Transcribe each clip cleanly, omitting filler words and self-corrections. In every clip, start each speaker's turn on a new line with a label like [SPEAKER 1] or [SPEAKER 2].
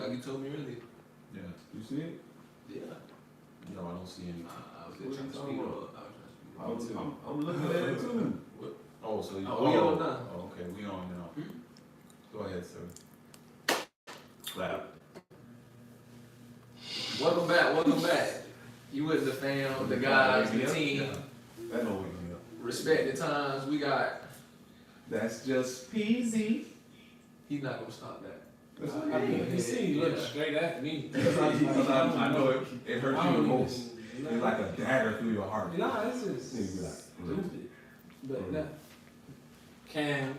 [SPEAKER 1] like you told me earlier.
[SPEAKER 2] Yeah.
[SPEAKER 3] You see it?
[SPEAKER 1] Yeah.
[SPEAKER 2] No, I don't see any.
[SPEAKER 1] I was
[SPEAKER 3] What
[SPEAKER 1] just trying to
[SPEAKER 3] you
[SPEAKER 1] speed
[SPEAKER 3] talking
[SPEAKER 1] up. I was trying to speed up.
[SPEAKER 3] I'm looking at it too.
[SPEAKER 2] Oh, so you.
[SPEAKER 1] Oh, we on now.
[SPEAKER 2] Oh, okay, we on now.
[SPEAKER 1] Hmm?
[SPEAKER 2] Go ahead, sir. Clap.
[SPEAKER 1] Welcome back. Welcome back. You with the fam, the guys, the team.
[SPEAKER 3] That don't wake me up.
[SPEAKER 1] Respect the times. We got.
[SPEAKER 3] That's just PZ.
[SPEAKER 1] He's not gonna stop that.
[SPEAKER 3] That's
[SPEAKER 4] I mean, you see, you look straight at me.
[SPEAKER 3] I know it hurts
[SPEAKER 4] I
[SPEAKER 3] you the
[SPEAKER 4] don't
[SPEAKER 3] most.
[SPEAKER 4] even-
[SPEAKER 3] It's like a dagger through your heart.
[SPEAKER 4] Nah, it's just
[SPEAKER 3] You be like,
[SPEAKER 4] stupid. But that can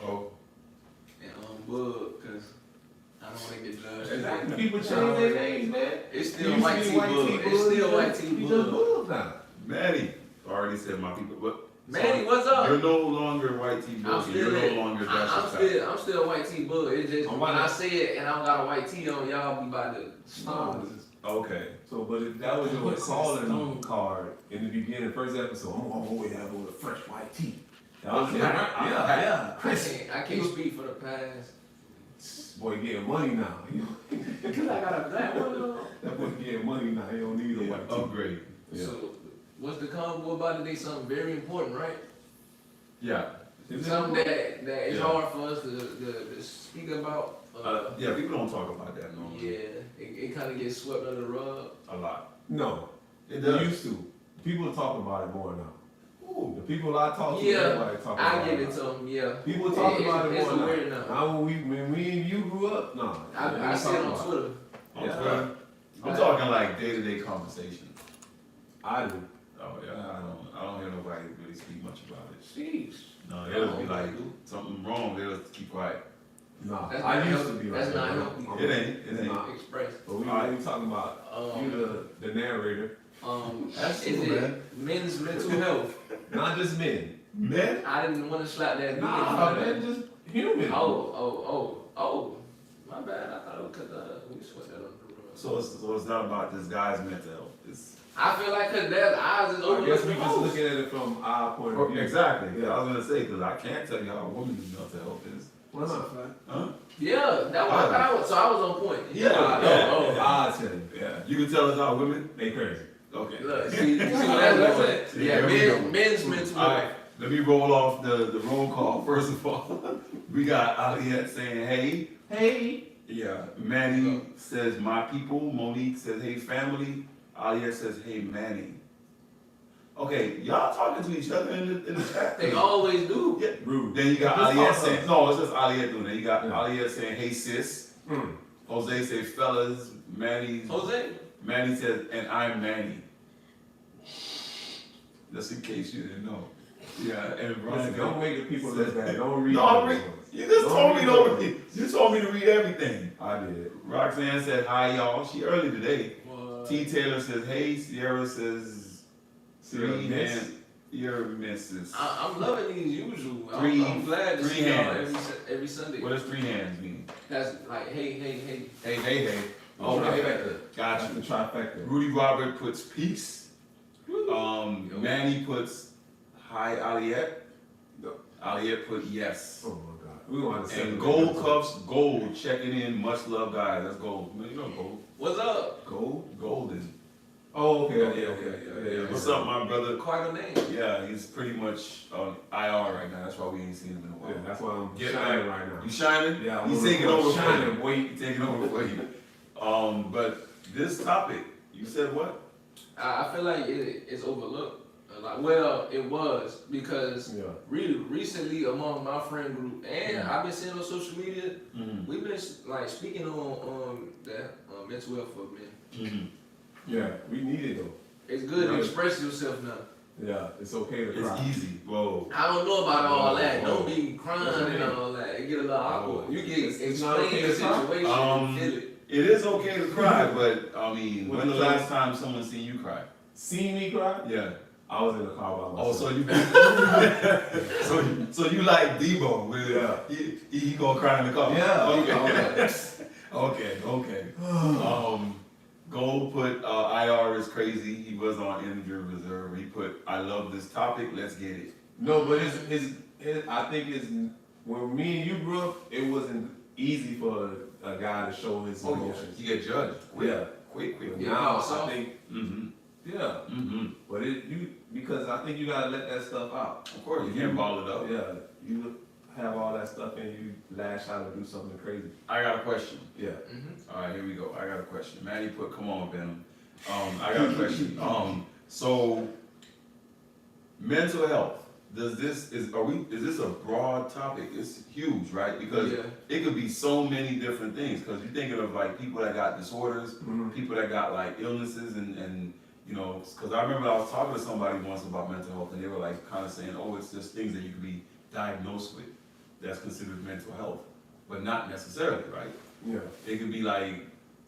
[SPEAKER 2] Oh.
[SPEAKER 1] And Bug, cause I don't wanna get judged.
[SPEAKER 3] Exactly. People change
[SPEAKER 1] I don't wanna
[SPEAKER 3] their
[SPEAKER 1] get-
[SPEAKER 3] names, man.
[SPEAKER 1] It's
[SPEAKER 3] He
[SPEAKER 1] still
[SPEAKER 3] used to
[SPEAKER 1] White
[SPEAKER 3] be
[SPEAKER 1] T Bug. It's still White T
[SPEAKER 3] He just
[SPEAKER 1] Bug.
[SPEAKER 3] Bug now.
[SPEAKER 2] Manny already said my people, but
[SPEAKER 1] Manny, what's up?
[SPEAKER 2] you're no longer White T
[SPEAKER 1] I'm
[SPEAKER 2] Boogie.
[SPEAKER 1] still
[SPEAKER 2] You're
[SPEAKER 1] it.
[SPEAKER 2] no longer
[SPEAKER 1] I'm still White T Bug. It's just
[SPEAKER 3] I'm
[SPEAKER 1] when
[SPEAKER 3] about
[SPEAKER 1] I
[SPEAKER 3] to-
[SPEAKER 1] say it and I don't got a white T on, y'all be about to
[SPEAKER 3] No,
[SPEAKER 1] stone.
[SPEAKER 2] Okay.
[SPEAKER 3] so, but if that was your
[SPEAKER 4] What's that
[SPEAKER 3] calling
[SPEAKER 4] stone?
[SPEAKER 3] card in the beginning, first episode, I'm always have on a fresh white tee. That was
[SPEAKER 2] Okay.
[SPEAKER 3] it, right? Yeah.
[SPEAKER 1] I can't speak for the past.
[SPEAKER 3] Boy getting money now.
[SPEAKER 1] Cause I got a black one on.
[SPEAKER 3] That boy getting money now. He don't need a white tee.
[SPEAKER 2] Upgrade.
[SPEAKER 3] Yeah.
[SPEAKER 1] So what's the convo about today? Something very important, right?
[SPEAKER 2] Yeah.
[SPEAKER 3] Is it
[SPEAKER 1] Something that is
[SPEAKER 2] Yeah.
[SPEAKER 1] hard for us to speak about.
[SPEAKER 2] Yeah, people don't talk about that normally.
[SPEAKER 1] Yeah, it kind of gets swept under the rug.
[SPEAKER 2] A lot.
[SPEAKER 3] No,
[SPEAKER 2] It
[SPEAKER 3] they
[SPEAKER 2] does.
[SPEAKER 3] used to. People talk about it more now.
[SPEAKER 2] Ooh.
[SPEAKER 3] The people I talk to,
[SPEAKER 1] Yeah,
[SPEAKER 3] everybody talk about
[SPEAKER 1] I
[SPEAKER 3] it.
[SPEAKER 1] give it to them. Yeah,
[SPEAKER 3] People talk about it
[SPEAKER 1] it's
[SPEAKER 3] more
[SPEAKER 1] weird
[SPEAKER 3] now.
[SPEAKER 1] now.
[SPEAKER 3] Now when me and you grew up, nah.
[SPEAKER 1] I see it on Twitter.
[SPEAKER 2] On
[SPEAKER 3] Yeah.
[SPEAKER 2] Twitter. I'm talking like day-to-day conversation.
[SPEAKER 3] I do.
[SPEAKER 2] Oh yeah, I don't hear nobody really speak much about it.
[SPEAKER 4] sheesh.
[SPEAKER 2] No, they'll be like something wrong. They'll just keep quiet.
[SPEAKER 3] Nah,
[SPEAKER 1] That's
[SPEAKER 3] I
[SPEAKER 1] not
[SPEAKER 3] used to
[SPEAKER 1] healthy.
[SPEAKER 3] be like
[SPEAKER 1] That's
[SPEAKER 3] that.
[SPEAKER 1] not
[SPEAKER 3] bro.
[SPEAKER 1] healthy.
[SPEAKER 3] I'm-
[SPEAKER 2] It ain't.
[SPEAKER 3] It's
[SPEAKER 2] It ain't.
[SPEAKER 3] not.
[SPEAKER 1] Express.
[SPEAKER 3] But we talking about you the narrator.
[SPEAKER 2] That's
[SPEAKER 1] Is
[SPEAKER 2] true,
[SPEAKER 1] it
[SPEAKER 2] man.
[SPEAKER 1] men's mental health?
[SPEAKER 3] Not just men.
[SPEAKER 2] Men?
[SPEAKER 1] I didn't want to slap that.
[SPEAKER 3] Nah,
[SPEAKER 1] beat.
[SPEAKER 3] man, just human.
[SPEAKER 1] Oh. My bad. I thought we could sweat that under the rug.
[SPEAKER 2] So it's not about this guy's mental health. It's
[SPEAKER 1] I feel like cause their eyes is
[SPEAKER 3] I
[SPEAKER 1] over
[SPEAKER 3] guess
[SPEAKER 1] the
[SPEAKER 3] we just
[SPEAKER 1] most.
[SPEAKER 3] looking at it from our point of view.
[SPEAKER 2] exactly. Yeah, I was gonna say because I can't tell you how a woman's mental health is.
[SPEAKER 3] Why not?
[SPEAKER 2] Huh?
[SPEAKER 1] Yeah, that was I was. So I was on point.
[SPEAKER 2] Yeah.
[SPEAKER 3] I tell you.
[SPEAKER 2] Yeah. You can tell us how women.
[SPEAKER 3] They crazy.
[SPEAKER 2] Okay.
[SPEAKER 1] Look, see what that's what
[SPEAKER 2] See,
[SPEAKER 1] Yeah,
[SPEAKER 2] there we go.
[SPEAKER 1] men's mental
[SPEAKER 2] All
[SPEAKER 1] health.
[SPEAKER 2] right. Let me roll off the roll call. First of all, we got Aliyah saying hey.
[SPEAKER 3] Hey.
[SPEAKER 2] Yeah. Manny says my people. Monique says hey family. Aliyah says hey Manny. Okay, y'all talking to each other in the chat.
[SPEAKER 1] They always do.
[SPEAKER 2] Yeah.
[SPEAKER 3] Rude.
[SPEAKER 2] Then you got
[SPEAKER 3] Just
[SPEAKER 2] Aliyah
[SPEAKER 3] talk
[SPEAKER 2] saying no, it's just Aliyah doing it. You got
[SPEAKER 3] Yeah.
[SPEAKER 2] Aliyah saying hey sis.
[SPEAKER 3] Mm.
[SPEAKER 2] Jose say fellas.
[SPEAKER 1] Jose.
[SPEAKER 2] Manny says and I'm Manny. Just in case you didn't know. Yeah, and
[SPEAKER 3] Listen,
[SPEAKER 2] Veronica.
[SPEAKER 3] don't make the people look bad. Don't read.
[SPEAKER 2] No, I'm
[SPEAKER 3] those
[SPEAKER 2] read.
[SPEAKER 3] ones.
[SPEAKER 2] You just
[SPEAKER 3] Don't
[SPEAKER 2] told me
[SPEAKER 3] read
[SPEAKER 2] to
[SPEAKER 3] those
[SPEAKER 2] read. You told me to read everything.
[SPEAKER 3] I did.
[SPEAKER 2] Roxanne said hi y'all. She early today.
[SPEAKER 1] What?
[SPEAKER 2] T Taylor says hey. Sierra says
[SPEAKER 3] Sierra
[SPEAKER 2] three
[SPEAKER 3] miss.
[SPEAKER 2] hand. Your misses.
[SPEAKER 1] I'm loving these usual.
[SPEAKER 2] Three-
[SPEAKER 1] I'm glad to
[SPEAKER 2] three
[SPEAKER 1] see y'all
[SPEAKER 2] hands.
[SPEAKER 1] every Sunday.
[SPEAKER 2] What does three hands mean?
[SPEAKER 1] That's like hey.
[SPEAKER 2] Hey, hey, hey.
[SPEAKER 3] Okay.
[SPEAKER 2] Got
[SPEAKER 3] That's
[SPEAKER 2] you.
[SPEAKER 3] the trifecta.
[SPEAKER 2] Rudy Robert puts peace. Manny puts hi Aliyah. Aliyah put yes.
[SPEAKER 3] Oh my God. We gonna have to
[SPEAKER 2] And
[SPEAKER 3] separate
[SPEAKER 2] Gold
[SPEAKER 3] them.
[SPEAKER 2] Cuffs Gold checking in. Much love, guys. That's Gold. You know Gold.
[SPEAKER 1] What's up?
[SPEAKER 3] Gold.
[SPEAKER 2] Golden.
[SPEAKER 3] Oh, okay.
[SPEAKER 2] Yeah. What's up, my brother?
[SPEAKER 1] Quite a name.
[SPEAKER 2] Yeah, he's pretty much on IR right now. That's why we ain't seen him in a while.
[SPEAKER 3] Yeah, that's why I'm
[SPEAKER 2] Get
[SPEAKER 3] shining
[SPEAKER 2] back.
[SPEAKER 3] right now.
[SPEAKER 2] You shining?
[SPEAKER 3] Yeah, I'm
[SPEAKER 2] He's
[SPEAKER 3] gonna
[SPEAKER 2] taking over for
[SPEAKER 3] shining.
[SPEAKER 2] you.
[SPEAKER 3] Wait.
[SPEAKER 2] He's taking over for you. But this topic, you said what?
[SPEAKER 1] I feel like it's overlooked. Like, well, it was because
[SPEAKER 3] Yeah.
[SPEAKER 1] recently among my friend group, and I've been seeing on social media,
[SPEAKER 2] Mm-hmm.
[SPEAKER 1] we've been like speaking on that mental health for men.
[SPEAKER 2] Mm-hmm.
[SPEAKER 3] Yeah. We need it though.
[SPEAKER 1] It's good to
[SPEAKER 2] Right.
[SPEAKER 1] express yourself now.
[SPEAKER 3] Yeah. It's okay to
[SPEAKER 2] It's
[SPEAKER 3] cry.
[SPEAKER 2] easy. Whoa.
[SPEAKER 1] I don't know about all that.
[SPEAKER 2] Whoa.
[SPEAKER 1] Don't be crying
[SPEAKER 3] What's your
[SPEAKER 1] and
[SPEAKER 3] name?
[SPEAKER 1] all that. It get a little awkward. You can
[SPEAKER 3] It's not
[SPEAKER 1] explain
[SPEAKER 3] okay
[SPEAKER 1] the
[SPEAKER 3] to cry?
[SPEAKER 1] situation and feel it.
[SPEAKER 2] It is okay to cry, but I mean,
[SPEAKER 3] What
[SPEAKER 2] when the
[SPEAKER 3] you
[SPEAKER 2] last time someone seen you cry?
[SPEAKER 3] See me cry?
[SPEAKER 2] Yeah.
[SPEAKER 3] I was in the car by
[SPEAKER 2] Oh,
[SPEAKER 3] myself.
[SPEAKER 2] so you so you like Debo? With,
[SPEAKER 3] Yeah.
[SPEAKER 2] He gonna cry in the car.
[SPEAKER 3] Yeah.
[SPEAKER 2] Okay. Gold put IR is crazy. He was on injured reserve. He put I love this topic. Let's get it.
[SPEAKER 3] No, but it's I think it's when me and you grew up, it wasn't easy for a guy to show his
[SPEAKER 2] Oh,
[SPEAKER 3] emotions.
[SPEAKER 2] yeah, you get judged. Quick,
[SPEAKER 3] Yeah.
[SPEAKER 2] quick.
[SPEAKER 3] But
[SPEAKER 1] Yeah,
[SPEAKER 3] now
[SPEAKER 1] so-
[SPEAKER 3] I think,
[SPEAKER 2] Mm-hmm,
[SPEAKER 3] yeah,
[SPEAKER 2] mm-hmm.
[SPEAKER 3] but because I think you gotta let that stuff out.
[SPEAKER 2] Of course, you can't ball it up.
[SPEAKER 3] Yeah, you have all that stuff and you lash out and do something crazy.
[SPEAKER 2] I got a question.
[SPEAKER 3] Yeah.
[SPEAKER 1] Mhm.
[SPEAKER 2] All right, here we go. I got a question. Manny put, come on, Ben. I got a question. So mental health. Is this a broad topic? It's huge, right? Because
[SPEAKER 1] Yeah.
[SPEAKER 2] it could be so many different things. Because you're thinking of like people that got disorders, people that got like illnesses, and you know. Because I remember I was talking to somebody once about mental health, and they were like kind of saying, "Oh, it's just things that you could be diagnosed with. That's considered mental health, but not necessarily, right?
[SPEAKER 3] Yeah.
[SPEAKER 2] It could be like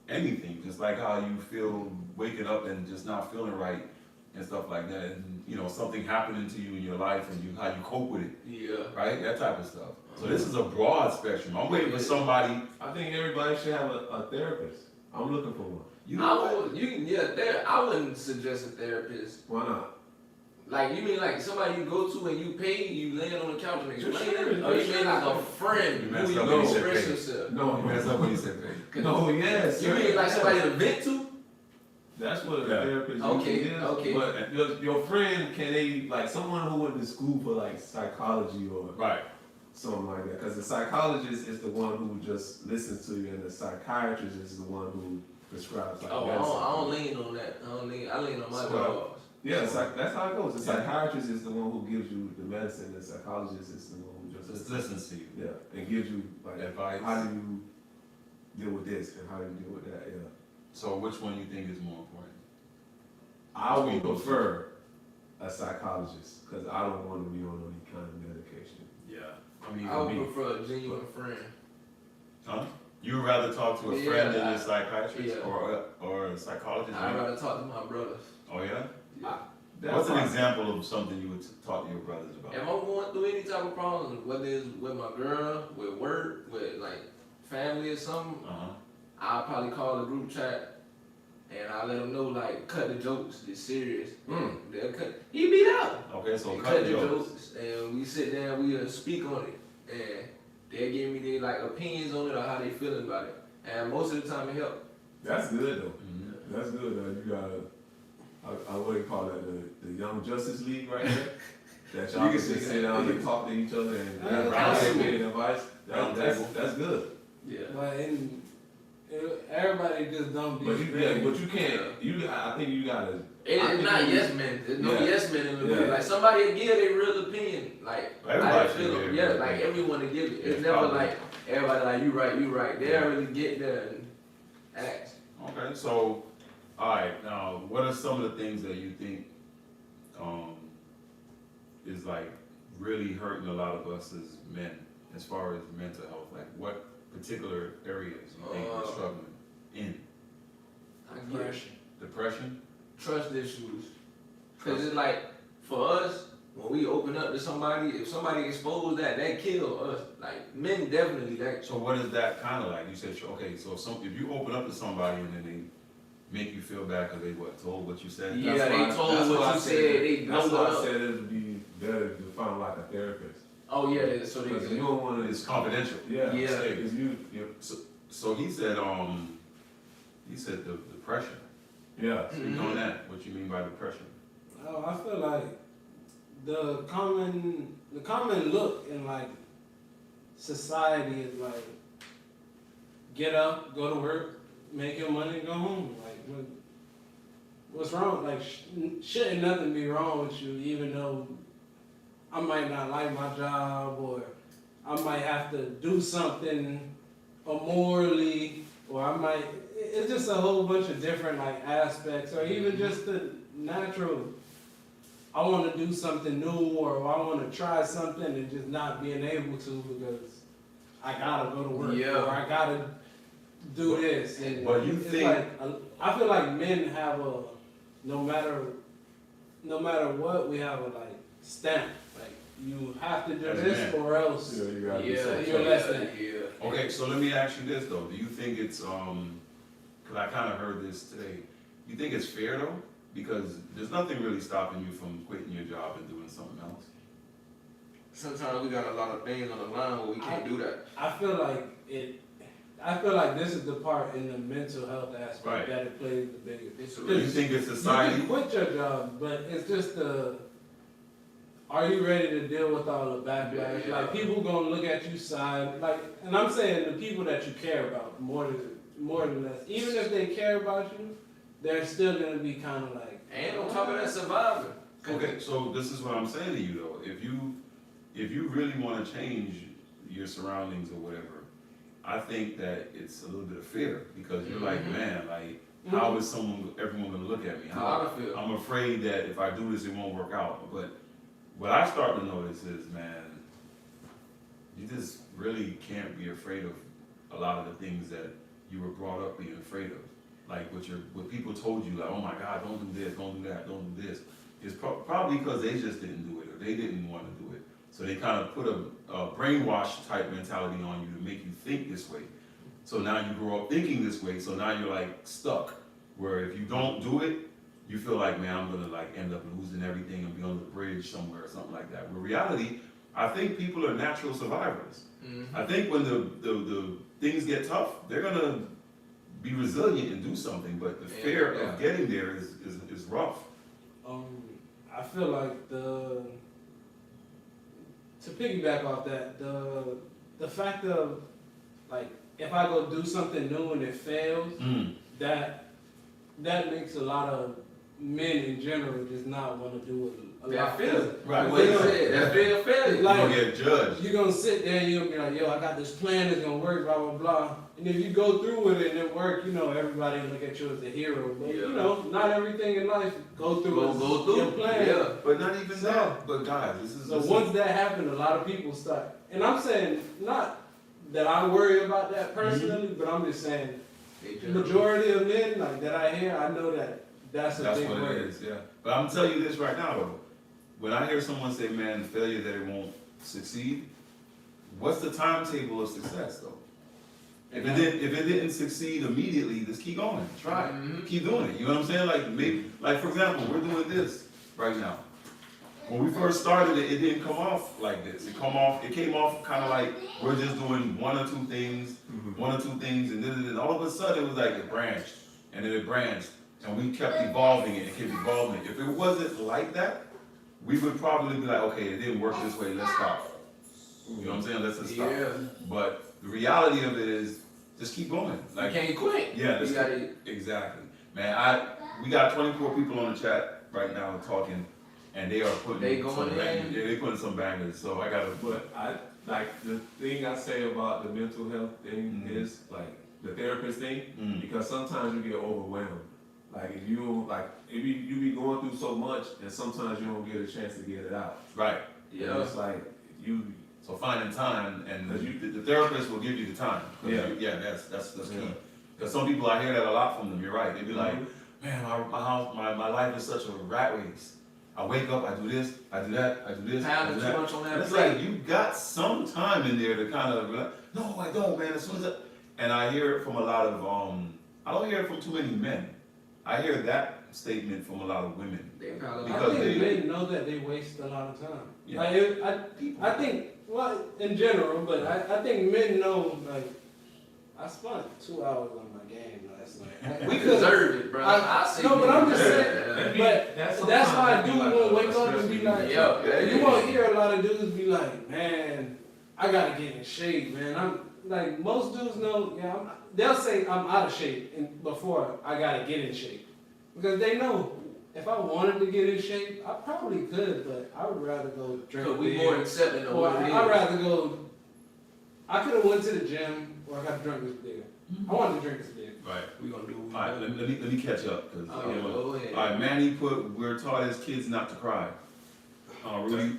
[SPEAKER 2] anything, just like how you feel waking up and just not feeling right and stuff like that, and you know something happening to you in your life and how you cope with it,
[SPEAKER 1] Yeah.
[SPEAKER 2] right? That type of stuff. So this is a broad spectrum. I'm waiting for somebody.
[SPEAKER 3] I think everybody should have a therapist. I'm looking for one.
[SPEAKER 2] You know
[SPEAKER 1] I
[SPEAKER 2] what?
[SPEAKER 1] would, I wouldn't suggest a therapist.
[SPEAKER 3] Why not?
[SPEAKER 1] Like, you mean like somebody you go to and you pay, you land on the couch and explain
[SPEAKER 3] Sure,
[SPEAKER 1] it? Or you
[SPEAKER 3] sure.
[SPEAKER 1] mean like a friend
[SPEAKER 2] You
[SPEAKER 1] who
[SPEAKER 2] messed
[SPEAKER 1] you
[SPEAKER 2] up
[SPEAKER 1] can
[SPEAKER 2] when you said
[SPEAKER 1] express
[SPEAKER 2] pay.
[SPEAKER 1] yourself?
[SPEAKER 3] No,
[SPEAKER 2] You messed up when you said pay.
[SPEAKER 3] No, yes.
[SPEAKER 1] You mean like somebody to vent to?
[SPEAKER 3] That's what a
[SPEAKER 2] Yeah.
[SPEAKER 3] therapist
[SPEAKER 1] Okay,
[SPEAKER 3] usually is.
[SPEAKER 1] okay.
[SPEAKER 3] But your friend, can they, like someone who went to school for like psychology or
[SPEAKER 2] Right.
[SPEAKER 3] something like that? Because the psychologist is the one who just listens to you, and the psychiatrist is the one who prescribes like
[SPEAKER 1] Oh,
[SPEAKER 3] medicine.
[SPEAKER 1] I don't lean on that. I lean on my
[SPEAKER 3] So,
[SPEAKER 1] dogs.
[SPEAKER 3] Yeah, that's how it goes. The
[SPEAKER 2] Yeah.
[SPEAKER 3] psychiatrist is the one who gives you the medicine. The psychologist is the one who just
[SPEAKER 2] Just
[SPEAKER 3] listens.
[SPEAKER 2] listen to you.
[SPEAKER 3] Yeah, and gives you like
[SPEAKER 2] Advice.
[SPEAKER 3] how do you deal with this and how do you deal with that. Yeah,
[SPEAKER 2] So which one you think is more important?
[SPEAKER 3] I
[SPEAKER 2] Which one
[SPEAKER 3] would
[SPEAKER 2] you go to?
[SPEAKER 3] prefer a psychologist because I don't want to be on any kind of medication.
[SPEAKER 2] Yeah. I mean,
[SPEAKER 1] I
[SPEAKER 2] for
[SPEAKER 1] would
[SPEAKER 2] me,
[SPEAKER 1] prefer a genuine friend.
[SPEAKER 2] huh? You would rather talk to a friend
[SPEAKER 1] Yeah,
[SPEAKER 2] than a psychiatrist
[SPEAKER 1] yeah.
[SPEAKER 2] or a psychologist?
[SPEAKER 1] I'd rather talk to my brothers.
[SPEAKER 2] Oh yeah.
[SPEAKER 3] That's
[SPEAKER 2] What's an
[SPEAKER 3] why-
[SPEAKER 2] example of something you would talk to your brothers about?
[SPEAKER 1] If I'm going through any type of problem, whether it's with my girl, with work, with like family or something,
[SPEAKER 2] Uh huh.
[SPEAKER 1] I'll probably call the group chat and I let them know like cut the jokes, it's serious.
[SPEAKER 3] Mm.
[SPEAKER 1] They'll cut. He beat out.
[SPEAKER 2] Okay, so
[SPEAKER 1] They
[SPEAKER 2] cut the jokes.
[SPEAKER 1] and we sit down, we speak on it, and they give me their like opinions on it or how they feeling about it. And most of the time it helps.
[SPEAKER 3] That's good though.
[SPEAKER 2] Mhm.
[SPEAKER 3] That's good though. You gotta. I what do you call that? The Young Justice League right there. That y'all
[SPEAKER 2] You
[SPEAKER 3] can
[SPEAKER 2] can
[SPEAKER 3] just
[SPEAKER 2] see
[SPEAKER 3] sit
[SPEAKER 2] that.
[SPEAKER 3] down and talk to each other and
[SPEAKER 4] Yeah,
[SPEAKER 3] have
[SPEAKER 2] round
[SPEAKER 3] counsel
[SPEAKER 2] table.
[SPEAKER 3] and advice.
[SPEAKER 2] Round
[SPEAKER 3] That's
[SPEAKER 2] table.
[SPEAKER 3] good.
[SPEAKER 1] Yeah.
[SPEAKER 4] But everybody just don't be.
[SPEAKER 3] But you can't. I think you gotta.
[SPEAKER 1] It's
[SPEAKER 3] I think
[SPEAKER 1] not
[SPEAKER 3] you-
[SPEAKER 1] yes men. There's no
[SPEAKER 3] Yeah.
[SPEAKER 1] yes men in the
[SPEAKER 3] Yeah.
[SPEAKER 1] movie. Like somebody will give their real opinion. Like
[SPEAKER 2] Everybody
[SPEAKER 1] how they
[SPEAKER 2] should
[SPEAKER 1] feel.
[SPEAKER 2] give
[SPEAKER 1] Yeah,
[SPEAKER 2] their
[SPEAKER 1] like
[SPEAKER 2] opinion.
[SPEAKER 1] everyone to give it. It's
[SPEAKER 2] Yeah,
[SPEAKER 1] never
[SPEAKER 2] probably.
[SPEAKER 1] like everybody like you right. They
[SPEAKER 2] Yeah.
[SPEAKER 1] don't really get there and ask.
[SPEAKER 2] Okay, so, all right, now, what are some of the things that you think is like really hurting a lot of us as men as far as mental health? Like, what particular areas you think we're struggling in?
[SPEAKER 1] I get
[SPEAKER 4] Depression.
[SPEAKER 2] Depression?
[SPEAKER 1] trust issues. Cause it's like for us, when we open up to somebody, if somebody expose that kill us. Like men definitely that.
[SPEAKER 2] So what is that kind of like? You said, okay, so if you open up to somebody and then they make you feel bad because they told what you said?
[SPEAKER 1] Yeah,
[SPEAKER 3] That's
[SPEAKER 1] they
[SPEAKER 3] why-
[SPEAKER 1] told
[SPEAKER 3] that's
[SPEAKER 1] what
[SPEAKER 3] why I
[SPEAKER 1] you said, they
[SPEAKER 3] That's
[SPEAKER 1] know
[SPEAKER 3] why I
[SPEAKER 1] what-
[SPEAKER 3] said it would be better to find like a therapist.
[SPEAKER 1] Oh yeah, so they
[SPEAKER 3] Because you don't want to.
[SPEAKER 2] It's confidential.
[SPEAKER 3] Yeah.
[SPEAKER 1] Yeah.
[SPEAKER 3] Because you.
[SPEAKER 2] So he said the depression.
[SPEAKER 3] Yeah.
[SPEAKER 2] Speak
[SPEAKER 1] Mhm.
[SPEAKER 2] on that, what you mean by depression?
[SPEAKER 4] Oh, I feel like the common look in like society is like get up, go to work, make your money, go home. Like what's wrong? Like shouldn't nothing be wrong with you, even though I might not like my job or I might have to do something immorally or I might. It's just a whole bunch of different like aspects, or even just the natural. I want to do something new, or I want to try something and just not being able to because I gotta go to work,
[SPEAKER 1] Yeah.
[SPEAKER 4] or I gotta do this. And
[SPEAKER 2] But you
[SPEAKER 4] it's
[SPEAKER 2] think-
[SPEAKER 4] like I feel like men have a no matter what, we have a like stamp. Like you have to do
[SPEAKER 2] As
[SPEAKER 4] this
[SPEAKER 2] men.
[SPEAKER 4] or else.
[SPEAKER 3] Yeah, you gotta do
[SPEAKER 1] Yeah,
[SPEAKER 3] something.
[SPEAKER 4] You're less than.
[SPEAKER 1] yeah.
[SPEAKER 2] Okay, so let me ask you this though, do you think it's, cause I kinda heard this today, you think it's fair though? Because there's nothing really stopping you from quitting your job and doing something else.
[SPEAKER 1] sometimes we got a lot of things on the line where we can't do that.
[SPEAKER 4] I feel like this is the part in the mental health aspect
[SPEAKER 2] Right.
[SPEAKER 4] that it plays the biggest.
[SPEAKER 2] So you think it's
[SPEAKER 4] You
[SPEAKER 2] society?
[SPEAKER 4] can quit your job, but it's just are you ready to deal with all the backlash?
[SPEAKER 1] Yeah.
[SPEAKER 4] Like people gonna look at you side, like, and I'm saying the people that you care about more than less. Even if they care about you, they're still gonna be kind of like.
[SPEAKER 1] And on top of that, surviving.
[SPEAKER 2] Okay, so this is what I'm saying to you though. If you really want to change your surroundings or whatever, I think that it's a little bit of fear because you're like,
[SPEAKER 1] Mhm.
[SPEAKER 2] man, like, how is everyone gonna look at me?
[SPEAKER 1] How I feel.
[SPEAKER 2] I'm afraid that if I do this, it won't work out. But what I start to notice is, man, you just really can't be afraid of a lot of the things that you were brought up being afraid of. Like what people told you, like, oh my God, don't do this, don't do that, don't do this. It's probably because they just didn't do it or they didn't want to do it. So they kind of put a brainwash type mentality on you to make you think this way. So now you grow up thinking this way, so now you're like stuck. Where if you don't do it, you feel like, man, I'm gonna like end up losing everything and be on the bridge somewhere or something like that. Where reality, I think people are natural survivors.
[SPEAKER 1] Mhm.
[SPEAKER 2] I think when the things get tough, they're gonna be resilient and do something, but the fear
[SPEAKER 1] Yeah.
[SPEAKER 2] of getting there is rough.
[SPEAKER 4] I feel like to piggyback off that, the fact of like if I go do something new and it fails, that makes a lot of men in general just not want to do it a
[SPEAKER 1] That
[SPEAKER 4] lot.
[SPEAKER 1] feeling.
[SPEAKER 2] Right.
[SPEAKER 1] What you said, that fear failure.
[SPEAKER 4] Like-
[SPEAKER 2] You're gonna get judged.
[SPEAKER 4] You're gonna sit there and you'll be like, yo, I got this plan, it's gonna work, blah blah blah. And if you go through with it and it work, everybody look at you as a hero. But
[SPEAKER 1] Yeah.
[SPEAKER 4] not everything in life go through
[SPEAKER 1] Go through.
[SPEAKER 4] your plan.
[SPEAKER 1] Yeah.
[SPEAKER 2] But not even
[SPEAKER 4] So-
[SPEAKER 2] that. But guys, this is
[SPEAKER 4] So once that happens, a lot of people start. And I'm saying not that I worry about that personally, but I'm just saying
[SPEAKER 1] They
[SPEAKER 4] the
[SPEAKER 1] just-
[SPEAKER 4] majority of men like that I hear, I know that's a
[SPEAKER 2] that's
[SPEAKER 4] big
[SPEAKER 2] what
[SPEAKER 4] word.
[SPEAKER 2] it is, yeah. But I'm telling you this right now though. When I hear someone say, man, failure that it won't succeed, what's the timetable of success though? If it didn't succeed immediately, just keep going, try it,
[SPEAKER 1] Mhm.
[SPEAKER 2] keep doing it. You know what I'm saying? Like maybe, like for example, we're doing this right now. When we first started it, it didn't come off like this. It came off kind of like we're just doing one or two things, and then all of a sudden it was like it branched, and then it branched, and we kept evolving it and kept evolving it. If it wasn't like that, we would probably be like, okay, it didn't work this way, let's stop. You know what I'm saying? Let's just stop.
[SPEAKER 1] Yeah.
[SPEAKER 2] But the reality of it is, just keep going.
[SPEAKER 1] You
[SPEAKER 2] Like,
[SPEAKER 1] can't quit.
[SPEAKER 2] yeah,
[SPEAKER 1] You
[SPEAKER 2] just
[SPEAKER 1] gotta.
[SPEAKER 2] exactly. Man, we got 24 people on the chat right now talking, and they are putting
[SPEAKER 1] They going
[SPEAKER 2] some
[SPEAKER 1] in.
[SPEAKER 2] bangers. Yeah, they putting some bangers. So I gotta.
[SPEAKER 3] But I like the thing I say about the mental health thing is like the therapist thing, because sometimes you get overwhelmed. Like if you you be going through so much, and sometimes you don't get a chance to get it out.
[SPEAKER 2] Right.
[SPEAKER 3] And
[SPEAKER 1] Yeah.
[SPEAKER 3] it's like you.
[SPEAKER 2] So finding time, and
[SPEAKER 3] 'Cause
[SPEAKER 2] the therapist will give you the time. 'Cause
[SPEAKER 3] Yeah.
[SPEAKER 2] That's key.
[SPEAKER 3] Yeah.
[SPEAKER 2] Because some people, I hear that a lot from them. You're right. They be like,
[SPEAKER 3] Mhm.
[SPEAKER 2] man, my life is such a rat race. I wake up, I do this, I do that, I do this, I
[SPEAKER 1] Having
[SPEAKER 2] do
[SPEAKER 1] too
[SPEAKER 2] that.
[SPEAKER 1] much on
[SPEAKER 2] And
[SPEAKER 1] that
[SPEAKER 2] it's
[SPEAKER 1] plate.
[SPEAKER 2] like you got some time in there to kind of, like, no, I don't, man. As soon as and I hear it from a lot of, I don't hear it from too many men. I hear that statement from a lot of women.
[SPEAKER 1] They probably
[SPEAKER 2] Because
[SPEAKER 4] I think
[SPEAKER 2] they-
[SPEAKER 4] men know that they waste a lot of time.
[SPEAKER 2] Yeah.
[SPEAKER 4] I think, well, in general, but I think men know, like, I spent 2 hours on my game last night.
[SPEAKER 1] We
[SPEAKER 4] Because-
[SPEAKER 1] deserve it, bro.
[SPEAKER 4] I-
[SPEAKER 1] see
[SPEAKER 4] no, but
[SPEAKER 1] you
[SPEAKER 4] I'm just
[SPEAKER 1] deserve
[SPEAKER 4] saying-
[SPEAKER 1] it.
[SPEAKER 4] But that's why
[SPEAKER 3] sometimes
[SPEAKER 4] dudes
[SPEAKER 3] like
[SPEAKER 4] won't
[SPEAKER 3] a
[SPEAKER 4] wake up and
[SPEAKER 3] stress
[SPEAKER 4] be
[SPEAKER 3] relief.
[SPEAKER 4] like,
[SPEAKER 1] Yeah,
[SPEAKER 4] you won't hear a lot of dudes be like, man, I gotta get in shape, man. I'm like, most dudes know, they'll say I'm out of shape before I gotta get in shape. Because they know if I wanted to get in shape, I probably could, but I would rather go drink
[SPEAKER 1] Cause we
[SPEAKER 4] beer.
[SPEAKER 1] more accepting of
[SPEAKER 4] Or
[SPEAKER 1] what it is.
[SPEAKER 4] I'd rather go, I could have went to the gym or I got to drink this beer. I wanted to drink this beer.
[SPEAKER 2] Right.
[SPEAKER 1] We gonna do what we
[SPEAKER 2] All right,
[SPEAKER 1] gonna
[SPEAKER 2] let me catch up. Cause,
[SPEAKER 1] Oh, yeah, go ahead.
[SPEAKER 2] all right, Manny put, we're taught as kids not to cry. Rudy?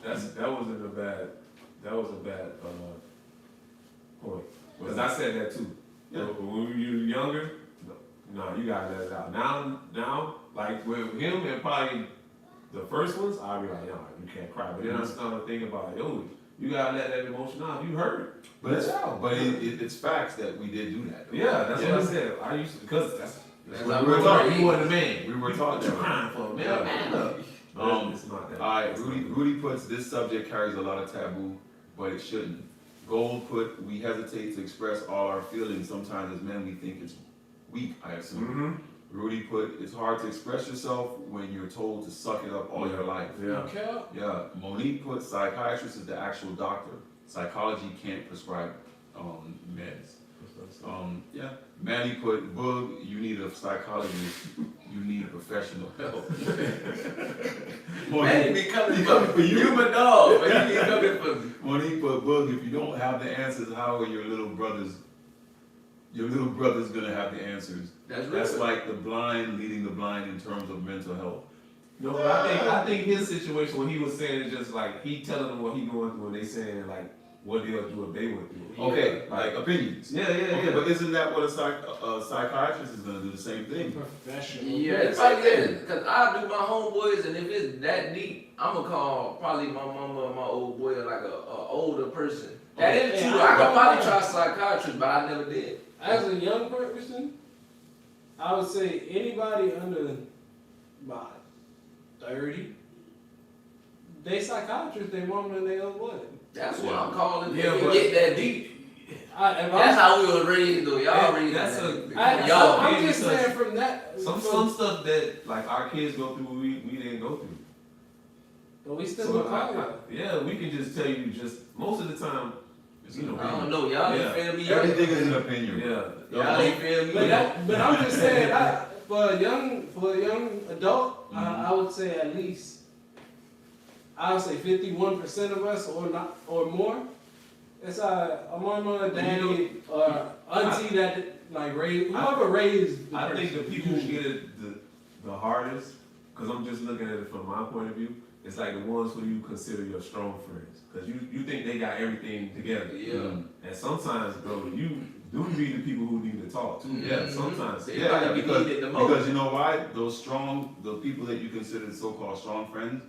[SPEAKER 3] That wasn't a bad. That was a bad point. Because I said that too.
[SPEAKER 2] Yeah.
[SPEAKER 3] But when you were younger, no, you gotta let it out. Now, like with him and probably the first ones, I'd be like, yo, you can't cry. But then I started thinking about, yo, you gotta let that emotion out. You hurt.
[SPEAKER 2] But it's facts that we did do that. Though.
[SPEAKER 3] Yeah, that's what I said. I used to, because that's
[SPEAKER 1] That's
[SPEAKER 2] we
[SPEAKER 1] how
[SPEAKER 2] were
[SPEAKER 1] we
[SPEAKER 2] taught.
[SPEAKER 1] raised.
[SPEAKER 3] you were the man.
[SPEAKER 2] We were taught
[SPEAKER 3] What you
[SPEAKER 2] that.
[SPEAKER 3] crying for, man?
[SPEAKER 2] Yeah.
[SPEAKER 3] Man up. But it's not that.
[SPEAKER 2] Alright,
[SPEAKER 3] it's not
[SPEAKER 2] Rudy,
[SPEAKER 3] that.
[SPEAKER 2] Rudy puts, this subject carries a lot of taboo, but it shouldn't. Gold put, we hesitate to express all our feelings, sometimes as men we think it's weak, I assume. Rudy put, it's hard to express yourself when you're told to suck it up all your life.
[SPEAKER 3] Yeah.
[SPEAKER 4] Okay.
[SPEAKER 2] Yeah, Monique put, psychiatrist is the actual doctor, psychology can't prescribe, meds. Yeah, Manny put, Boog, you need a psychologist, you need professional help.
[SPEAKER 1] Man, be coming for you, my dog. But you be coming for me.
[SPEAKER 2] Monique put, Boog, if you don't have the answers, how are your little brother's gonna have the answers? That's
[SPEAKER 1] real.
[SPEAKER 2] like the blind leading the blind in terms of mental health.
[SPEAKER 3] No, but I think his situation, when he was saying it, just like he telling them what he going through, and they saying like what they'll do if they went through it.
[SPEAKER 2] Okay, like opinions.
[SPEAKER 3] Yeah,
[SPEAKER 2] Okay, but isn't that what a psychiatrist is gonna do, the same thing?
[SPEAKER 4] Professional.
[SPEAKER 1] Yeah, it's like that. Cause I do my homeboys, and if it's that deep, I'ma call probably my mama or my old boy, or like a older person. That is true. I could probably try psychiatrist, but I never did.
[SPEAKER 4] As a young person, I would say anybody under about 30, they psychiatrists, they woman and they old boy.
[SPEAKER 1] That's what I'm calling.
[SPEAKER 3] Yeah,
[SPEAKER 1] If
[SPEAKER 3] but-
[SPEAKER 1] you get that deep.
[SPEAKER 4] If
[SPEAKER 1] That's
[SPEAKER 4] I'm,
[SPEAKER 1] how we was raised, though. Y'all
[SPEAKER 3] Yeah,
[SPEAKER 1] raised.
[SPEAKER 3] that's
[SPEAKER 1] that.
[SPEAKER 3] a-
[SPEAKER 1] y'all.
[SPEAKER 4] I'm just
[SPEAKER 3] because
[SPEAKER 4] saying from that.
[SPEAKER 3] Some stuff that like our kids go through, we didn't go through.
[SPEAKER 4] But we still
[SPEAKER 3] So
[SPEAKER 4] look hard.
[SPEAKER 3] yeah, we can just tell you just most of the time, you know.
[SPEAKER 1] I don't know. Y'all
[SPEAKER 3] Yeah.
[SPEAKER 1] ain't feel me.
[SPEAKER 2] Everything is an opinion.
[SPEAKER 3] Yeah.
[SPEAKER 1] Y'all ain't feel me.
[SPEAKER 4] But I'm just saying, for a young adult, I would say at least, I would say 51% of us or more. It's a mama, daddy, or auntie that like raised whoever raised. The
[SPEAKER 3] I think the
[SPEAKER 4] person.
[SPEAKER 3] people who get it the hardest, because I'm just looking at it from my point of view, it's like the ones who you consider your strong friends, because you think they got everything together.
[SPEAKER 1] Yeah.
[SPEAKER 3] And sometimes, bro, you do be the people who need to talk too. Yeah, sometimes.
[SPEAKER 1] They
[SPEAKER 2] Yeah,
[SPEAKER 1] probably
[SPEAKER 2] because,
[SPEAKER 1] need it the most.
[SPEAKER 2] because you know why? The people that you consider so-called strong friends,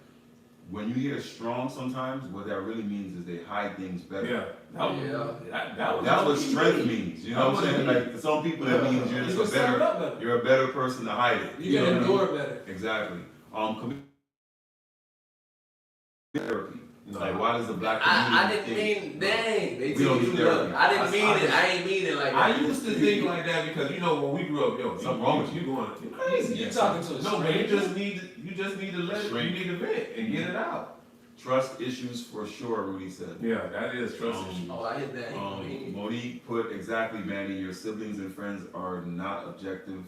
[SPEAKER 2] when you hear strong sometimes, what that really means is they hide things better.
[SPEAKER 3] Yeah. That was
[SPEAKER 2] That's what
[SPEAKER 3] he
[SPEAKER 2] strength
[SPEAKER 3] did.
[SPEAKER 2] means, you know what I'm saying? Like, some people that means you're
[SPEAKER 4] You
[SPEAKER 2] just
[SPEAKER 4] can
[SPEAKER 2] a
[SPEAKER 4] stand
[SPEAKER 2] better,
[SPEAKER 4] up better.
[SPEAKER 2] you're a better person to hide it.
[SPEAKER 4] You can
[SPEAKER 2] know what I mean?
[SPEAKER 4] endure better.
[SPEAKER 2] Exactly. Therapy.
[SPEAKER 3] No.
[SPEAKER 2] Like, why does the black
[SPEAKER 1] I
[SPEAKER 2] community
[SPEAKER 1] didn't
[SPEAKER 2] think-
[SPEAKER 1] mean, dang, they
[SPEAKER 2] We don't
[SPEAKER 1] take
[SPEAKER 2] need
[SPEAKER 1] you
[SPEAKER 2] therapy.
[SPEAKER 1] up. I didn't mean it. I ain't mean it like that.
[SPEAKER 3] I used to think like that because you know when we grew up, yo,
[SPEAKER 2] Something wrong with
[SPEAKER 3] you going crazy.
[SPEAKER 4] You talking to a
[SPEAKER 3] No, man, you
[SPEAKER 4] stranger?
[SPEAKER 3] just need to let it. You
[SPEAKER 2] Shrink.
[SPEAKER 3] need to vent and get it out.
[SPEAKER 2] Trust issues for sure, Rudy said.
[SPEAKER 3] Yeah, that is trust issue.
[SPEAKER 1] Oh, I hit that.
[SPEAKER 2] Monique put exactly, Manny, your siblings and friends are not objective.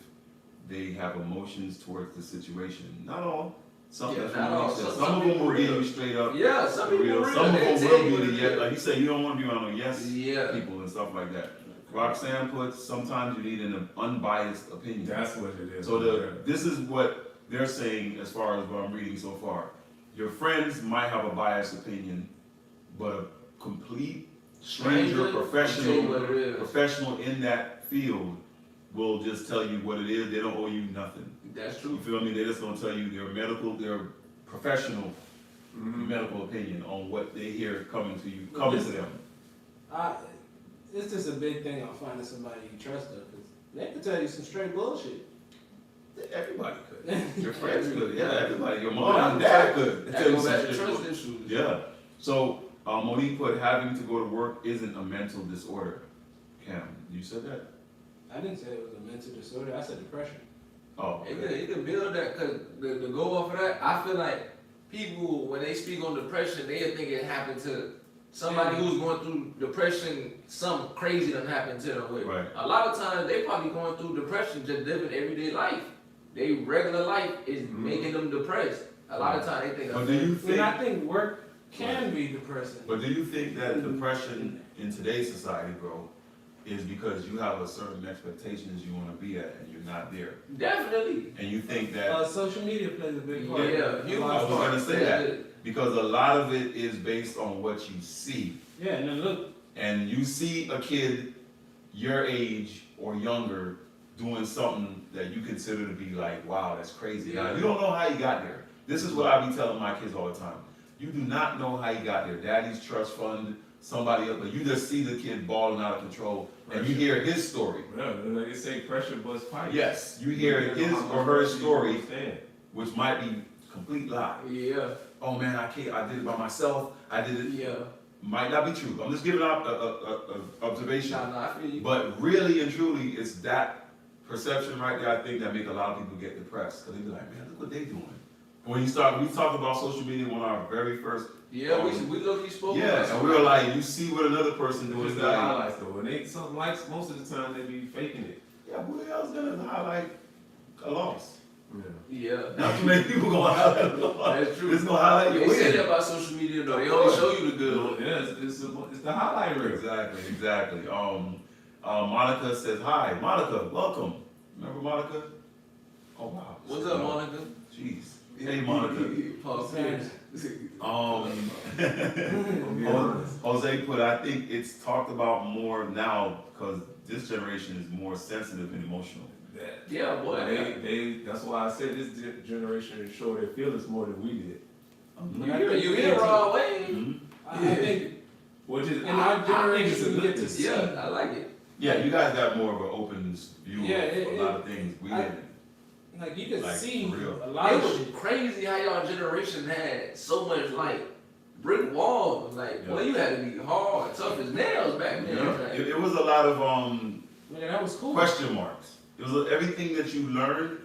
[SPEAKER 2] They have emotions towards the situation. Not all. Some,
[SPEAKER 1] Yeah,
[SPEAKER 2] that's
[SPEAKER 1] not
[SPEAKER 2] what
[SPEAKER 1] all.
[SPEAKER 2] Monique said.
[SPEAKER 1] Some
[SPEAKER 2] Some of them
[SPEAKER 1] people
[SPEAKER 2] will give
[SPEAKER 1] real.
[SPEAKER 2] you straight up.
[SPEAKER 1] Yeah, some people real.
[SPEAKER 2] Some of
[SPEAKER 1] They
[SPEAKER 2] them
[SPEAKER 1] tell
[SPEAKER 2] will
[SPEAKER 1] you
[SPEAKER 2] be the
[SPEAKER 1] what it
[SPEAKER 2] yes.
[SPEAKER 1] is.
[SPEAKER 2] Like you say, you don't want to be around no yes
[SPEAKER 1] Yeah.
[SPEAKER 2] people and stuff like that. Roxanne puts, sometimes you need an unbiased opinion.
[SPEAKER 3] That's what it is.
[SPEAKER 2] So this is what they're saying as far as what I'm reading so far. Your friends might have a biased opinion, but a complete stranger,
[SPEAKER 1] Tell you what it is.
[SPEAKER 2] professional in that field will just tell you what it is. They don't owe you nothing.
[SPEAKER 1] That's
[SPEAKER 2] You
[SPEAKER 1] true.
[SPEAKER 2] feel me? They're just gonna tell you their professional
[SPEAKER 3] Mhm.
[SPEAKER 2] medical opinion on what they hear coming to them.
[SPEAKER 4] It's just a big thing on finding somebody you trust though, 'cause they can tell you some straight bullshit.
[SPEAKER 2] Everybody could. Your friends could. Yeah, everybody. Your
[SPEAKER 1] But
[SPEAKER 2] mom
[SPEAKER 1] I'm
[SPEAKER 2] and dad could.
[SPEAKER 1] That
[SPEAKER 2] tell you
[SPEAKER 1] goes
[SPEAKER 2] some
[SPEAKER 1] back to
[SPEAKER 2] shit.
[SPEAKER 1] trust issues.
[SPEAKER 2] Yeah. So Monique put having to go to work isn't a mental disorder. Cam, you said that?
[SPEAKER 4] I didn't say it was a mental disorder. I said depression.
[SPEAKER 2] Oh,
[SPEAKER 1] It can build that, cause to go off of that, I feel like people when they speak on depression, they think it happened to somebody who's going through depression. Something crazy done happened to them. With
[SPEAKER 2] Right.
[SPEAKER 1] a lot of times they probably going through depression, just living everyday life. They regular life is making them depressed. A lot of times they think.
[SPEAKER 2] But do you
[SPEAKER 4] And
[SPEAKER 2] think?
[SPEAKER 4] I think work can be depressing.
[SPEAKER 2] But do you think that depression in today's society, bro, is because you have a certain expectations you want to be at and you're not there,
[SPEAKER 1] Definitely.
[SPEAKER 2] and you think that
[SPEAKER 4] Social media plays a big part.
[SPEAKER 1] Yeah,
[SPEAKER 4] A
[SPEAKER 1] you
[SPEAKER 4] lot
[SPEAKER 2] I
[SPEAKER 4] of
[SPEAKER 2] was
[SPEAKER 4] part.
[SPEAKER 2] gonna say that. Because a lot of it is based on what you see.
[SPEAKER 4] Yeah, and then look,
[SPEAKER 2] And you see a kid your age or younger doing something that you consider to be like, wow, that's crazy. Now,
[SPEAKER 1] Yeah.
[SPEAKER 2] you don't know how you got there. This is what I be telling my kids all the time. You do not know how you got there. Daddy's trust fund, somebody else, but you just see the kid balling out of control and you hear his story.
[SPEAKER 3] Yeah, like they say, pressure busts pipes.
[SPEAKER 2] Yes, you hear
[SPEAKER 3] You
[SPEAKER 2] his
[SPEAKER 3] know how
[SPEAKER 2] or
[SPEAKER 3] much
[SPEAKER 2] her
[SPEAKER 3] pressure you
[SPEAKER 2] story,
[SPEAKER 3] understand.
[SPEAKER 2] which might be complete lie.
[SPEAKER 1] Yeah,
[SPEAKER 2] Oh man, I can't, I did it by myself, I did it,
[SPEAKER 1] yeah.
[SPEAKER 2] might not be true. I'm just giving out a observation.
[SPEAKER 1] Nah, I feel you.
[SPEAKER 2] But really and truly, it's that perception right there, I think, that make a lot of people get depressed. Cause they be like, man, look what they doing. And when we talked about social media on our very first,
[SPEAKER 1] Yeah, we look, spoke.
[SPEAKER 2] yeah, and we were like, you see what another person doing,
[SPEAKER 3] It's
[SPEAKER 2] it's
[SPEAKER 3] the
[SPEAKER 2] like,
[SPEAKER 3] highlights though. When they something likes, most of the time they be faking it.
[SPEAKER 2] yeah, who the hell's gonna highlight a loss?
[SPEAKER 3] Yeah.
[SPEAKER 1] Yeah.
[SPEAKER 2] Not too many people gonna highlight a loss.
[SPEAKER 1] That's true.
[SPEAKER 2] It's gonna highlight your
[SPEAKER 1] They say
[SPEAKER 2] win.
[SPEAKER 1] that about social media though. They only show you the good.
[SPEAKER 3] Yeah, it's the highlight reel.
[SPEAKER 2] Exactly. Monica says hi. Monica, welcome. Remember Monica? Oh wow.
[SPEAKER 1] What's up, Monica?
[SPEAKER 2] Jeez. Hey Monica.
[SPEAKER 1] Paul Pierce.
[SPEAKER 2] Jose put, I think it's talked about more now because this generation is more sensitive and emotional.
[SPEAKER 1] Yeah, boy.
[SPEAKER 3] That's why I said this generation show their feelings more than we did.
[SPEAKER 1] You hear raw way.
[SPEAKER 2] Mhm.
[SPEAKER 4] I think
[SPEAKER 3] Which is,
[SPEAKER 4] in our
[SPEAKER 3] I think it's a
[SPEAKER 4] generation, we
[SPEAKER 3] good
[SPEAKER 4] get to
[SPEAKER 3] thing.
[SPEAKER 4] see.
[SPEAKER 1] Yeah, I like it.
[SPEAKER 2] Yeah, you guys got more of an open view
[SPEAKER 4] Yeah,
[SPEAKER 2] of a lot of things. We
[SPEAKER 4] I-
[SPEAKER 2] didn't.
[SPEAKER 4] Like you can
[SPEAKER 2] Like,
[SPEAKER 4] see
[SPEAKER 2] for real.
[SPEAKER 4] a lot
[SPEAKER 1] It
[SPEAKER 4] of
[SPEAKER 1] was
[SPEAKER 4] shit.
[SPEAKER 1] crazy how y'all generation had so much like brick walls. Like, boy, you had to be hard, tough as nails back then.
[SPEAKER 2] Yeah.
[SPEAKER 1] Like,
[SPEAKER 2] It was a lot of
[SPEAKER 4] Yeah, that was cool.
[SPEAKER 2] question marks. It was everything that you learned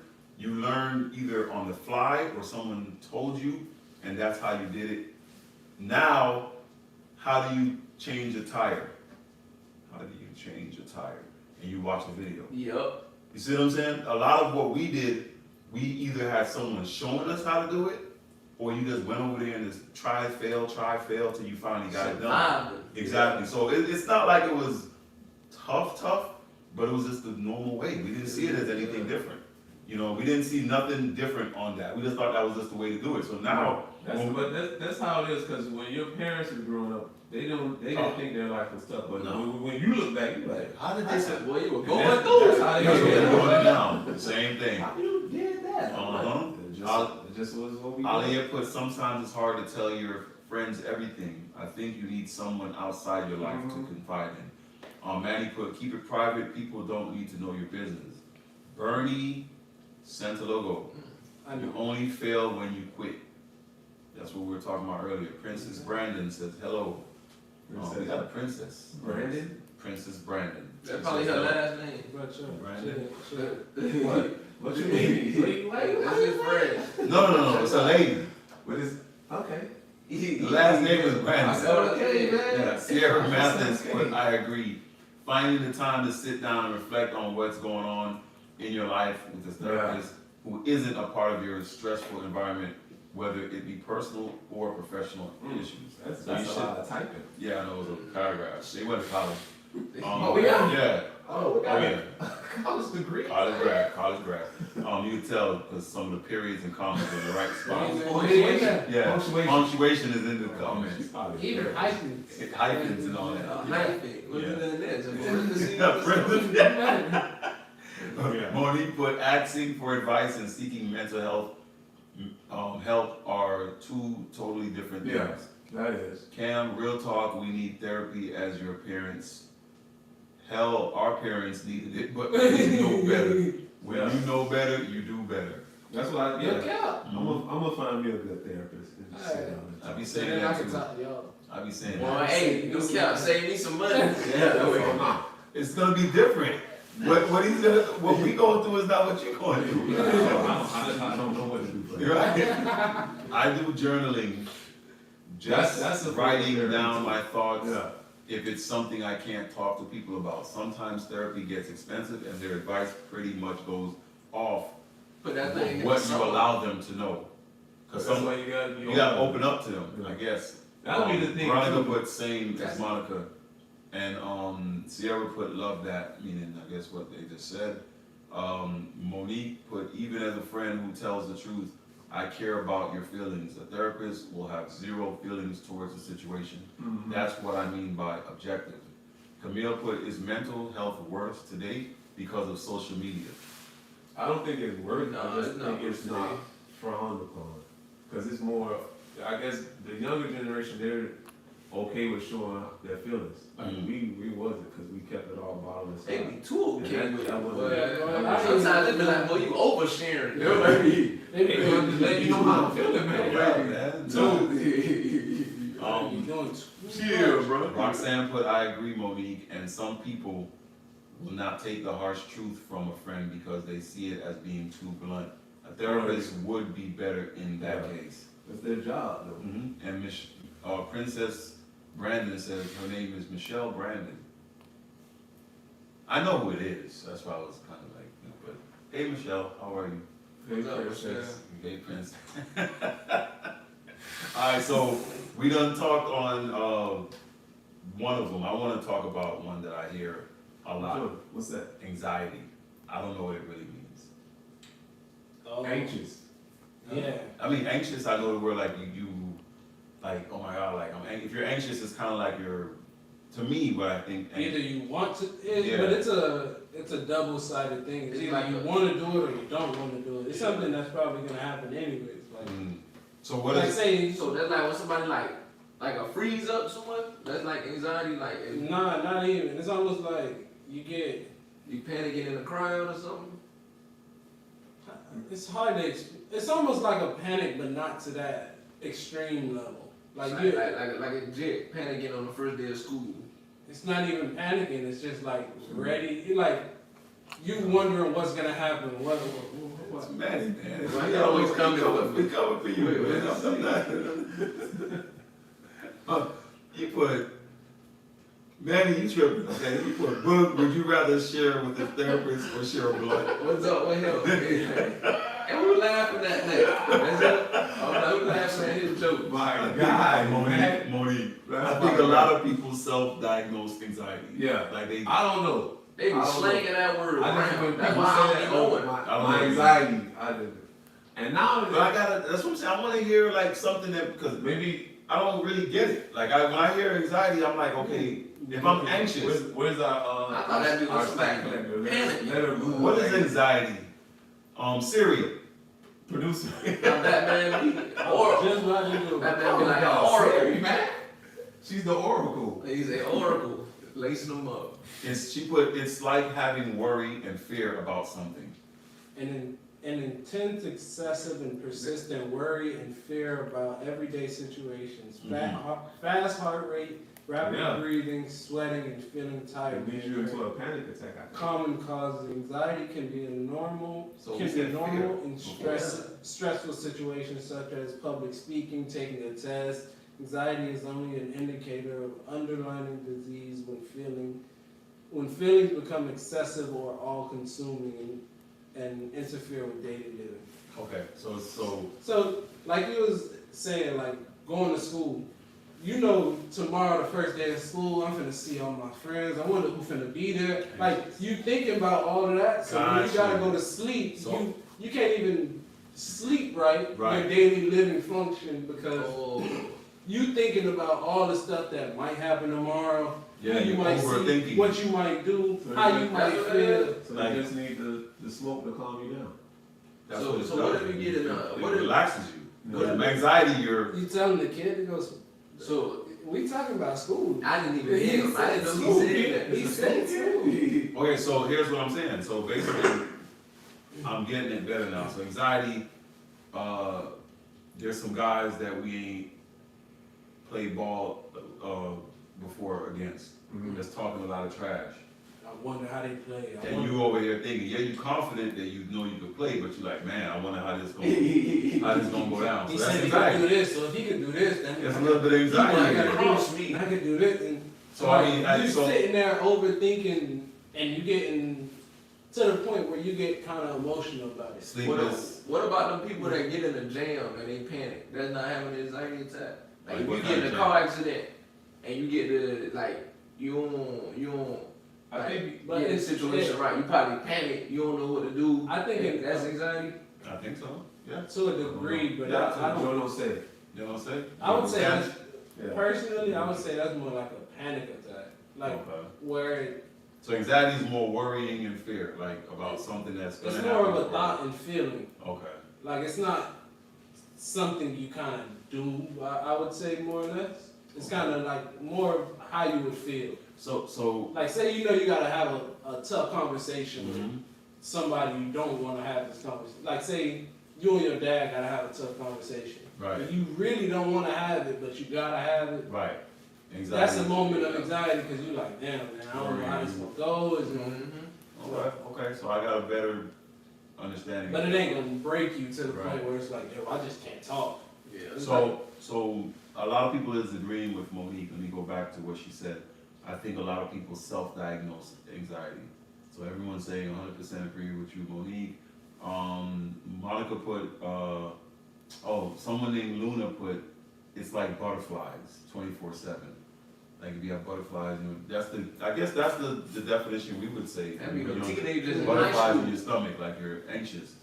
[SPEAKER 2] either on the fly or someone told you, and that's how you did it. Now, how do you change a tire? How do you change a tire? And you watch a video.
[SPEAKER 1] Yup.
[SPEAKER 2] You see what I'm saying? A lot of what we did, we either had someone showing us how to do it, or you just went over there and just try, fail till you finally got it done.
[SPEAKER 1] Surviving.
[SPEAKER 2] Exactly. So it's not like it was tough, but it was just the normal way. We didn't see it as anything different. You know, we didn't see nothing different on that. We just thought that was just the way to do it. So now,
[SPEAKER 3] That's how it is, because when your parents were growing up, they didn't think their life was tough. But
[SPEAKER 2] No.
[SPEAKER 3] when you look back, you're like,
[SPEAKER 2] how did
[SPEAKER 1] I
[SPEAKER 2] they
[SPEAKER 1] said, boy, you were
[SPEAKER 3] And
[SPEAKER 1] going
[SPEAKER 3] that's-
[SPEAKER 1] through
[SPEAKER 3] that's
[SPEAKER 1] it.
[SPEAKER 3] how they
[SPEAKER 2] That's what
[SPEAKER 3] Yeah.
[SPEAKER 2] they're doing it now. Same thing.
[SPEAKER 3] how you did that?
[SPEAKER 2] Uh-huh.
[SPEAKER 3] It just was what we did.
[SPEAKER 2] Aliyah put, sometimes it's hard to tell your friends everything. I think you need someone outside your life to confide in. Manny put, keep it private. People don't need to know your business. Bernie Santalogo.
[SPEAKER 4] I
[SPEAKER 2] You
[SPEAKER 4] know.
[SPEAKER 2] only fail when you quit. That's what we were talking about earlier. Princess Brandon says, hello. We got a princess.
[SPEAKER 3] Brandon?
[SPEAKER 2] Princess Brandon.
[SPEAKER 1] That's probably her last name.
[SPEAKER 4] But sure,
[SPEAKER 2] Brandon?
[SPEAKER 4] sure.
[SPEAKER 3] What? What you mean?
[SPEAKER 1] That's his friend.
[SPEAKER 2] No, it's a lady.
[SPEAKER 3] What is, okay.
[SPEAKER 2] The last name is Brandon.
[SPEAKER 1] Okay, man.
[SPEAKER 2] Yeah, Sierra Mathis, but I agree. Finding the time to sit down and reflect on what's going on in your life with a therapist who isn't a part of your stressful environment, whether it be personal or professional issues.
[SPEAKER 3] That's
[SPEAKER 2] So you
[SPEAKER 3] a
[SPEAKER 2] should-
[SPEAKER 3] lot of typing.
[SPEAKER 2] Yeah, I know, it was a paragraph. They went to college.
[SPEAKER 1] Oh, yeah?
[SPEAKER 2] Yeah.
[SPEAKER 3] Oh,
[SPEAKER 2] yeah.
[SPEAKER 3] College degree.
[SPEAKER 2] College grad. You can tell because some of the periods and commas are in the right spot. Yeah, punctuation is in the comments.
[SPEAKER 4] Even hyphen.
[SPEAKER 2] It hyphens and all that.
[SPEAKER 1] What you done there?
[SPEAKER 2] Yeah, Brandon.
[SPEAKER 3] Yeah.
[SPEAKER 2] Monique put asking for advice and seeking mental health help are two totally different things.
[SPEAKER 3] Yeah. That is.
[SPEAKER 2] Cam, real talk, we need therapy as your parents. Hell, our parents needed it, but we know better. When
[SPEAKER 3] Yeah.
[SPEAKER 2] you know better, you do better.
[SPEAKER 3] That's what I,
[SPEAKER 4] Look
[SPEAKER 3] yeah.
[SPEAKER 4] out.
[SPEAKER 3] I'm gonna find me a good therapist. And just sit down and
[SPEAKER 2] I be
[SPEAKER 3] talk.
[SPEAKER 2] saying
[SPEAKER 4] Then I
[SPEAKER 2] that
[SPEAKER 4] can
[SPEAKER 2] too.
[SPEAKER 4] talk to y'all.
[SPEAKER 2] I be saying
[SPEAKER 1] Boy,
[SPEAKER 2] that.
[SPEAKER 1] hey, look out, save me some money.
[SPEAKER 2] Yeah, it's gonna be different. What he's gonna, what we going through is not what you're going through.
[SPEAKER 3] I don't know what to do for
[SPEAKER 2] You're
[SPEAKER 3] you.
[SPEAKER 2] right. I do journaling, just
[SPEAKER 3] That's a
[SPEAKER 2] writing
[SPEAKER 3] therapy
[SPEAKER 2] down
[SPEAKER 3] too.
[SPEAKER 2] my thoughts.
[SPEAKER 3] Yeah.
[SPEAKER 2] If it's something I can't talk to people about. Sometimes therapy gets expensive and their advice pretty much goes off
[SPEAKER 1] Put that thing in
[SPEAKER 2] what
[SPEAKER 1] the
[SPEAKER 2] you
[SPEAKER 1] song.
[SPEAKER 2] allow them to know. Cause
[SPEAKER 3] That's
[SPEAKER 2] some,
[SPEAKER 3] why you gotta be
[SPEAKER 2] you gotta open up to them, I guess.
[SPEAKER 3] That would be the thing.
[SPEAKER 2] Veronica
[SPEAKER 3] too.
[SPEAKER 2] put same as Monica. And Sierra put love that, meaning I guess what they just said. Monique put, even as a friend who tells the truth, I care about your feelings. A therapist will have zero feelings towards the situation.
[SPEAKER 3] Mhm.
[SPEAKER 2] That's what I mean by objective. Camille put, is mental health worse today because of social media?
[SPEAKER 3] I don't think it's worth.
[SPEAKER 1] No,
[SPEAKER 3] I just
[SPEAKER 1] it's not
[SPEAKER 3] think it's
[SPEAKER 1] worth
[SPEAKER 3] not frowned upon. Cause it's more. I guess the younger generation, they're okay with showing their feelings. Like we wasn't, cause we kept it all bottled inside.
[SPEAKER 1] They be too okay
[SPEAKER 3] And
[SPEAKER 1] with
[SPEAKER 3] that
[SPEAKER 1] it.
[SPEAKER 3] wasn't-
[SPEAKER 1] Boy.
[SPEAKER 3] that wasn't-
[SPEAKER 1] Sometimes they be like, boy, you oversharing. You know what I mean?
[SPEAKER 4] They They
[SPEAKER 3] Hey, I'm just letting you know how I'm feeling, man.
[SPEAKER 2] Yeah, man.
[SPEAKER 4] You doing
[SPEAKER 3] Chill, bro.
[SPEAKER 2] Roxanne put, I agree, Monique, and some people will not take the harsh truth from a friend because they see it as being too blunt. A therapist would be better in that
[SPEAKER 3] Yeah.
[SPEAKER 2] case.
[SPEAKER 3] That's their job, though.
[SPEAKER 2] And Princess Brandon says her name is Michelle Brandon. I know who it is, that's why I was kind of like, but, hey Michelle, how are you?
[SPEAKER 3] Hey,
[SPEAKER 1] What's up,
[SPEAKER 3] princess.
[SPEAKER 2] Hey Prince. Alright, so we done talked on, one of them. I wanna talk about one that I hear a lot.
[SPEAKER 3] Sure. What's that?
[SPEAKER 2] Anxiety. I don't know what it really means.
[SPEAKER 3] Anxious.
[SPEAKER 4] Yeah.
[SPEAKER 2] I mean, anxious, I know the word like you like, oh my god, like if you're anxious, it's kind of like you're, to me, what I think.
[SPEAKER 4] Either you want to,
[SPEAKER 2] Yeah.
[SPEAKER 4] but it's a double-sided thing. It's
[SPEAKER 1] It's
[SPEAKER 4] either
[SPEAKER 1] like
[SPEAKER 4] you
[SPEAKER 1] a-
[SPEAKER 4] want to do it or you don't want to do it. It's something that's probably gonna happen anyways. Like,
[SPEAKER 2] So what
[SPEAKER 4] like
[SPEAKER 2] is?
[SPEAKER 4] say,
[SPEAKER 1] So that's like when somebody like a freeze up someone. That's like anxiety. Like if
[SPEAKER 4] nah, not even. It's almost like you get.
[SPEAKER 1] you panicking in the crowd or something.
[SPEAKER 4] It's hard to. It's almost like a panic, but not to that extreme level. Like
[SPEAKER 1] Like
[SPEAKER 4] you,
[SPEAKER 1] like a jet panicking on the first day of school.
[SPEAKER 4] it's not even panicking. It's just like ready. You like you wondering what's gonna happen. What?
[SPEAKER 2] What's Manny, man?
[SPEAKER 1] Why you always coming with me?
[SPEAKER 2] We coming for you, man. You put, Manny, you tripping, okay? You put, Boog, would you rather share with a therapist or share a blunt?
[SPEAKER 1] What's up with him? And we were laughing at that. That's it. I'm like, we laughing at his joke.
[SPEAKER 3] My God,
[SPEAKER 2] Monique,
[SPEAKER 3] man.
[SPEAKER 2] Monique, I
[SPEAKER 3] That's
[SPEAKER 2] think
[SPEAKER 3] my
[SPEAKER 2] a lot
[SPEAKER 3] God.
[SPEAKER 2] of people self-diagnose anxiety.
[SPEAKER 3] Yeah.
[SPEAKER 2] Like they,
[SPEAKER 3] I don't know.
[SPEAKER 1] They be
[SPEAKER 3] I don't
[SPEAKER 1] slanging that word
[SPEAKER 3] I just when
[SPEAKER 1] around. That's
[SPEAKER 3] people
[SPEAKER 1] why I
[SPEAKER 3] say
[SPEAKER 1] don't
[SPEAKER 3] that,
[SPEAKER 1] be
[SPEAKER 3] oh,
[SPEAKER 1] knowing.
[SPEAKER 3] my anxiety, I did. And now
[SPEAKER 2] but I gotta, that's what I'm saying, I wanna hear like something that, because
[SPEAKER 3] maybe
[SPEAKER 2] I don't really get it. Like when I hear anxiety, I'm like, okay, if I'm anxious,
[SPEAKER 3] where's our
[SPEAKER 1] I thought that'd be
[SPEAKER 3] our
[SPEAKER 1] what's like
[SPEAKER 3] stack letter?
[SPEAKER 1] panic.
[SPEAKER 3] Letter Google.
[SPEAKER 2] what is anxiety? Siri.
[SPEAKER 3] Producer.
[SPEAKER 1] That man be
[SPEAKER 4] Or
[SPEAKER 1] or
[SPEAKER 4] just what you do.
[SPEAKER 1] that man be like an
[SPEAKER 3] Oh,
[SPEAKER 1] oracle.
[SPEAKER 3] Siri, man. She's the oracle.
[SPEAKER 1] He's an oracle, lacing them up.
[SPEAKER 2] It's like having worry and fear about something.
[SPEAKER 4] An intense, excessive, and persistent worry and fear about everyday situations. Fast heart rate, rapid
[SPEAKER 3] Yeah.
[SPEAKER 4] breathing, sweating, and feeling tired.
[SPEAKER 3] It leads you into a panic attack, I think.
[SPEAKER 4] Common causes of anxiety can be
[SPEAKER 2] So we
[SPEAKER 4] can be
[SPEAKER 2] said
[SPEAKER 4] normal
[SPEAKER 2] fear
[SPEAKER 4] in stressful situations such as public speaking, taking a test. Anxiety is only an indicator of underlying disease when feelings become excessive or all-consuming and interfere with daily living.
[SPEAKER 2] Okay, so
[SPEAKER 4] So, like you was saying, like going to school, you know, tomorrow, the first day of school, I'm finna see all my friends. I wonder who finna be there. Like you thinking about all of that. So when you
[SPEAKER 2] Gotcha.
[SPEAKER 4] gotta go to sleep,
[SPEAKER 2] So-
[SPEAKER 4] you can't even sleep right,
[SPEAKER 2] Right.
[SPEAKER 4] your daily living function because
[SPEAKER 1] Oh,
[SPEAKER 4] you thinking about all the stuff that might happen tomorrow.
[SPEAKER 2] yeah,
[SPEAKER 4] who you
[SPEAKER 2] you're
[SPEAKER 4] might
[SPEAKER 2] overthinking.
[SPEAKER 4] see, what you might do,
[SPEAKER 3] So
[SPEAKER 4] how you
[SPEAKER 3] that's
[SPEAKER 4] might
[SPEAKER 1] what it
[SPEAKER 4] feel.
[SPEAKER 3] So
[SPEAKER 2] Like-
[SPEAKER 3] you just need the smoke to calm you down.
[SPEAKER 2] That's
[SPEAKER 1] So-
[SPEAKER 2] what it
[SPEAKER 1] so
[SPEAKER 2] does.
[SPEAKER 1] what if you get in a-
[SPEAKER 2] It
[SPEAKER 1] what if-
[SPEAKER 2] relaxes you.
[SPEAKER 3] What
[SPEAKER 2] Because
[SPEAKER 3] if-
[SPEAKER 2] anxiety, you're
[SPEAKER 4] You telling the kid to go.
[SPEAKER 1] so
[SPEAKER 4] We talking about school.
[SPEAKER 1] I didn't even hear him. I didn't know he said that.
[SPEAKER 4] He said school.
[SPEAKER 2] okay. So here's what I'm saying. So basically, I'm getting it better now. So anxiety, there's some guys that we ain't played ball before against. That's talking a lot of trash.
[SPEAKER 4] I wonder how they play. I
[SPEAKER 2] And
[SPEAKER 4] wonder-
[SPEAKER 2] you over here thinking, yeah, you confident that you know you can play, but you're like, man, I wonder how this gonna go down. So
[SPEAKER 4] He
[SPEAKER 2] that's
[SPEAKER 4] said he could do
[SPEAKER 2] anxiety.
[SPEAKER 4] this, so if he could do this, then
[SPEAKER 2] There's a little bit of
[SPEAKER 1] He might
[SPEAKER 2] anxiety.
[SPEAKER 1] got
[SPEAKER 2] there.
[SPEAKER 1] cross me.
[SPEAKER 4] I could do this. And
[SPEAKER 2] So I mean,
[SPEAKER 4] you
[SPEAKER 2] so
[SPEAKER 4] sitting there overthinking, and you getting to the point where you get kind of emotional about it.
[SPEAKER 2] sleepless.
[SPEAKER 1] What about them people that get in a jam and they panic? That's not having an anxiety attack. Like
[SPEAKER 2] Like
[SPEAKER 1] if
[SPEAKER 2] what
[SPEAKER 1] you
[SPEAKER 2] kind
[SPEAKER 1] get in
[SPEAKER 2] of
[SPEAKER 1] a
[SPEAKER 2] jam?
[SPEAKER 1] car accident and you get to like you don't
[SPEAKER 3] I think
[SPEAKER 4] But
[SPEAKER 1] get the
[SPEAKER 4] it's-
[SPEAKER 1] situation right. You probably panic. You don't know what to do.
[SPEAKER 4] I think
[SPEAKER 1] that's anxiety.
[SPEAKER 2] I think so. Yeah.
[SPEAKER 4] to a degree, but
[SPEAKER 3] that's
[SPEAKER 4] I
[SPEAKER 3] what
[SPEAKER 4] don't.
[SPEAKER 3] Jono said.
[SPEAKER 2] You know what I'm saying?
[SPEAKER 4] I would say
[SPEAKER 2] Yeah.
[SPEAKER 4] that's,
[SPEAKER 3] Yeah.
[SPEAKER 4] personally, I would say that's more like a panic attack, like
[SPEAKER 2] Okay.
[SPEAKER 4] where
[SPEAKER 2] So anxiety is more worrying and fear, like about something that's gonna
[SPEAKER 4] it's
[SPEAKER 2] happen.
[SPEAKER 4] more of a
[SPEAKER 2] or-
[SPEAKER 4] thought and feeling.
[SPEAKER 2] Okay.
[SPEAKER 4] Like it's not something you kind of do. I would say more or less. It's kind of like more of how you would feel.
[SPEAKER 2] So.
[SPEAKER 4] Like say you know you gotta have a tough conversation with
[SPEAKER 2] Mhm.
[SPEAKER 4] somebody you don't want to have this conversation. Like say you and your dad gotta have a tough conversation.
[SPEAKER 2] Right.
[SPEAKER 4] And you really don't wanna have it, but you gotta have it.
[SPEAKER 2] Right. Anxiety.
[SPEAKER 4] That's a moment of anxiety, cause you're like, damn, man, I don't know how this gonna go. Is it gonna
[SPEAKER 2] Okay, so I got a better understanding.
[SPEAKER 4] But it ain't gonna break you to the
[SPEAKER 2] Right.
[SPEAKER 4] point where it's like, yo, I just can't talk.
[SPEAKER 1] Yeah.
[SPEAKER 4] It's
[SPEAKER 2] So a lot of people is agreeing with Monique. Let me go back to what she said. I think a lot of people self-diagnose anxiety. So everyone's saying 100% agree with you, Monique. Monica put, someone named Luna put, it's like butterflies, 24/7. Like if you have butterflies, I guess that's the definition we would say.
[SPEAKER 1] That be
[SPEAKER 2] You
[SPEAKER 1] the
[SPEAKER 2] know,
[SPEAKER 1] teenagers in high
[SPEAKER 2] butterflies in
[SPEAKER 1] school.
[SPEAKER 2] your stomach, like you're anxious.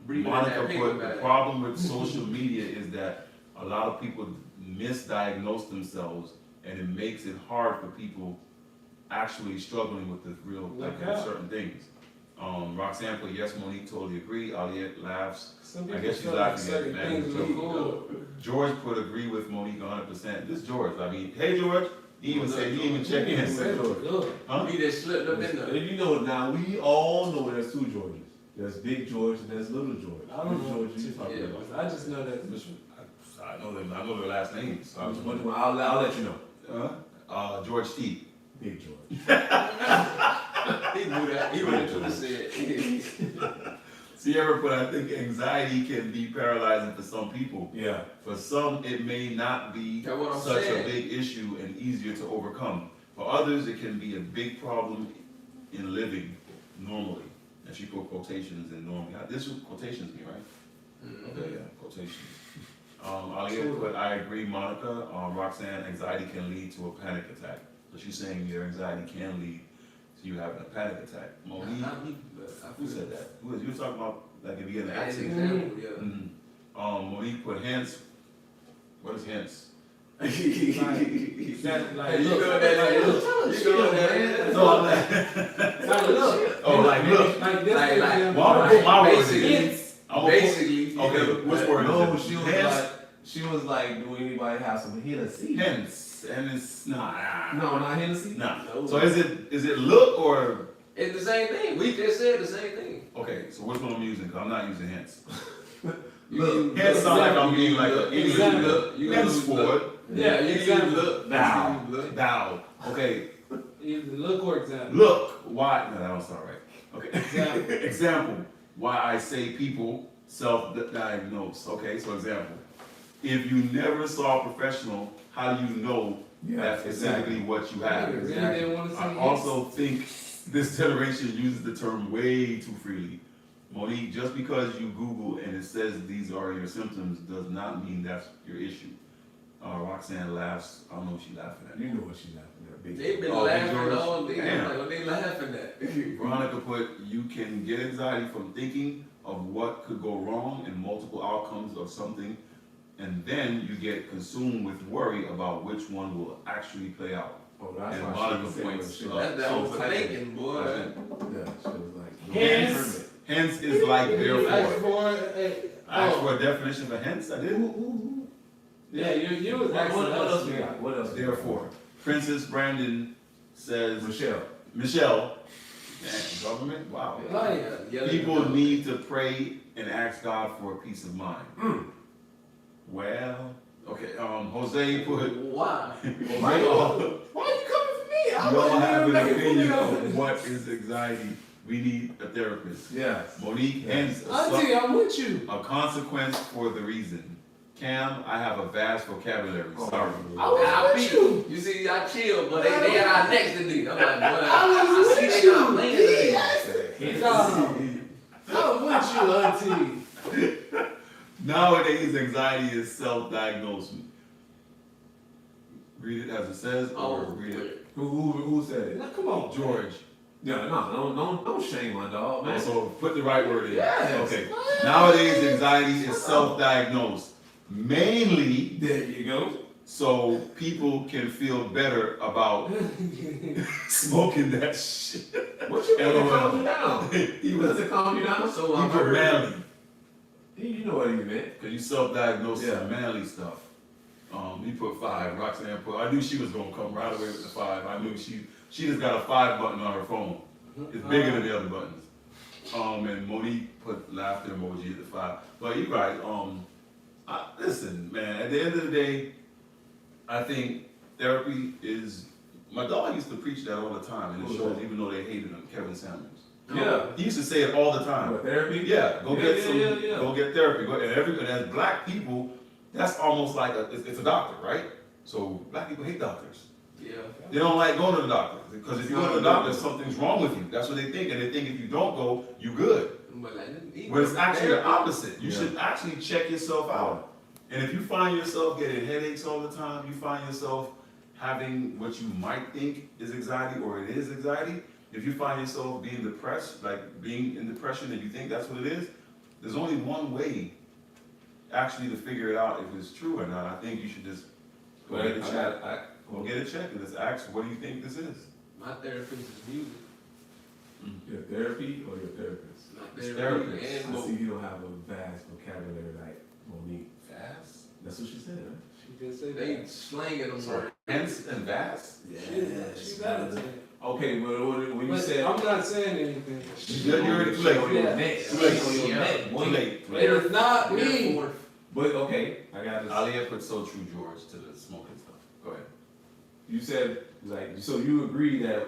[SPEAKER 1] Breathing
[SPEAKER 2] Monica
[SPEAKER 1] that paper
[SPEAKER 2] put, the
[SPEAKER 1] bag.
[SPEAKER 2] problem with social media is that a lot of people misdiagnose themselves, and it makes it hard for people actually struggling with the real, like,
[SPEAKER 4] Look out.
[SPEAKER 2] certain things. Roxanne put, yes, Monique, totally agree. Aliette laughs.
[SPEAKER 4] Some
[SPEAKER 2] I
[SPEAKER 4] people
[SPEAKER 2] guess she's
[SPEAKER 4] feel like
[SPEAKER 2] laughing at
[SPEAKER 4] certain
[SPEAKER 2] man.
[SPEAKER 4] things look cool.
[SPEAKER 2] George put agree with Monique 100%. This George, I mean, hey George, he even said, he even checked in.
[SPEAKER 4] Good.
[SPEAKER 2] Huh?
[SPEAKER 1] He just slipped up in
[SPEAKER 3] And
[SPEAKER 1] there.
[SPEAKER 3] you know, now we all know there's two Georges. There's Big George and there's Little George.
[SPEAKER 4] I don't
[SPEAKER 3] Which
[SPEAKER 4] know.
[SPEAKER 3] George you talking
[SPEAKER 1] Yeah.
[SPEAKER 3] about?
[SPEAKER 4] I just know that.
[SPEAKER 2] I know their last names. So I was
[SPEAKER 3] Which one? I'll let you know.
[SPEAKER 2] George T.
[SPEAKER 3] Big George.
[SPEAKER 1] He knew that. He went to the said.
[SPEAKER 2] Sierra put, I think anxiety can be paralyzing for some people.
[SPEAKER 3] Yeah.
[SPEAKER 2] For some, it may not be
[SPEAKER 1] That's what I'm
[SPEAKER 2] such
[SPEAKER 1] saying.
[SPEAKER 2] a big issue and easier to overcome. For others, it can be a big problem in living normally. And she put quotations in normally. This is quotations me, right? Okay, yeah, quotations. Aliyah put, I agree, Monica. Roxanne, anxiety can lead to a panic attack. So she's saying your anxiety can lead to you having a panic attack. Monique,
[SPEAKER 1] Not me, but I
[SPEAKER 2] who said that? Who was, you were talking about, like, if you get an
[SPEAKER 1] As an
[SPEAKER 2] accident?
[SPEAKER 1] example, yeah.
[SPEAKER 2] Monique put hence. What is hence?
[SPEAKER 4] Exactly. Like,
[SPEAKER 1] You
[SPEAKER 4] look,
[SPEAKER 1] know what that is? You know what that is?
[SPEAKER 2] So I'm like,
[SPEAKER 4] like, look.
[SPEAKER 2] oh, like, look.
[SPEAKER 4] Like this
[SPEAKER 1] Like,
[SPEAKER 4] example.
[SPEAKER 2] Well, I'm gonna put my word
[SPEAKER 1] Basically,
[SPEAKER 2] in. I'm gonna put-
[SPEAKER 1] Basically,
[SPEAKER 2] Okay, which word
[SPEAKER 3] No,
[SPEAKER 2] is it?
[SPEAKER 3] she was like, do anybody have some Hennessy?
[SPEAKER 2] Hence, and it's nah.
[SPEAKER 3] No, not Hennessy.
[SPEAKER 2] Nah.
[SPEAKER 1] No.
[SPEAKER 2] So is it look or
[SPEAKER 1] It's the same thing. We just said the same thing.
[SPEAKER 2] okay? So which one I'm using? Cause I'm not using hence.
[SPEAKER 3] Look.
[SPEAKER 2] Hence sound like I'm being like
[SPEAKER 1] look,
[SPEAKER 2] a
[SPEAKER 1] you
[SPEAKER 2] idiot.
[SPEAKER 1] look, you
[SPEAKER 2] Henceforth,
[SPEAKER 4] Yeah,
[SPEAKER 1] you
[SPEAKER 4] example.
[SPEAKER 1] look,
[SPEAKER 2] thou,
[SPEAKER 1] you look.
[SPEAKER 2] thou. Okay,
[SPEAKER 4] Either look or example.
[SPEAKER 2] look. Why? No, that don't sound right. Okay.
[SPEAKER 4] Example.
[SPEAKER 2] Example. Why I say people self-diagnose. Okay. So example. If you never saw a professional, how do you know that's specifically what you have?
[SPEAKER 4] Nigga really didn't want to say
[SPEAKER 2] I
[SPEAKER 4] yes.
[SPEAKER 2] also think this generation uses the term way too freely. Monique, just because you Google and it says these are your symptoms does not mean that's your issue. Roxanne laughs. I don't know what she's laughing at.
[SPEAKER 3] You know what she's laughing at. Big
[SPEAKER 1] They've been
[SPEAKER 2] Oh, Big
[SPEAKER 1] laughing
[SPEAKER 2] George.
[SPEAKER 1] all day.
[SPEAKER 2] Damn.
[SPEAKER 1] I'm like, what they laughing at?
[SPEAKER 2] Veronica put, you can get anxiety from thinking of what could go wrong and multiple outcomes of something, and then you get consumed with worry about which one will actually play out.
[SPEAKER 3] Oh, that's
[SPEAKER 2] And
[SPEAKER 3] why
[SPEAKER 2] Monica
[SPEAKER 3] she was saying
[SPEAKER 2] points,
[SPEAKER 3] what she
[SPEAKER 1] That's that
[SPEAKER 2] so-
[SPEAKER 1] overthinking, boy.
[SPEAKER 3] Yeah, she was like,
[SPEAKER 4] Hence.
[SPEAKER 2] Hence is like
[SPEAKER 4] You asked
[SPEAKER 2] therefore.
[SPEAKER 4] for,
[SPEAKER 2] I asked
[SPEAKER 4] oh.
[SPEAKER 2] for a definition for hence, I did.
[SPEAKER 4] Yeah, you was
[SPEAKER 3] What
[SPEAKER 4] asking
[SPEAKER 3] else
[SPEAKER 4] us.
[SPEAKER 3] we got? What else? we got?
[SPEAKER 2] Therefore. Princess Brandon says,
[SPEAKER 3] Michelle.
[SPEAKER 2] Damn, government, wow.
[SPEAKER 4] Like,
[SPEAKER 1] Yelling
[SPEAKER 2] People
[SPEAKER 1] at
[SPEAKER 2] need to pray and ask God for a peace of mind. Well, okay, Jose put,
[SPEAKER 1] Why?
[SPEAKER 3] Why you coming for me?
[SPEAKER 2] you all have an opinion of what is anxiety. We need a therapist.
[SPEAKER 3] Yes.
[SPEAKER 2] Monique, hence
[SPEAKER 4] Auntie, I'm with you.
[SPEAKER 2] a consequence for the reason. Cam, I have a vast vocabulary, sorry.
[SPEAKER 4] I was
[SPEAKER 1] I
[SPEAKER 4] with
[SPEAKER 1] beat
[SPEAKER 4] you.
[SPEAKER 1] you. See, I chill, but they got our necks to do. I'm like, boy,
[SPEAKER 4] I was
[SPEAKER 1] I see
[SPEAKER 4] with
[SPEAKER 1] they got
[SPEAKER 4] you.
[SPEAKER 1] plans today.
[SPEAKER 4] I was with you, Auntie.
[SPEAKER 2] Nowadays, anxiety is self-diagnosed. Read it as it says, or
[SPEAKER 1] Oh,
[SPEAKER 2] read it.
[SPEAKER 3] Who said it?
[SPEAKER 4] Now, come on.
[SPEAKER 2] George.
[SPEAKER 3] Yeah, no, don't shame my dog, man.
[SPEAKER 2] So put the right word in.
[SPEAKER 3] Yes.
[SPEAKER 2] Okay. Nowadays, anxiety is self-diagnosed. Mainly,
[SPEAKER 3] There you go.
[SPEAKER 2] so people can feel better about smoking that shit.
[SPEAKER 3] What you mean?
[SPEAKER 2] LOL.
[SPEAKER 3] Calm you down.
[SPEAKER 2] He
[SPEAKER 3] Does
[SPEAKER 2] was
[SPEAKER 3] it calm you down?
[SPEAKER 1] So
[SPEAKER 2] he
[SPEAKER 1] I
[SPEAKER 2] put
[SPEAKER 1] heard.
[SPEAKER 2] manly,
[SPEAKER 3] You know what he meant.
[SPEAKER 2] cause you self-diagnosed
[SPEAKER 3] Yeah.
[SPEAKER 2] some manly stuff. He put 5. Roxanne put. I knew she was gonna come right away with the 5. I knew she just got a 5 button on her phone. It's bigger than the other buttons. And Monique put laughter emoji at the 5. But you're right. Listen, man. At the end of the day, I think therapy is. My dog used to preach that all the time in the
[SPEAKER 3] Who's
[SPEAKER 2] shows,
[SPEAKER 3] that?
[SPEAKER 2] even though they hated him. Kevin Samuels.
[SPEAKER 3] Yeah.
[SPEAKER 2] He used to say it all the time.
[SPEAKER 3] What, therapy?
[SPEAKER 2] Yeah, go
[SPEAKER 3] Yeah,
[SPEAKER 2] get
[SPEAKER 3] yeah,
[SPEAKER 2] some.
[SPEAKER 3] yeah, yeah.
[SPEAKER 2] Go get therapy. And as black people, that's almost like it's a doctor, right? So black people hate doctors.
[SPEAKER 1] Yeah.
[SPEAKER 2] They don't like going to the doctor because if you go to the doctor, something's wrong with you. That's what they think, and they think if you don't go, you good.
[SPEAKER 1] But like,
[SPEAKER 2] When it's actually the opposite. You
[SPEAKER 3] Yeah.
[SPEAKER 2] should actually check yourself out. And if you find yourself getting headaches all the time, you find yourself having what you might think is anxiety or it is anxiety. If you find yourself being depressed, like being in depression and you think that's what it is, there's only one way actually to figure it out if it's true or not. I think you should just go get a check. Go get a check and just ask, what do you think this is?
[SPEAKER 1] my therapist is music.
[SPEAKER 3] Your therapy or your therapist?
[SPEAKER 1] My
[SPEAKER 2] It's
[SPEAKER 1] therapy
[SPEAKER 2] therapist.
[SPEAKER 1] and
[SPEAKER 3] I see
[SPEAKER 1] both.
[SPEAKER 3] you don't have a vast vocabulary like Monique.
[SPEAKER 2] Fast?
[SPEAKER 3] That's what she said, right?
[SPEAKER 4] She did say
[SPEAKER 1] They
[SPEAKER 4] that.
[SPEAKER 1] slanging them
[SPEAKER 2] Sorry.
[SPEAKER 1] words.
[SPEAKER 2] Hence and vast?
[SPEAKER 4] She got it.
[SPEAKER 3] Okay, but when you
[SPEAKER 4] But
[SPEAKER 3] said
[SPEAKER 4] I'm not saying anything.
[SPEAKER 2] You're already too late.
[SPEAKER 3] Show your
[SPEAKER 4] Yeah.
[SPEAKER 3] neck.
[SPEAKER 2] Too late.
[SPEAKER 3] Show your
[SPEAKER 1] Yeah.
[SPEAKER 3] neck, boy.
[SPEAKER 2] Too late.
[SPEAKER 4] It is not me.
[SPEAKER 1] Therefore,
[SPEAKER 3] But okay, I got this.
[SPEAKER 2] Aliyah put so true George to the smoking stuff. Go ahead.
[SPEAKER 3] You said like so you agree that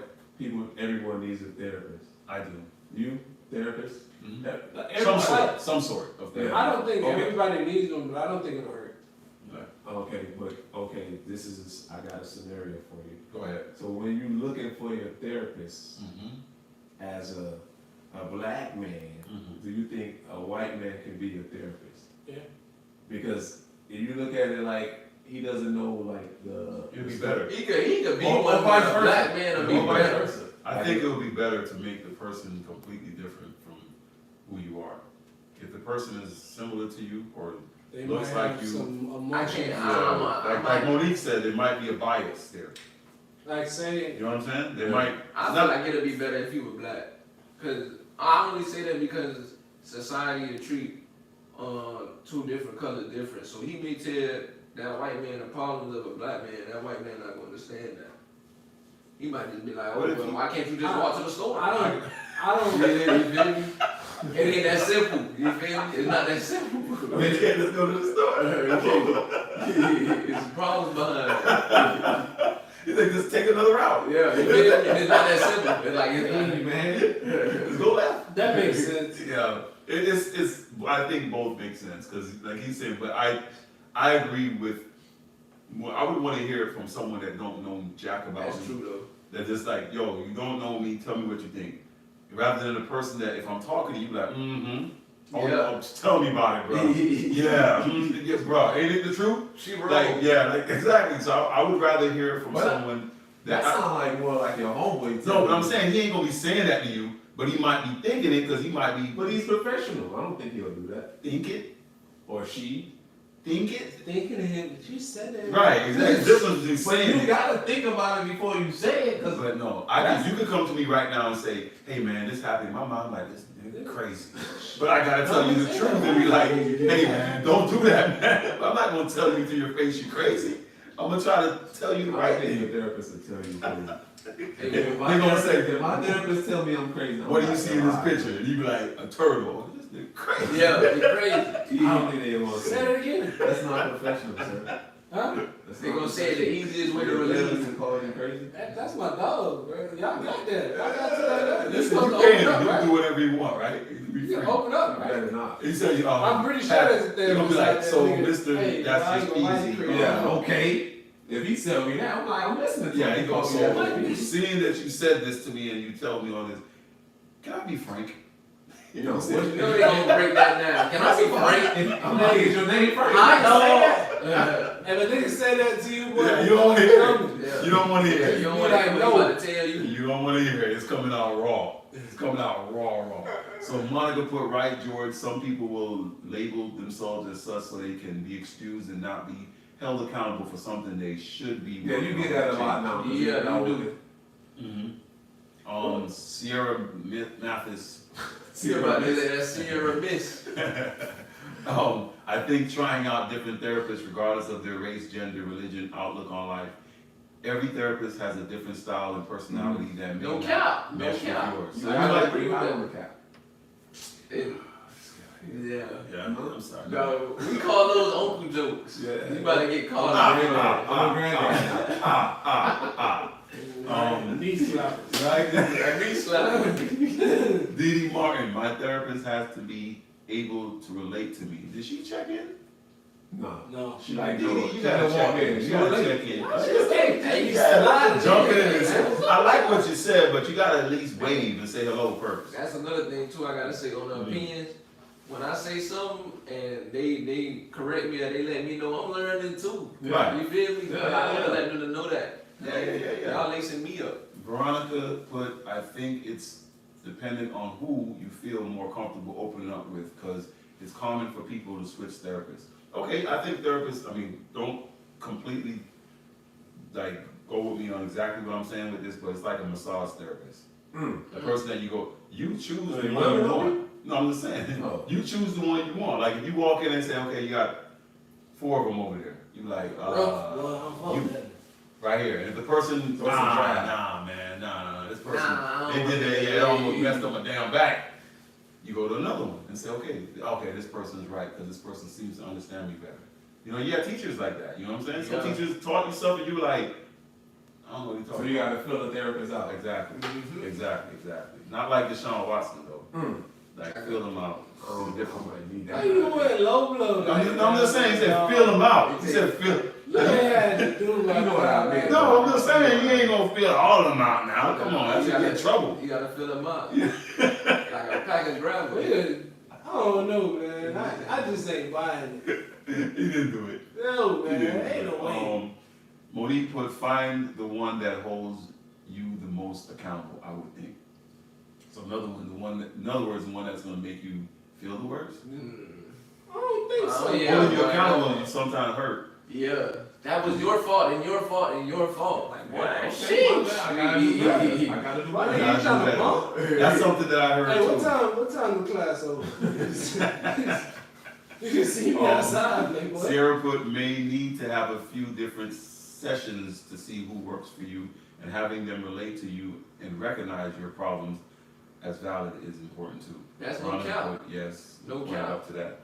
[SPEAKER 3] everyone needs a therapist.
[SPEAKER 2] I do.
[SPEAKER 3] You therapist?
[SPEAKER 2] Mhm.
[SPEAKER 3] Everybody-
[SPEAKER 2] Some sort of therapy.
[SPEAKER 4] I don't think
[SPEAKER 3] Okay.
[SPEAKER 4] everybody needs them, but I don't think it'll hurt.
[SPEAKER 3] Okay, but this is I got a scenario for you.
[SPEAKER 2] Go ahead.
[SPEAKER 3] So when you looking for your therapist
[SPEAKER 2] Mm-hmm.
[SPEAKER 3] as a black man,
[SPEAKER 2] Mm-hmm.
[SPEAKER 3] do you think a white man can be your therapist?
[SPEAKER 4] Yeah.
[SPEAKER 3] Because if you look at it like he doesn't know like
[SPEAKER 2] It'd be better.
[SPEAKER 1] he could be
[SPEAKER 3] Or
[SPEAKER 1] one
[SPEAKER 3] vice
[SPEAKER 1] a
[SPEAKER 3] versa.
[SPEAKER 1] black man or be
[SPEAKER 3] Or vice
[SPEAKER 1] better.
[SPEAKER 3] versa.
[SPEAKER 2] I think it would be better to make the person completely different from who you are. If the person is similar to you or
[SPEAKER 4] They
[SPEAKER 2] Looks
[SPEAKER 4] might
[SPEAKER 2] like
[SPEAKER 4] have
[SPEAKER 2] you-
[SPEAKER 4] some
[SPEAKER 1] I
[SPEAKER 4] emotion.
[SPEAKER 1] can't-
[SPEAKER 2] like Monique said, there might be a bias there.
[SPEAKER 4] Like say,
[SPEAKER 2] You know what I'm saying? They
[SPEAKER 3] Yeah.
[SPEAKER 2] might.
[SPEAKER 1] I feel like it'd be better if you were black. Cause I only say that because society will treat two different colors different. So he may tell that white man the problems of a black man, that white man not gonna understand that. He might just be like, oh,
[SPEAKER 2] What if
[SPEAKER 1] well,
[SPEAKER 2] he-
[SPEAKER 1] why can't you just walk to the store?
[SPEAKER 4] I don't.
[SPEAKER 1] Yeah, you feel me? It ain't that simple. You feel me? It's not that simple.
[SPEAKER 2] We can't just go to the store.
[SPEAKER 1] It's problems behind it.
[SPEAKER 2] You think just take another route?
[SPEAKER 1] Yeah, you feel me? It's not that simple. It's like, it's
[SPEAKER 3] Hey,
[SPEAKER 1] not,
[SPEAKER 3] man.
[SPEAKER 2] Just go left.
[SPEAKER 4] That makes sense.
[SPEAKER 2] Yeah, it's. I think both make sense because, like he's saying, but I agree with. Well, I would want to hear it from someone that don't know jack about
[SPEAKER 1] that's
[SPEAKER 2] me.
[SPEAKER 1] true
[SPEAKER 2] That just like, yo, you don't know me. Tell me what you think. Rather than a person that if I'm talking to you, like, mm-hmm. Oh,
[SPEAKER 1] Yeah.
[SPEAKER 2] no, just tell me about it, bro.
[SPEAKER 1] though.
[SPEAKER 2] Yeah, yeah, bro. Ain't it the truth?
[SPEAKER 1] She wrong.
[SPEAKER 2] Like, yeah, like exactly. So I would rather hear it from
[SPEAKER 3] But
[SPEAKER 2] someone
[SPEAKER 3] That
[SPEAKER 2] that.
[SPEAKER 3] sounds like more like your homeboy.
[SPEAKER 2] No, but I'm saying he ain't gonna be saying that to you, but he might be thinking it because he might be.
[SPEAKER 3] But he's professional. I don't think he'll do that.
[SPEAKER 2] Think it,
[SPEAKER 3] Or she.
[SPEAKER 2] think it.
[SPEAKER 4] Thinking of him, but you said that.
[SPEAKER 2] Right, exactly. There's difference between
[SPEAKER 3] But
[SPEAKER 2] saying
[SPEAKER 3] you
[SPEAKER 2] it.
[SPEAKER 3] gotta think about it before you say it, cause
[SPEAKER 2] But no, you could come to me right now and say, "Hey man, this happened." My mom like this nigga crazy, but I gotta tell you the truth and be like, "Hey man, don't do that, man." I'm not gonna tell you to your face you crazy. I'm gonna try to tell you the
[SPEAKER 3] I
[SPEAKER 2] right
[SPEAKER 3] think
[SPEAKER 2] thing.
[SPEAKER 3] your therapist will tell you crazy.
[SPEAKER 1] Hey,
[SPEAKER 3] If
[SPEAKER 2] They gonna say,
[SPEAKER 3] if my therapist tell me I'm crazy, I'm
[SPEAKER 2] "What do you
[SPEAKER 3] like,
[SPEAKER 2] see in this
[SPEAKER 3] "Alright."
[SPEAKER 2] picture?" And you be like, "A turtle." This nigga crazy.
[SPEAKER 1] Yeah, you're crazy.
[SPEAKER 3] I don't think they gonna
[SPEAKER 4] Say
[SPEAKER 3] say
[SPEAKER 4] that again.
[SPEAKER 3] that's not professional, sir.
[SPEAKER 4] Huh?
[SPEAKER 3] That's
[SPEAKER 1] They
[SPEAKER 3] not
[SPEAKER 1] gonna say it the
[SPEAKER 3] professional.
[SPEAKER 1] easiest way to
[SPEAKER 3] Your
[SPEAKER 1] release.
[SPEAKER 3] therapist will call you crazy.
[SPEAKER 4] That's my dog, bro. Y'all got that. Y'all got that. You're
[SPEAKER 2] Listen,
[SPEAKER 4] supposed
[SPEAKER 2] you
[SPEAKER 4] to open
[SPEAKER 2] can.
[SPEAKER 4] up,
[SPEAKER 2] You can
[SPEAKER 4] right?
[SPEAKER 2] do whatever you want, right? You can be
[SPEAKER 4] You
[SPEAKER 2] free.
[SPEAKER 4] can open up,
[SPEAKER 3] You
[SPEAKER 4] right?
[SPEAKER 3] better not.
[SPEAKER 2] He said,
[SPEAKER 4] I'm pretty sure there's
[SPEAKER 2] You're gonna be like, "So,
[SPEAKER 4] nigga,
[SPEAKER 2] Mister,
[SPEAKER 4] hey,
[SPEAKER 2] that's
[SPEAKER 4] why
[SPEAKER 2] just
[SPEAKER 4] you gonna
[SPEAKER 2] easy."
[SPEAKER 4] like it?
[SPEAKER 3] Yeah, okay. If he tell me that, I'm like, I'm listening to
[SPEAKER 2] Yeah,
[SPEAKER 3] him.
[SPEAKER 2] he goes,
[SPEAKER 3] Call me that
[SPEAKER 2] "So,
[SPEAKER 3] way.
[SPEAKER 2] seeing that you said this to me and you tell me all this, can I be frank?"
[SPEAKER 3] You know,
[SPEAKER 2] what
[SPEAKER 3] what
[SPEAKER 1] You know they gonna break that down. Can I be frank?
[SPEAKER 3] I'm gonna get your name first.
[SPEAKER 1] I know.
[SPEAKER 4] And the nigga said that to you, boy.
[SPEAKER 2] Yeah, you don't wanna hear it.
[SPEAKER 1] Yeah.
[SPEAKER 2] You don't want to hear
[SPEAKER 1] Yeah,
[SPEAKER 2] it.
[SPEAKER 1] you don't
[SPEAKER 4] You
[SPEAKER 1] want
[SPEAKER 4] like,
[SPEAKER 1] to
[SPEAKER 4] no.
[SPEAKER 1] about to tell you.
[SPEAKER 2] You don't want to hear it. It's coming out raw. It's coming out raw. So Monica put right, George. Some people will label themselves as such so they can be excused and not be held accountable for something they should be.
[SPEAKER 3] Yeah, you get that a lot now.
[SPEAKER 1] Yeah, you do.
[SPEAKER 2] Mm-hmm. Sierra Mathis.
[SPEAKER 1] See about that Sierra Miss.
[SPEAKER 2] I think trying out different therapists, regardless of their race, gender, religion, outlook on life, every therapist has a different style and personality that may
[SPEAKER 1] No
[SPEAKER 2] not
[SPEAKER 1] cap. No
[SPEAKER 2] mesh with
[SPEAKER 1] cap.
[SPEAKER 2] yours.
[SPEAKER 1] You
[SPEAKER 2] So
[SPEAKER 1] I
[SPEAKER 2] you like,
[SPEAKER 1] agree with
[SPEAKER 3] I
[SPEAKER 1] that.
[SPEAKER 3] don't cap.
[SPEAKER 1] Yeah.
[SPEAKER 2] Yeah, I'm sorry.
[SPEAKER 1] No, we call those uncle jokes.
[SPEAKER 3] Yeah.
[SPEAKER 1] You about to get called
[SPEAKER 3] I'm a granddad.
[SPEAKER 4] Knee slappers.
[SPEAKER 2] Right?
[SPEAKER 1] a knee slap.
[SPEAKER 2] Dee Martin, my therapist has to be able to relate to me. Did she check in?
[SPEAKER 3] No.
[SPEAKER 4] No.
[SPEAKER 3] She like,
[SPEAKER 2] Dee,
[SPEAKER 3] no,
[SPEAKER 2] you gotta check in. You gotta check in.
[SPEAKER 4] Hey,
[SPEAKER 2] Yeah, jump in and say, I like what you said, but you gotta at least wave and say hello first.
[SPEAKER 1] That's another thing too. I gotta say on the opinions. When I say something and they correct me or they let me know, I'm learning too.
[SPEAKER 2] Right.
[SPEAKER 1] You feel me? But I want to let them know that.
[SPEAKER 2] Yeah.
[SPEAKER 1] Y'all lacing me up.
[SPEAKER 2] Veronica put, I think it's dependent on who you feel more comfortable opening up with, because it's common for people to switch therapists. Okay, I think therapists, I mean, don't completely, like, go with me on exactly what I'm saying with this, but it's like a massage therapist. The person that you go, you choose the
[SPEAKER 3] you
[SPEAKER 2] one you
[SPEAKER 3] know
[SPEAKER 2] want. No, I'm just saying,
[SPEAKER 3] Oh.
[SPEAKER 2] you choose the one you want. Like, if you walk in and say, okay, you got 4 of them over there, you like, you. Right here, and if the person throws some dry, nah, this person,
[SPEAKER 1] Nah, I
[SPEAKER 2] they
[SPEAKER 1] don't
[SPEAKER 2] did
[SPEAKER 1] want
[SPEAKER 2] that,
[SPEAKER 1] that.
[SPEAKER 2] it almost messed up my damn back. You go to another one and say, okay, this person's right, because this person seems to understand me better. You know, you have teachers like that, you know what I'm saying? Some
[SPEAKER 1] Yeah.
[SPEAKER 2] teachers taught you stuff and you were like, I don't know what you're
[SPEAKER 3] So
[SPEAKER 2] talking
[SPEAKER 3] you
[SPEAKER 2] about.
[SPEAKER 3] gotta fill the therapist out.
[SPEAKER 2] Exactly. Not like Deshaun Watson though, like fill them out.
[SPEAKER 3] Oh,
[SPEAKER 2] Different way.
[SPEAKER 3] need
[SPEAKER 4] How you going low blow?
[SPEAKER 2] I'm just saying, he said fill them out. He said fill.
[SPEAKER 4] You had to do like
[SPEAKER 3] You know what I mean.
[SPEAKER 2] No, I'm just saying, you ain't gonna fill all of them out now. Come on, that's gonna get in trouble.
[SPEAKER 1] You gotta fill them up. Like a pack of gravel.
[SPEAKER 4] I don't know, man. I just ain't buying it.
[SPEAKER 2] He didn't do it.
[SPEAKER 4] No,
[SPEAKER 2] He
[SPEAKER 4] man.
[SPEAKER 2] didn't do
[SPEAKER 4] Ain't
[SPEAKER 2] it.
[SPEAKER 4] no way.
[SPEAKER 2] Monique put, find the one that holds you the most accountable, I would think. So in other words, the one that's gonna make you feel the worst.
[SPEAKER 4] I don't think so.
[SPEAKER 1] Oh, yeah.
[SPEAKER 2] Holding you accountable, you sometimes hurt.
[SPEAKER 1] Yeah. That was your fault and your fault and your fault. Like, what?
[SPEAKER 3] Okay, my bad. I gotta do better. I gotta do
[SPEAKER 4] Why
[SPEAKER 3] better.
[SPEAKER 4] you
[SPEAKER 2] Gotta do
[SPEAKER 4] trying to
[SPEAKER 2] better.
[SPEAKER 4] bump?
[SPEAKER 2] That's something that I heard
[SPEAKER 4] Hey,
[SPEAKER 2] too.
[SPEAKER 4] what time the class over? You can see me outside, playboy.
[SPEAKER 2] Sierra put, may need to have a few different sessions to see who works for you, and having them relate to you and recognize your problems as valid is important too.
[SPEAKER 1] That's no
[SPEAKER 2] Veronica
[SPEAKER 1] cap.
[SPEAKER 2] put, yes,
[SPEAKER 1] No
[SPEAKER 2] right
[SPEAKER 1] cap.
[SPEAKER 2] up to that.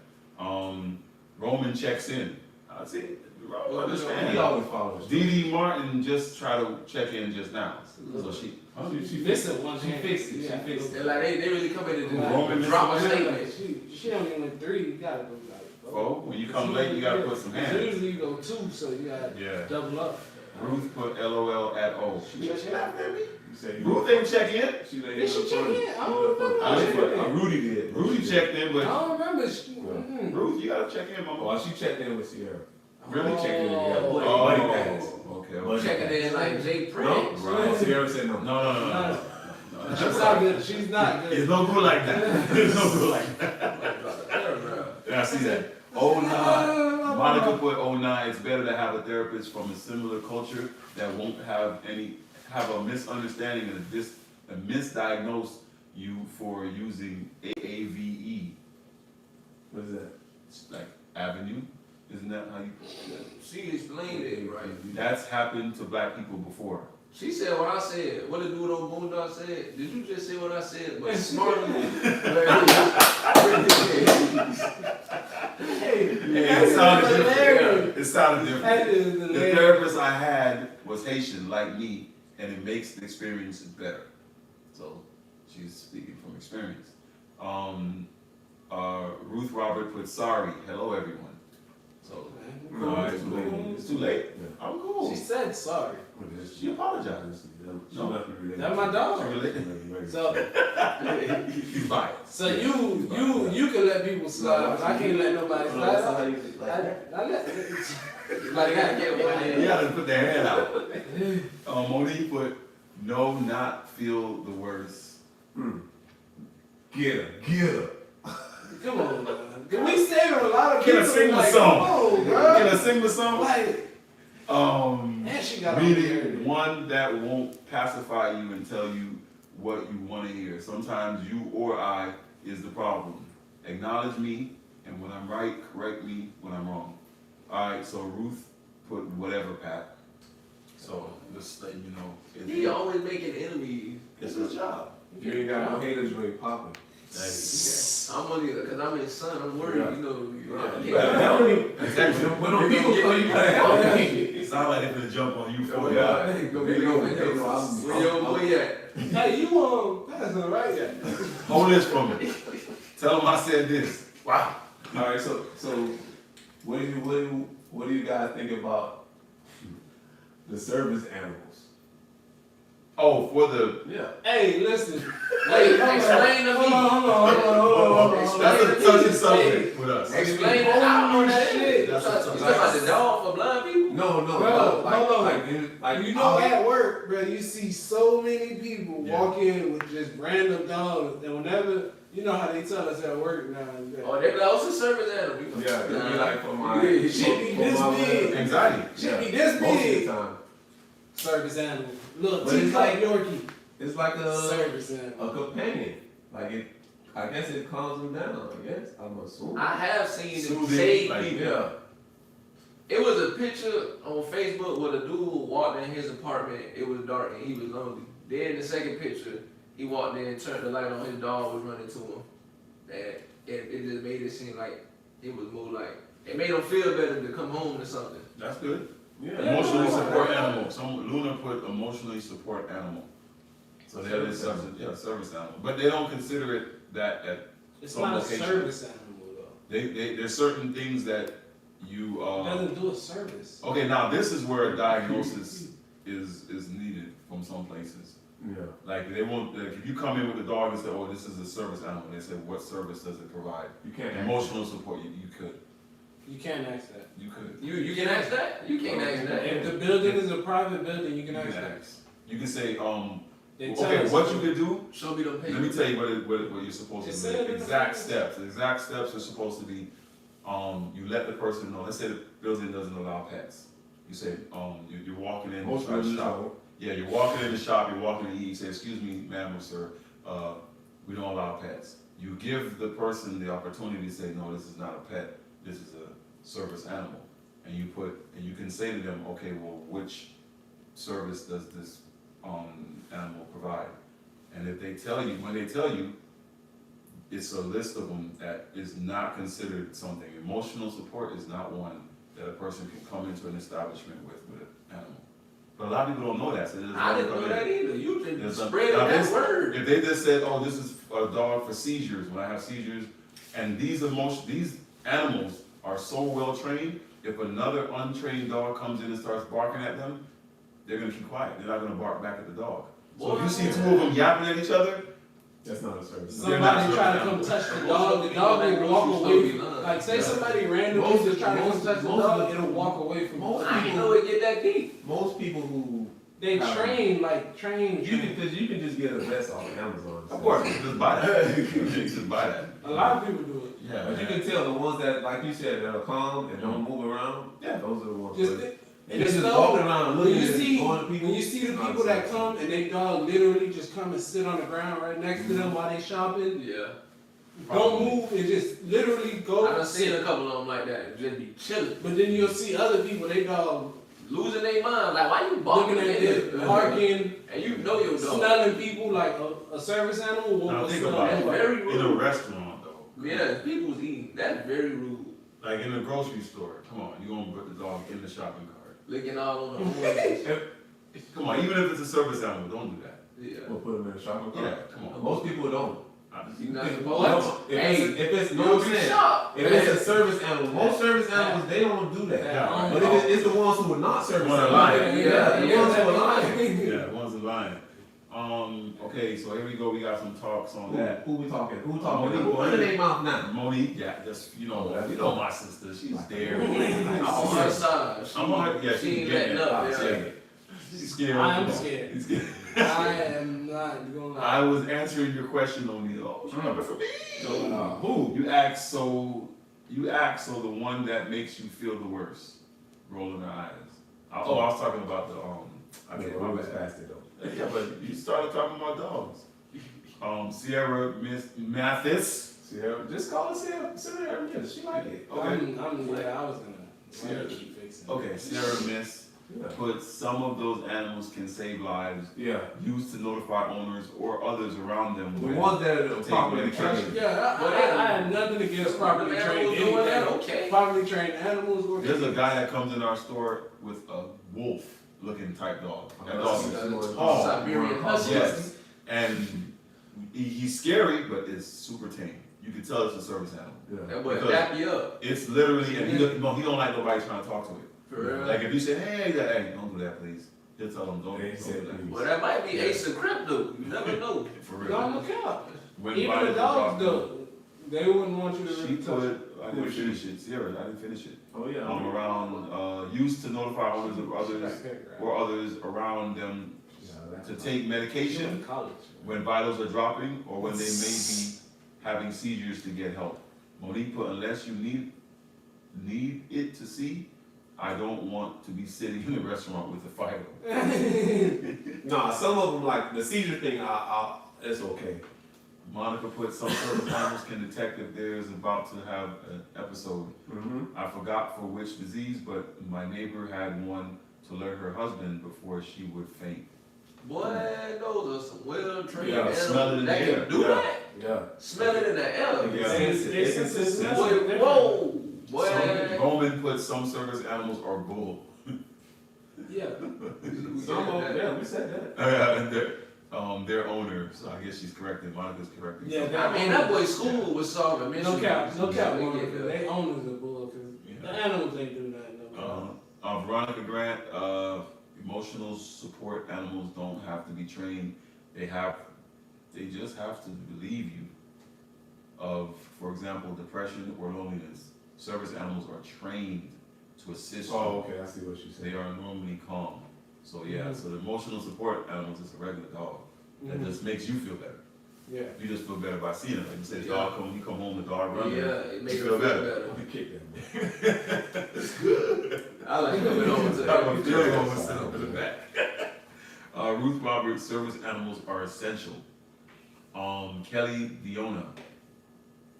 [SPEAKER 2] Roman checks in. I see.
[SPEAKER 3] He
[SPEAKER 2] Understand.
[SPEAKER 3] always follows.
[SPEAKER 2] Dee Dee Martin just tried to check in just now, so she.
[SPEAKER 3] She
[SPEAKER 4] Missing one
[SPEAKER 3] She
[SPEAKER 4] hand.
[SPEAKER 3] fixed it. She
[SPEAKER 4] Yeah.
[SPEAKER 3] fixed
[SPEAKER 1] They're
[SPEAKER 3] it.
[SPEAKER 1] like, they really come in and
[SPEAKER 2] Roman
[SPEAKER 1] just drop a
[SPEAKER 2] missing
[SPEAKER 1] statement.
[SPEAKER 4] She only went 3. You gotta go like
[SPEAKER 2] Oh, when you come late, you gotta put some hands.
[SPEAKER 4] Usually you go 2, so you gotta
[SPEAKER 2] Yeah.
[SPEAKER 4] double up.
[SPEAKER 2] Ruth put LOL at O. She laughed at me.
[SPEAKER 3] You say you
[SPEAKER 2] Ruth ain't check in.
[SPEAKER 3] She laid
[SPEAKER 4] Did she
[SPEAKER 3] in
[SPEAKER 4] check
[SPEAKER 3] front.
[SPEAKER 4] in? I don't remember.
[SPEAKER 2] I didn't put-
[SPEAKER 3] Rudy did.
[SPEAKER 2] Rudy checked in,
[SPEAKER 4] I
[SPEAKER 2] but
[SPEAKER 4] don't remember.
[SPEAKER 2] Ruth, you gotta check in, mama.
[SPEAKER 3] Well, she checked in with Sierra.
[SPEAKER 2] Really?
[SPEAKER 3] Checked in together.
[SPEAKER 1] Oh.
[SPEAKER 3] Buddy pass.
[SPEAKER 2] Okay.
[SPEAKER 1] Checking in like Jay
[SPEAKER 3] No,
[SPEAKER 1] Prince.
[SPEAKER 3] right. Sierra said no.
[SPEAKER 2] No.
[SPEAKER 4] She's not good. She's not
[SPEAKER 2] It's
[SPEAKER 4] good.
[SPEAKER 2] no good like that. It's no good like that. Yeah, I see that. Oh, nah. Monica put, oh, nah, it's better to have a therapist from a similar culture that won't have a misunderstanding and misdiagnose you for using AAVE.
[SPEAKER 3] What is that?
[SPEAKER 2] It's like Avenue. Isn't that how you put that?
[SPEAKER 1] She explained it right.
[SPEAKER 2] That's happened to black people before.
[SPEAKER 1] She said what I said. What the dude on Boondock said? Did you just say what I said? But smarter than
[SPEAKER 4] Hey,
[SPEAKER 2] It sounded different.
[SPEAKER 4] hilarious.
[SPEAKER 2] It sounded different.
[SPEAKER 4] That is
[SPEAKER 2] The
[SPEAKER 4] hilarious.
[SPEAKER 2] therapist I had was Haitian, like me, and it makes the experience better. So she's speaking from experience. Ruth Robert put, sorry, hello everyone. So
[SPEAKER 3] No, it's too late.
[SPEAKER 2] it's too late.
[SPEAKER 3] Yeah.
[SPEAKER 2] I'm cool.
[SPEAKER 4] She said sorry.
[SPEAKER 2] She apologized.
[SPEAKER 3] She must be related.
[SPEAKER 4] That's my dog.
[SPEAKER 2] She related.
[SPEAKER 4] So,
[SPEAKER 2] You buy it.
[SPEAKER 4] so you can let people slide, but I can't let nobody slide. I let.
[SPEAKER 1] Like, I gotta get one
[SPEAKER 2] You
[SPEAKER 1] in.
[SPEAKER 2] gotta put their hand out. Monique put, no, not feel the worst.
[SPEAKER 3] Get her.
[SPEAKER 4] Come on, man. We saving a lot of
[SPEAKER 2] Can
[SPEAKER 4] people.
[SPEAKER 2] I sing the
[SPEAKER 4] like,
[SPEAKER 2] song?
[SPEAKER 4] Come on,
[SPEAKER 2] Can
[SPEAKER 4] girl.
[SPEAKER 2] I sing the song?
[SPEAKER 4] Like, and she got
[SPEAKER 2] Meaning one that won't pacify you and tell you what you want to hear. Sometimes you or I is the problem. Acknowledge me, and when I'm right, correct me when I'm wrong. All right, so Ruth put whatever, Pat. So just let you know,
[SPEAKER 1] He always making enemies.
[SPEAKER 2] it's his job.
[SPEAKER 3] You ain't got no haters, you ain't popping.
[SPEAKER 1] I'm only, cause I'm his son, I'm worried, you know.
[SPEAKER 3] You better help me. When them people come, you better help me.
[SPEAKER 2] It sounds like they're gonna jump on you for
[SPEAKER 3] Yeah.
[SPEAKER 1] Hey, go get your where your boy at?
[SPEAKER 4] Hey, you that's not right yet.
[SPEAKER 2] Hold this from me. Tell them I said this. Wow.
[SPEAKER 3] All right, so what do you guys think about the service animals?
[SPEAKER 2] Oh, for the,
[SPEAKER 3] Yeah.
[SPEAKER 4] Hey, listen.
[SPEAKER 1] Wait,
[SPEAKER 4] Hold
[SPEAKER 1] explain to
[SPEAKER 4] on,
[SPEAKER 1] me.
[SPEAKER 4] hold on.
[SPEAKER 2] that's a touchy subject with us.
[SPEAKER 1] Explain it. I don't know that shit. You
[SPEAKER 2] That's
[SPEAKER 1] talking
[SPEAKER 2] a-
[SPEAKER 1] about the dog for blind people?
[SPEAKER 3] No,
[SPEAKER 4] Bro,
[SPEAKER 3] like,
[SPEAKER 4] hold on.
[SPEAKER 3] like
[SPEAKER 4] You know,
[SPEAKER 3] I'll-
[SPEAKER 4] at work, bro, you see so many people
[SPEAKER 2] Yeah.
[SPEAKER 4] walk in with just random dogs, and whenever, you know how they tell us at work now and then.
[SPEAKER 1] Oh, they be like, what's a service animal?
[SPEAKER 3] Yeah, it'll be like for my
[SPEAKER 1] Yeah,
[SPEAKER 4] shit be
[SPEAKER 3] for
[SPEAKER 4] this
[SPEAKER 3] my
[SPEAKER 4] big.
[SPEAKER 3] little-
[SPEAKER 2] Anxiety.
[SPEAKER 4] Should be this
[SPEAKER 3] Most of the
[SPEAKER 4] big.
[SPEAKER 3] time.
[SPEAKER 4] Service animal. Look,
[SPEAKER 3] But it's
[SPEAKER 4] teacup
[SPEAKER 3] like-
[SPEAKER 4] Yorkie.
[SPEAKER 3] It's like
[SPEAKER 4] Service animal.
[SPEAKER 3] a companion. Like it, I guess it calms them down. I guess I'm assuming.
[SPEAKER 1] I have seen it
[SPEAKER 2] Soothing,
[SPEAKER 1] save
[SPEAKER 2] like,
[SPEAKER 1] people.
[SPEAKER 3] Yeah.
[SPEAKER 1] It was a picture on Facebook with a dude walked in his apartment. It was dark and he was lonely. Then in the second picture, he walked in, turned the light on. His dog was running to him. And it just made it seem like it was more like it made him feel better to come home to something.
[SPEAKER 2] That's good.
[SPEAKER 3] Yeah.
[SPEAKER 2] Emotionally support animal. Luna put emotionally support animal. So they're the service animal. But they don't consider it that at
[SPEAKER 4] It's
[SPEAKER 2] some
[SPEAKER 4] not
[SPEAKER 2] location.
[SPEAKER 4] a service animal though.
[SPEAKER 2] there's certain things that you
[SPEAKER 4] It doesn't do a service.
[SPEAKER 2] okay, now this is where a diagnosis is needed from some places.
[SPEAKER 3] Yeah.
[SPEAKER 2] Like they won't like if you come in with a dog and say, oh, this is a service animal, they say, what service does it provide?
[SPEAKER 3] You can't.
[SPEAKER 2] Emotional support, you could.
[SPEAKER 4] You can't ask that.
[SPEAKER 2] You could.
[SPEAKER 1] You can ask that? You can't ask that.
[SPEAKER 4] If the building is a private building, you can
[SPEAKER 2] You
[SPEAKER 4] ask
[SPEAKER 2] can
[SPEAKER 4] that.
[SPEAKER 2] ask. You can say,
[SPEAKER 4] They tell
[SPEAKER 2] okay,
[SPEAKER 4] us-
[SPEAKER 2] what you could do,
[SPEAKER 1] Show me them
[SPEAKER 2] let me
[SPEAKER 1] papers.
[SPEAKER 2] tell you what you're supposed
[SPEAKER 4] Just
[SPEAKER 2] to
[SPEAKER 4] say it
[SPEAKER 2] do.
[SPEAKER 4] in the
[SPEAKER 2] Exact
[SPEAKER 4] phrase.
[SPEAKER 2] steps. The exact steps are supposed to be, you let the person know, let's say the building doesn't allow pets. You say, you're walking in,
[SPEAKER 3] Most
[SPEAKER 2] try to
[SPEAKER 3] buildings
[SPEAKER 2] shop.
[SPEAKER 3] don't.
[SPEAKER 2] Yeah, you're walking in the shop, you're walking to eat, you say, excuse me, ma'am or sir, we don't allow pets. You give the person the opportunity to say, no, this is not a pet, this is a service animal. And you can say to them, okay, well, which service does this, animal provide? And if they tell you, when they tell you, it's a list of them that is not considered something. Emotional support is not one that a person can come into an establishment with an animal. But a lot of people don't know that, so they just
[SPEAKER 1] I
[SPEAKER 2] wanna
[SPEAKER 1] didn't
[SPEAKER 2] come
[SPEAKER 1] know
[SPEAKER 2] in.
[SPEAKER 1] that either. You
[SPEAKER 2] There's
[SPEAKER 1] just
[SPEAKER 2] some-
[SPEAKER 1] spread
[SPEAKER 2] now
[SPEAKER 1] that
[SPEAKER 2] this-
[SPEAKER 1] word.
[SPEAKER 2] If they just said, oh, this is a dog for seizures, when I have seizures, and these animals are so well trained, if another untrained dog comes in and starts barking at them, they're gonna keep quiet, they're not gonna bark back at the dog. So if you see two of them yapping at each other,
[SPEAKER 3] That's not a service.
[SPEAKER 2] They're not
[SPEAKER 4] Somebody try to
[SPEAKER 2] service
[SPEAKER 4] come
[SPEAKER 2] animals.
[SPEAKER 4] touch the
[SPEAKER 1] Most
[SPEAKER 4] dog,
[SPEAKER 1] of
[SPEAKER 4] the
[SPEAKER 1] the
[SPEAKER 4] dog
[SPEAKER 1] people
[SPEAKER 4] will
[SPEAKER 1] at
[SPEAKER 4] walk
[SPEAKER 1] grocery
[SPEAKER 4] away.
[SPEAKER 1] store be lying.
[SPEAKER 4] Like say
[SPEAKER 3] Yeah.
[SPEAKER 4] somebody randomly
[SPEAKER 3] Most
[SPEAKER 4] just try to come
[SPEAKER 3] most-
[SPEAKER 4] touch the
[SPEAKER 3] most
[SPEAKER 4] dog,
[SPEAKER 3] of the-
[SPEAKER 4] it'll walk away from
[SPEAKER 3] most
[SPEAKER 4] it.
[SPEAKER 1] I didn't know it get that deep.
[SPEAKER 3] Most people who
[SPEAKER 4] They
[SPEAKER 3] Yeah.
[SPEAKER 4] train
[SPEAKER 3] you can just get a vest off Amazon.
[SPEAKER 2] of course, just buy that. Just buy that.
[SPEAKER 4] A lot of people do it.
[SPEAKER 2] Yeah.
[SPEAKER 3] But you can tell the ones that, like you said, that are calm and don't move around.
[SPEAKER 2] Yeah.
[SPEAKER 3] Those are the ones.
[SPEAKER 4] Just
[SPEAKER 3] that-
[SPEAKER 4] think-
[SPEAKER 3] and they just
[SPEAKER 4] know,
[SPEAKER 3] walking around
[SPEAKER 4] when
[SPEAKER 3] looking
[SPEAKER 4] you
[SPEAKER 3] at
[SPEAKER 4] see
[SPEAKER 3] going to people.
[SPEAKER 4] when you see the
[SPEAKER 3] it's not
[SPEAKER 4] people
[SPEAKER 3] a
[SPEAKER 4] that
[SPEAKER 3] service.
[SPEAKER 4] come and they dog literally just come and sit on the ground right next to them while they shopping,
[SPEAKER 1] Yeah.
[SPEAKER 4] don't move and just literally go.
[SPEAKER 1] I done seen a couple of them like that. Just be chilling.
[SPEAKER 4] But then you'll see other people, they dog
[SPEAKER 1] Losing their mind. Like, why you barking
[SPEAKER 4] looking at
[SPEAKER 1] at
[SPEAKER 4] them,
[SPEAKER 1] them?
[SPEAKER 4] barking,
[SPEAKER 1] And you know your dog.
[SPEAKER 4] smelling people like a service animal
[SPEAKER 2] Now
[SPEAKER 4] won't
[SPEAKER 2] think
[SPEAKER 4] smell
[SPEAKER 2] about it.
[SPEAKER 4] nobody.
[SPEAKER 1] Very
[SPEAKER 2] In a
[SPEAKER 1] rude.
[SPEAKER 2] restaurant though.
[SPEAKER 1] Yeah, people's eating. That's very rude.
[SPEAKER 2] Like in a grocery store, come on, you gonna put the dog in the shopping cart.
[SPEAKER 1] Licking all on the horses.
[SPEAKER 2] Come on, even if it's a service animal, don't do that.
[SPEAKER 1] Yeah.
[SPEAKER 3] We'll put them in a shopping
[SPEAKER 2] Yeah,
[SPEAKER 3] cart.
[SPEAKER 2] come on.
[SPEAKER 3] Most people don't.
[SPEAKER 1] You not
[SPEAKER 3] If-
[SPEAKER 1] supposed to.
[SPEAKER 3] If it's
[SPEAKER 1] You
[SPEAKER 3] no
[SPEAKER 1] don't be
[SPEAKER 3] sense.
[SPEAKER 1] shocked.
[SPEAKER 3] If it's a service animal, most service animals they don't do that.
[SPEAKER 2] Yeah.
[SPEAKER 3] But if it's the ones who are not service
[SPEAKER 2] Wanna
[SPEAKER 3] animals,
[SPEAKER 2] lie.
[SPEAKER 3] yeah, the ones who are lying.
[SPEAKER 2] Yeah, one's a lion. Okay, so here we go, we got some talks on that.
[SPEAKER 3] Who we talking? Who talking?
[SPEAKER 2] Monique.
[SPEAKER 3] Who under their mouth now?
[SPEAKER 2] Monique, yeah, just, you know my sister, she's there.
[SPEAKER 1] I'm on her side.
[SPEAKER 2] I'm on her, yeah,
[SPEAKER 1] She
[SPEAKER 2] she's
[SPEAKER 1] ain't
[SPEAKER 2] getting
[SPEAKER 1] letting up.
[SPEAKER 2] it.
[SPEAKER 1] Yeah.
[SPEAKER 2] She's scared.
[SPEAKER 4] I am
[SPEAKER 2] Come on.
[SPEAKER 4] scared.
[SPEAKER 2] She's scared.
[SPEAKER 4] I am not going
[SPEAKER 2] I was answering your question, O'Neal. Oh, she coming for me.
[SPEAKER 3] Who?
[SPEAKER 2] You asked so the one that makes you feel the worst, rolling her eyes. I was talking about the, I can't remember that.
[SPEAKER 3] past it though.
[SPEAKER 2] Yeah, but you started talking about dogs. Sierra Miss Mathis.
[SPEAKER 3] Sierra, just call her Sierra. Sierra, yeah, she like it.
[SPEAKER 2] Okay.
[SPEAKER 4] I was gonna
[SPEAKER 2] Sierra.
[SPEAKER 4] keep fixing.
[SPEAKER 2] Okay, Sierra Miss.
[SPEAKER 3] Yeah.
[SPEAKER 2] but some of those animals can save lives,
[SPEAKER 3] Yeah.
[SPEAKER 2] used to notify owners or others around them.
[SPEAKER 3] The
[SPEAKER 2] when-
[SPEAKER 3] ones that are
[SPEAKER 2] Take
[SPEAKER 3] properly
[SPEAKER 2] medication.
[SPEAKER 3] trained.
[SPEAKER 4] Yeah, I had nothing against properly trained
[SPEAKER 1] Animals doing that,
[SPEAKER 4] anything.
[SPEAKER 1] okay.
[SPEAKER 4] Properly trained animals or
[SPEAKER 2] There's a guy that comes in our store with a wolf-looking type dog. That dog is
[SPEAKER 1] Oh,
[SPEAKER 2] tall.
[SPEAKER 1] Siberian Husky.
[SPEAKER 2] Yes, and he's scary, but it's super tame. You can tell it's a service animal.
[SPEAKER 3] Yeah.
[SPEAKER 1] That boy
[SPEAKER 2] Because-
[SPEAKER 1] dap you up.
[SPEAKER 2] It's literally, and he don't like nobody trying to talk to it.
[SPEAKER 1] For real.
[SPEAKER 2] Like if you say, hey, don't do that, please. He'll tell them, don't
[SPEAKER 3] They
[SPEAKER 2] do
[SPEAKER 3] said
[SPEAKER 2] that.
[SPEAKER 3] please.
[SPEAKER 1] Well, that might be Ace of Crypto. You never know.
[SPEAKER 2] For
[SPEAKER 4] Don't
[SPEAKER 2] real.
[SPEAKER 4] look out.
[SPEAKER 2] When
[SPEAKER 4] Even the
[SPEAKER 2] Biden's
[SPEAKER 4] dogs
[SPEAKER 2] dropping,
[SPEAKER 4] though, they wouldn't want you to
[SPEAKER 2] She
[SPEAKER 4] really touch it.
[SPEAKER 2] put, I didn't finish it, Sierra, I didn't finish it.
[SPEAKER 3] Oh, yeah.
[SPEAKER 2] Around, used to notify owners of others or others around them
[SPEAKER 3] Yeah, that's
[SPEAKER 2] to
[SPEAKER 3] fine.
[SPEAKER 2] take
[SPEAKER 4] She
[SPEAKER 2] medication
[SPEAKER 4] went to college.
[SPEAKER 2] when vitals are dropping or when they may be having seizures to get help. Monique put, unless you need it to see, I don't want to be sitting in a restaurant with a vital.
[SPEAKER 3] Nah, some of them, like the seizure thing, it's okay.
[SPEAKER 2] Monica put, some service animals can detect if there's about to have an episode.
[SPEAKER 3] Mm-hmm.
[SPEAKER 2] I forgot for which disease, but my neighbor had one to alert her husband before she would faint.
[SPEAKER 1] Boy, those are some well-trained
[SPEAKER 3] Yeah,
[SPEAKER 2] smell it in
[SPEAKER 1] animals
[SPEAKER 2] the
[SPEAKER 1] that
[SPEAKER 2] air.
[SPEAKER 1] can do
[SPEAKER 2] Yeah.
[SPEAKER 1] that.
[SPEAKER 3] Yeah.
[SPEAKER 1] Smell it in the air.
[SPEAKER 2] Yeah.
[SPEAKER 3] It's consistent.
[SPEAKER 1] Boy, whoa. Boy.
[SPEAKER 2] Roman put, some service animals are bull.
[SPEAKER 4] Yeah.
[SPEAKER 3] Some of them, yeah, we said that.
[SPEAKER 2] And their owner, so I guess she's correcting, Monica's correcting.
[SPEAKER 4] Yeah,
[SPEAKER 2] So-
[SPEAKER 1] I mean, that boy school was solving missions.
[SPEAKER 4] No cap, no cap.
[SPEAKER 1] Yeah,
[SPEAKER 4] Monica.
[SPEAKER 1] yeah.
[SPEAKER 4] They owners of bull because the animals ain't do nothing. No
[SPEAKER 2] Veronica Grant, emotional support animals don't have to be trained. They just have to believe you of, for example, depression or loneliness. Service animals are trained to assist you.
[SPEAKER 3] Oh, okay, I see what you
[SPEAKER 2] They
[SPEAKER 3] said.
[SPEAKER 2] are normally calm. So yeah, so the emotional support animals is a regular dog. That
[SPEAKER 4] Mhm.
[SPEAKER 2] just makes you feel better.
[SPEAKER 4] Yeah.
[SPEAKER 2] You just feel better by seeing it. Like you said, the
[SPEAKER 1] Yeah.
[SPEAKER 2] dog come, you come home, the dog running.
[SPEAKER 1] Yeah, it makes
[SPEAKER 2] You
[SPEAKER 1] her
[SPEAKER 2] feel
[SPEAKER 1] feel
[SPEAKER 2] better.
[SPEAKER 1] better.
[SPEAKER 3] You kick that, man.
[SPEAKER 1] I like coming over to
[SPEAKER 2] I'm
[SPEAKER 1] that.
[SPEAKER 2] feeling over sit up in the back. Ruth Roberts, service animals are essential. Kelly Diona,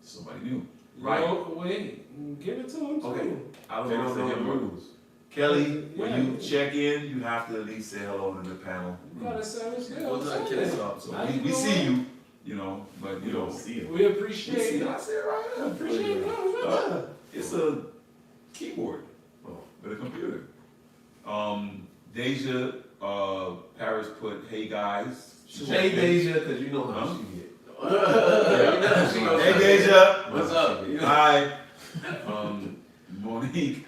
[SPEAKER 2] somebody new. Right.
[SPEAKER 4] No, wait, give it to him too.
[SPEAKER 2] Okay. I
[SPEAKER 3] They
[SPEAKER 2] don't
[SPEAKER 3] don't know
[SPEAKER 2] know
[SPEAKER 3] the
[SPEAKER 2] him.
[SPEAKER 3] rules.
[SPEAKER 2] Kelly, when
[SPEAKER 4] Yeah.
[SPEAKER 2] you check in, you have to at least say hello to the panel.
[SPEAKER 4] You gotta service good.
[SPEAKER 1] What's up,
[SPEAKER 4] I'm
[SPEAKER 1] Kelly?
[SPEAKER 4] saying.
[SPEAKER 2] So
[SPEAKER 4] How
[SPEAKER 2] we
[SPEAKER 4] you
[SPEAKER 2] see
[SPEAKER 4] doing?
[SPEAKER 2] you, but
[SPEAKER 3] You don't see it.
[SPEAKER 4] We
[SPEAKER 2] you
[SPEAKER 4] appreciate
[SPEAKER 2] see,
[SPEAKER 4] it.
[SPEAKER 2] I said it right there.
[SPEAKER 4] Appreciate it.
[SPEAKER 2] It's a keyboard
[SPEAKER 3] Oh.
[SPEAKER 2] with a computer. Deja Paris put, hey guys. She
[SPEAKER 3] Hey,
[SPEAKER 2] checked in.
[SPEAKER 3] Deja, because you know how
[SPEAKER 2] Huh?
[SPEAKER 3] she get.
[SPEAKER 1] You know she gonna
[SPEAKER 2] Hey
[SPEAKER 1] say,
[SPEAKER 2] Deja.
[SPEAKER 1] What's up?
[SPEAKER 2] Hi. Monique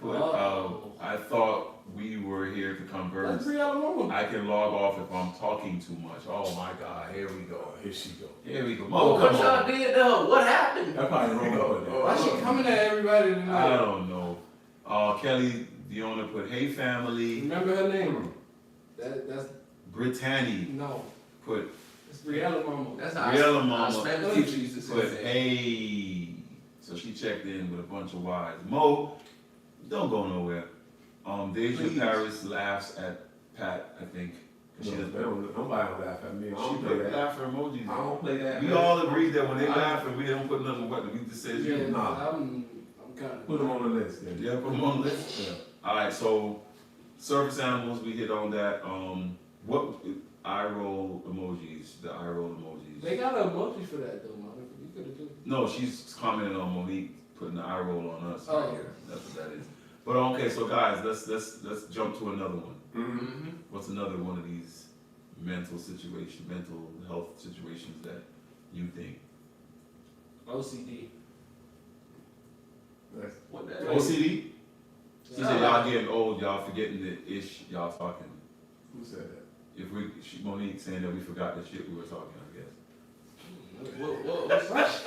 [SPEAKER 2] put,
[SPEAKER 4] Oh.
[SPEAKER 2] I thought we were here to
[SPEAKER 4] That's
[SPEAKER 2] converse.
[SPEAKER 4] Brianna Momo.
[SPEAKER 2] I can log off if I'm talking too much. Oh my God, here we go.
[SPEAKER 3] Here she go.
[SPEAKER 2] Here we go.
[SPEAKER 1] Oh,
[SPEAKER 2] Mo,
[SPEAKER 1] what
[SPEAKER 2] come
[SPEAKER 1] y'all
[SPEAKER 2] on.
[SPEAKER 1] did though? What happened?
[SPEAKER 3] That probably wrong with that.
[SPEAKER 4] Why she coming at everybody
[SPEAKER 2] I
[SPEAKER 4] tonight?
[SPEAKER 2] don't know. Kelly Diona put, hey family.
[SPEAKER 4] Remember her name? That's
[SPEAKER 2] Brittany
[SPEAKER 4] no.
[SPEAKER 2] put,
[SPEAKER 4] It's Brianna Momo.
[SPEAKER 1] That's how
[SPEAKER 2] Real
[SPEAKER 1] our
[SPEAKER 2] mama.
[SPEAKER 1] Spanish teacher used to say
[SPEAKER 2] put,
[SPEAKER 1] that.
[SPEAKER 2] hey. So she checked in with a bunch of Y's. Mo, don't go nowhere. Deja
[SPEAKER 1] Please.
[SPEAKER 2] Paris laughs at Pat, I think. She doesn't.
[SPEAKER 3] Nobody don't laugh at me. I
[SPEAKER 2] She
[SPEAKER 3] don't play
[SPEAKER 2] put
[SPEAKER 3] that.
[SPEAKER 2] laughter emojis.
[SPEAKER 3] I don't play that.
[SPEAKER 2] We
[SPEAKER 3] man.
[SPEAKER 2] all agree that when they laugh and we don't put nothing what we just say
[SPEAKER 4] Yeah,
[SPEAKER 2] you.
[SPEAKER 3] Nah.
[SPEAKER 4] I'm kind of.
[SPEAKER 3] Put them on the list then.
[SPEAKER 2] Yeah, put them on the list.
[SPEAKER 3] Yeah.
[SPEAKER 2] Alright, so service animals, we hit on that. What eye roll emojis, the eye roll emojis.
[SPEAKER 4] They got an emoji for that though, Monica. You could have just.
[SPEAKER 2] No, she's commenting on Monique putting the eye roll on us
[SPEAKER 4] Oh.
[SPEAKER 2] right here. That's what that is. But okay, so guys, let's jump to another one.
[SPEAKER 3] Mm-hmm.
[SPEAKER 1] Mm-hmm.
[SPEAKER 2] What's another one of these mental health situations that you think?
[SPEAKER 4] OCD.
[SPEAKER 1] What that?
[SPEAKER 2] OCD? She
[SPEAKER 4] Yeah.
[SPEAKER 2] said y'all getting old, y'all forgetting the ish y'all talking.
[SPEAKER 3] Who said that?
[SPEAKER 2] If Monique saying that we forgot the shit we were talking, I guess.
[SPEAKER 1] What's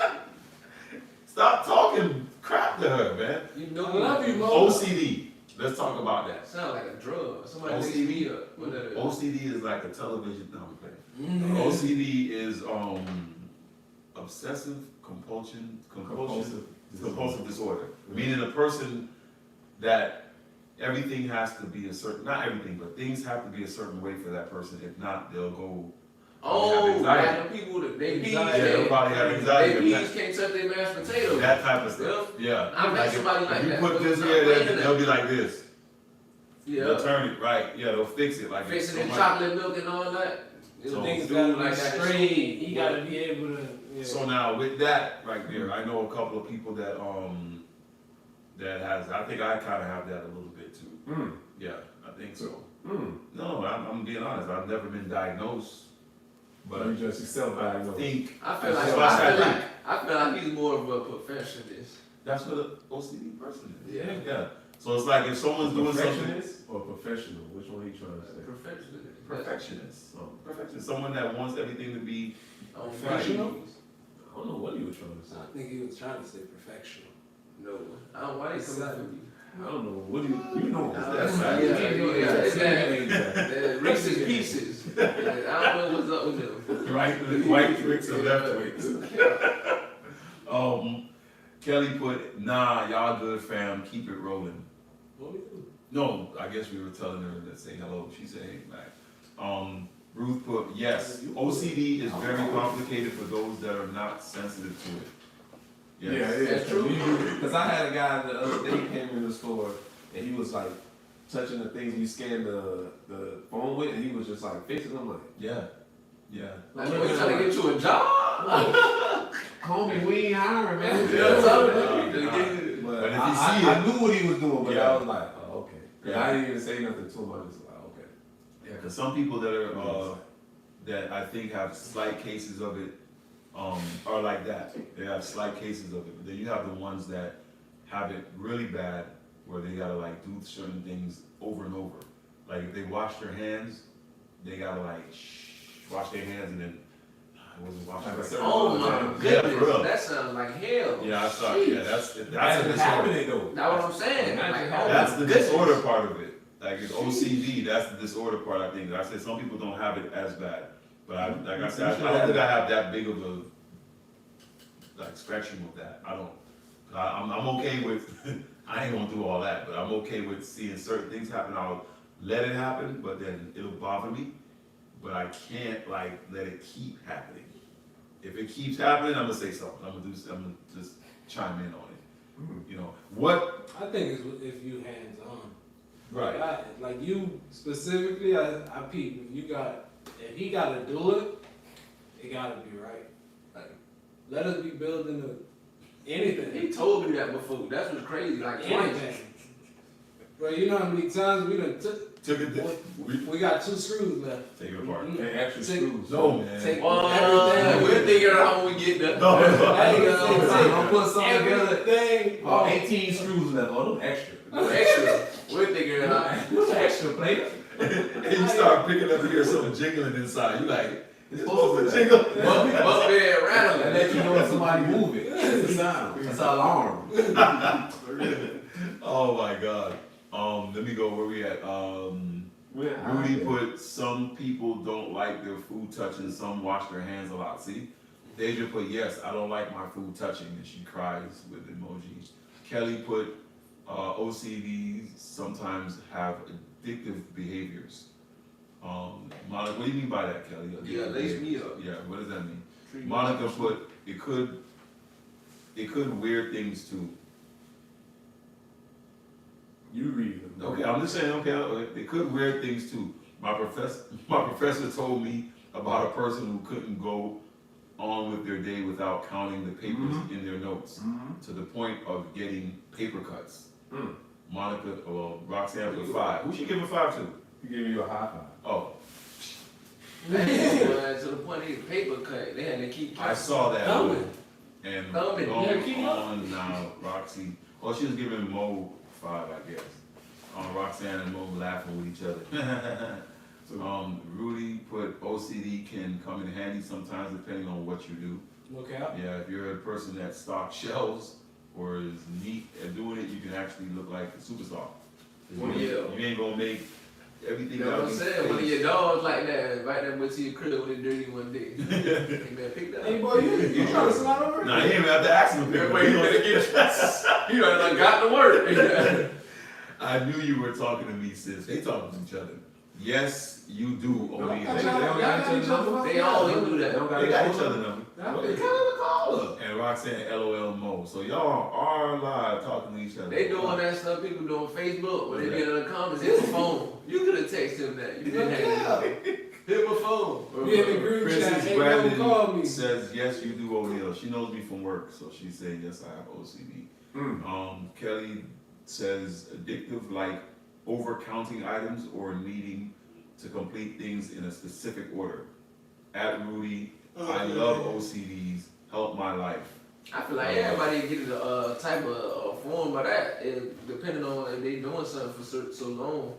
[SPEAKER 2] Stop talking crap to her, man.
[SPEAKER 1] You know
[SPEAKER 4] I love you, Mo.
[SPEAKER 2] OCD. Let's talk about that.
[SPEAKER 1] Sound like a drug. Somebody
[SPEAKER 2] OCD.
[SPEAKER 1] needs me up. What that is?
[SPEAKER 2] OCD is like a television. No, I'm playing.
[SPEAKER 4] Mm-hmm.
[SPEAKER 2] OCD is obsessive compulsive disorder. Meaning a person that everything has to be a certain, not everything, but things have to be a certain way for that person. If not, they'll go.
[SPEAKER 1] Oh,
[SPEAKER 2] have anxiety.
[SPEAKER 1] like the people that they peas
[SPEAKER 2] Yeah, they'll probably have anxiety.
[SPEAKER 1] They peas can't touch their mashed potatoes.
[SPEAKER 2] That type of stuff. Yeah.
[SPEAKER 1] I met somebody like
[SPEAKER 2] if you
[SPEAKER 1] that.
[SPEAKER 2] put this
[SPEAKER 1] I'm
[SPEAKER 2] here,
[SPEAKER 1] blaming
[SPEAKER 2] they'll be like this. They'll turn it right. Yeah, they'll fix it like
[SPEAKER 1] Fixing the
[SPEAKER 2] somebody-
[SPEAKER 1] chocolate milk and all that. You know,
[SPEAKER 2] So,
[SPEAKER 4] Niggas
[SPEAKER 1] dude
[SPEAKER 4] gotta be
[SPEAKER 1] like that at
[SPEAKER 4] straight.
[SPEAKER 1] school.
[SPEAKER 4] He gotta be able to. Yeah.
[SPEAKER 2] So now with that right there, I know a couple of people that that has. I think I kind of have that a little bit too.
[SPEAKER 3] Mm.
[SPEAKER 2] Yeah, I think so.
[SPEAKER 3] Mm.
[SPEAKER 2] No, I'm being honest. I've never been diagnosed, but
[SPEAKER 3] You just
[SPEAKER 2] I
[SPEAKER 3] self-diagnosed.
[SPEAKER 2] think
[SPEAKER 1] I feel
[SPEAKER 2] That's
[SPEAKER 1] like
[SPEAKER 2] what I
[SPEAKER 1] I
[SPEAKER 2] think.
[SPEAKER 1] feel like he's more of a perfectionist.
[SPEAKER 2] that's what an OCD person is.
[SPEAKER 1] Yeah.
[SPEAKER 2] Yeah. So it's like if someone's doing something.
[SPEAKER 3] Perfectionist or professional? Which one are you trying to say?
[SPEAKER 1] Perfectionist.
[SPEAKER 2] Perfectionist.
[SPEAKER 3] Oh,
[SPEAKER 2] Perfectionist. Someone that wants everything to be
[SPEAKER 1] On
[SPEAKER 4] Professional?
[SPEAKER 1] Fridays.
[SPEAKER 3] I don't know what you were trying to say.
[SPEAKER 4] I think he was trying to say perfectional.
[SPEAKER 1] No. I don't why they coming for you.
[SPEAKER 3] I don't know. What do you know?
[SPEAKER 2] That's
[SPEAKER 1] Yeah,
[SPEAKER 2] right.
[SPEAKER 1] yeah, it's that.
[SPEAKER 3] that.
[SPEAKER 1] Reese's Pieces. Yeah, I don't know what's up with them.
[SPEAKER 2] right Twix or left Twix. Kelly put, nah, y'all good fam, keep it rolling.
[SPEAKER 4] What we do?
[SPEAKER 2] No, I guess we were telling her to say hello. She said, hey, back. Ruth put, yes, OCD is very complicated for those that are not sensitive to it.
[SPEAKER 3] Yeah,
[SPEAKER 2] Yes.
[SPEAKER 3] yeah,
[SPEAKER 1] That's true.
[SPEAKER 3] Because I had a guy the other day came in the store and he was like touching the things you scan the phone with, and he was just like fixing them. Like,
[SPEAKER 2] Yeah. Yeah.
[SPEAKER 1] Like, what, you trying to get you a job?
[SPEAKER 3] homie, we ain't hiring, man.
[SPEAKER 1] Yeah, I'm telling you.
[SPEAKER 3] But
[SPEAKER 2] But if you
[SPEAKER 3] I
[SPEAKER 2] see
[SPEAKER 3] I knew what he was doing, but
[SPEAKER 2] Yeah.
[SPEAKER 3] I was like, oh, okay.
[SPEAKER 2] Yeah.
[SPEAKER 3] I didn't even say nothing to him. I just like, okay.
[SPEAKER 2] Yeah, because some people that are that I think have slight cases of it are like that. They have slight cases of it. But then you have the ones that have it really bad, where they gotta like do certain things over and over. Like if they wash their hands, they gotta like wash their hands and then I wasn't washing
[SPEAKER 3] Like a
[SPEAKER 2] right.
[SPEAKER 3] certain
[SPEAKER 1] Oh
[SPEAKER 3] amount of
[SPEAKER 1] my
[SPEAKER 3] time.
[SPEAKER 2] Yeah, for real.
[SPEAKER 1] goodness, that sounds like hell.
[SPEAKER 2] Yeah, I saw. Yeah, that's a
[SPEAKER 3] That's
[SPEAKER 2] disorder.
[SPEAKER 3] happening though.
[SPEAKER 1] That's what I'm saying.
[SPEAKER 3] Imagine
[SPEAKER 1] Like,
[SPEAKER 3] how-
[SPEAKER 1] oh
[SPEAKER 2] That's
[SPEAKER 1] my
[SPEAKER 2] the
[SPEAKER 1] goodness.
[SPEAKER 2] disorder part of it. Like it's OCD, that's the disorder part. I think. I said some people don't have it as bad, but like I said, I don't think I have that big of a like spectrum of that. I don't. I'm okay with. I ain't gonna do all that, but I'm okay with seeing certain things happen. I'll let it happen, but then it'll bother me. But I can't like let it keep happening. If it keeps happening, I'm gonna say something. I'm gonna just chime in on it. You know what?
[SPEAKER 4] I think it's if you hands on.
[SPEAKER 2] Right.
[SPEAKER 4] Like you specifically, I peep. If he gotta do it, it gotta be right. Like, let us be building anything.
[SPEAKER 1] He told me that before. That's what's crazy. Like twice.
[SPEAKER 4] Anything. Bro, you know how many times we done
[SPEAKER 2] Took it.
[SPEAKER 4] we got 2 screws left.
[SPEAKER 2] Take it apart.
[SPEAKER 3] And extra
[SPEAKER 4] Take-
[SPEAKER 3] screws.
[SPEAKER 2] No, man.
[SPEAKER 4] Take
[SPEAKER 1] Well,
[SPEAKER 4] everything.
[SPEAKER 1] we'll figure it out when we get there.
[SPEAKER 2] No,
[SPEAKER 4] I ain't gonna say take
[SPEAKER 3] I'll put something together.
[SPEAKER 4] everything.
[SPEAKER 3] Oh, 18 screws left. Oh, them extra.
[SPEAKER 1] No extra. We'll figure it out.
[SPEAKER 3] What's extra plate?
[SPEAKER 2] And you start picking up here something jiggling inside. You like, it's supposed to jiggle.
[SPEAKER 1] Bump bed
[SPEAKER 3] That
[SPEAKER 1] rattling.
[SPEAKER 3] let you know when somebody moving. It's a sound. It's an alarm.
[SPEAKER 2] Oh my God. Let me go where we at. Rudy put, some people don't like their food touching, some wash their hands a lot. See? Deja put, yes, I don't like my food touching, and she cries with emojis. Kelly put, OCD sometimes have addictive behaviors. Monica, what do you mean by that, Kelly?
[SPEAKER 1] Yeah, lace me up.
[SPEAKER 2] Yeah, what does that mean? Monica put, it could weird things too.
[SPEAKER 3] You read them.
[SPEAKER 2] Okay, I'm just saying, okay, it could weird things too. My professor told me about a person who couldn't go on with their day without counting the papers in their notes, to the point of getting paper cuts.
[SPEAKER 3] Mm.
[SPEAKER 2] Monica, well, Roxanne put 5. Who she giving 5 to?
[SPEAKER 3] He give you a high five.
[SPEAKER 2] Oh,
[SPEAKER 1] To the point he paper cut. They had to keep
[SPEAKER 2] I saw that.
[SPEAKER 1] Thumbing.
[SPEAKER 2] And
[SPEAKER 1] Thumbing.
[SPEAKER 2] going
[SPEAKER 1] Yeah, keep up.
[SPEAKER 2] on now, Roxy. Oh, she was giving Mo 5, I guess. Roxanne and Mo laughing with each other. Rudy put, OCD can come in handy sometimes depending on what you do.
[SPEAKER 4] Okay.
[SPEAKER 2] Yeah, if you're a person that stocks shelves or is neat at doing it, you can actually look like a superstar.
[SPEAKER 1] Well,
[SPEAKER 2] You
[SPEAKER 1] yeah.
[SPEAKER 2] ain't gonna make everything
[SPEAKER 1] You know what I'm
[SPEAKER 2] in
[SPEAKER 1] saying? One of
[SPEAKER 2] place.
[SPEAKER 1] your dogs like that, invite them to your crib when they're dirty one day. Hey man, pick that up.
[SPEAKER 4] Hey boy, you trying to slide over?
[SPEAKER 2] Nah, he ain't even have to ask him.
[SPEAKER 1] Everybody, you better get you done got to work.
[SPEAKER 2] I knew you were talking to me, sis. They talking to each other. yes, you do,
[SPEAKER 3] They
[SPEAKER 2] O'Neal.
[SPEAKER 3] don't got each other number.
[SPEAKER 1] They always do
[SPEAKER 3] They
[SPEAKER 1] that.
[SPEAKER 3] don't
[SPEAKER 2] They got each
[SPEAKER 3] phone
[SPEAKER 2] other
[SPEAKER 3] number.
[SPEAKER 2] number.
[SPEAKER 3] Yeah.
[SPEAKER 2] They got a caller. And Roxanne, LOL Mo. So y'all are live talking to each other.
[SPEAKER 1] They doing that stuff people do on Facebook when they get in the comments. Hit my phone. You could have texted him that. You didn't have to. Hit my phone.
[SPEAKER 4] We in the group chat.
[SPEAKER 2] Princess
[SPEAKER 4] Hey, don't call me.
[SPEAKER 2] Brandon says, yes, you do, O'Neal. She knows me from work, so she said, yes, I have OCD. Kelly says, addictive, like over-counting items or needing to complete things in a specific order. At Rudy, I love OCDs, help my life.
[SPEAKER 1] I feel like everybody get a type of form of that, depending on if they doing something for so long.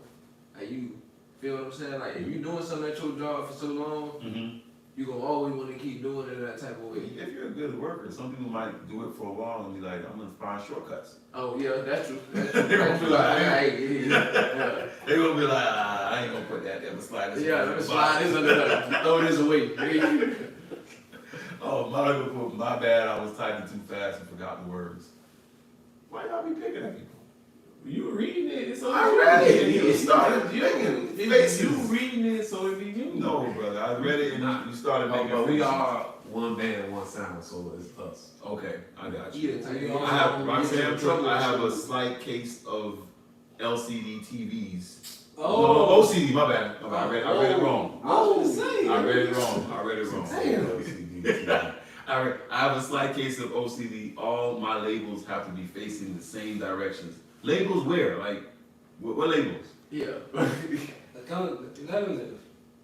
[SPEAKER 1] Like you feel what I'm saying? Like if you doing something at your job for so long, you gonna always want to keep doing it in that type of way.
[SPEAKER 2] If you're a good worker, some people might do it for a while and be like, I'm gonna find shortcuts.
[SPEAKER 1] Oh yeah, that's true. That's true.
[SPEAKER 2] They gonna be like,
[SPEAKER 1] yeah.
[SPEAKER 2] They're gonna be like, I ain't gonna put that there, but slide this.
[SPEAKER 1] Yeah, let me slide this under there. Throw this away.
[SPEAKER 2] Oh, Monica put, my bad, I was typing too fast and forgot the words. Why y'all be picking at people?
[SPEAKER 3] You were reading it. It's on
[SPEAKER 2] I
[SPEAKER 3] the
[SPEAKER 2] read it.
[SPEAKER 3] screen.
[SPEAKER 2] You started making faces.
[SPEAKER 3] You reading it, so it be you.
[SPEAKER 2] No, brother, I read it and you started making
[SPEAKER 3] But we
[SPEAKER 2] faces.
[SPEAKER 3] are one band, one sound, so it's us.
[SPEAKER 2] Okay, I got you.
[SPEAKER 1] Yeah, type
[SPEAKER 2] I have, Roxanne, I have a slight case of LCD TVs.
[SPEAKER 4] Oh.
[SPEAKER 2] No, OCD, my bad. I read it wrong.
[SPEAKER 4] I was gonna say.
[SPEAKER 2] I read it wrong.
[SPEAKER 4] Damn.
[SPEAKER 2] I have a slight case of OCD. All my labels have to be facing the same directions. Labels where? Like, what labels?
[SPEAKER 1] Yeah.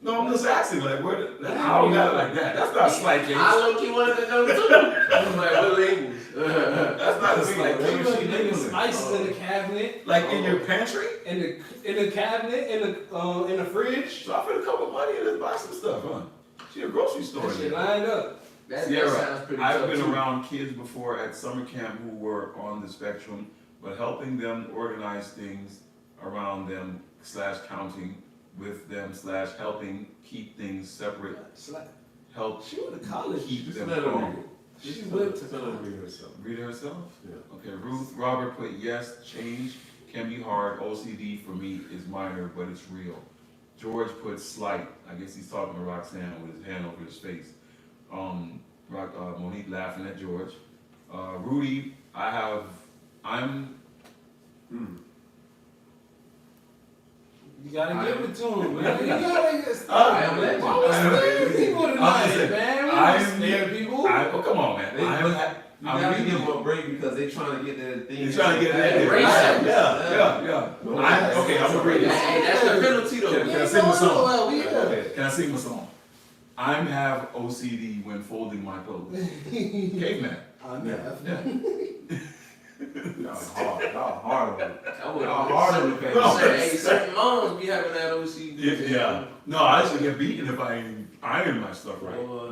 [SPEAKER 2] No, I'm just asking, like, where? I don't got it like that. That's not a slight case.
[SPEAKER 1] I low key wanted to know too. I was like, what labels?
[SPEAKER 2] That's not a slight
[SPEAKER 4] They
[SPEAKER 2] case.
[SPEAKER 4] put nigga spices in the cabinet,
[SPEAKER 2] Like in your pantry?
[SPEAKER 4] in the cabinet, in the fridge.
[SPEAKER 2] So I put a couple money and just buy some stuff, huh? She a grocery store.
[SPEAKER 4] That shit
[SPEAKER 2] nigga.
[SPEAKER 4] lined up.
[SPEAKER 1] That
[SPEAKER 2] Sierra,
[SPEAKER 1] sounds pretty
[SPEAKER 2] I've
[SPEAKER 1] tough
[SPEAKER 2] been
[SPEAKER 1] too.
[SPEAKER 2] around kids before at summer camp who were on the spectrum, but helping them organize things around them / counting with them / helping keep things separate, help
[SPEAKER 4] She went to college.
[SPEAKER 2] keep
[SPEAKER 3] Just
[SPEAKER 2] them
[SPEAKER 3] let her
[SPEAKER 2] calm.
[SPEAKER 3] read it.
[SPEAKER 4] She
[SPEAKER 3] She's
[SPEAKER 4] flipped.
[SPEAKER 3] let her read herself.
[SPEAKER 2] Read it herself?
[SPEAKER 3] Yeah.
[SPEAKER 2] Okay, Ruth Robert put yes, change can be hard. OCD for me is minor, but it's real. George put slight. I guess he's talking to Roxanne with his hand over his face. Monique laughing at George. Rudy, I'm.
[SPEAKER 4] You gotta give it to him, man. You gotta
[SPEAKER 1] I am legend.
[SPEAKER 4] Why we staring people
[SPEAKER 2] I'm
[SPEAKER 4] tonight,
[SPEAKER 2] just saying,
[SPEAKER 4] man? We
[SPEAKER 2] I'm-
[SPEAKER 4] don't stare people.
[SPEAKER 2] Oh, come on, man.
[SPEAKER 3] You gotta
[SPEAKER 2] I'm
[SPEAKER 3] give
[SPEAKER 2] reading.
[SPEAKER 3] them a break because they trying to get that thing.
[SPEAKER 2] You're trying to get that.
[SPEAKER 1] Yeah,
[SPEAKER 2] Yeah,
[SPEAKER 1] racist.
[SPEAKER 2] yeah. Okay, I'm gonna read it.
[SPEAKER 1] Hey, that's the penalty though.
[SPEAKER 2] Can I sing a song?
[SPEAKER 4] Well, we
[SPEAKER 2] Can I sing a song? I have OCD when folding my clothes. Caveman.
[SPEAKER 3] Y'all hard. Y'all hard on it.
[SPEAKER 1] I would
[SPEAKER 3] Y'all hard on the
[SPEAKER 2] No.
[SPEAKER 3] family.
[SPEAKER 1] Hey, certain moms be having that OCD.
[SPEAKER 2] Yeah. No, I should get beaten if I ain't iron my stuff right.
[SPEAKER 1] Boy,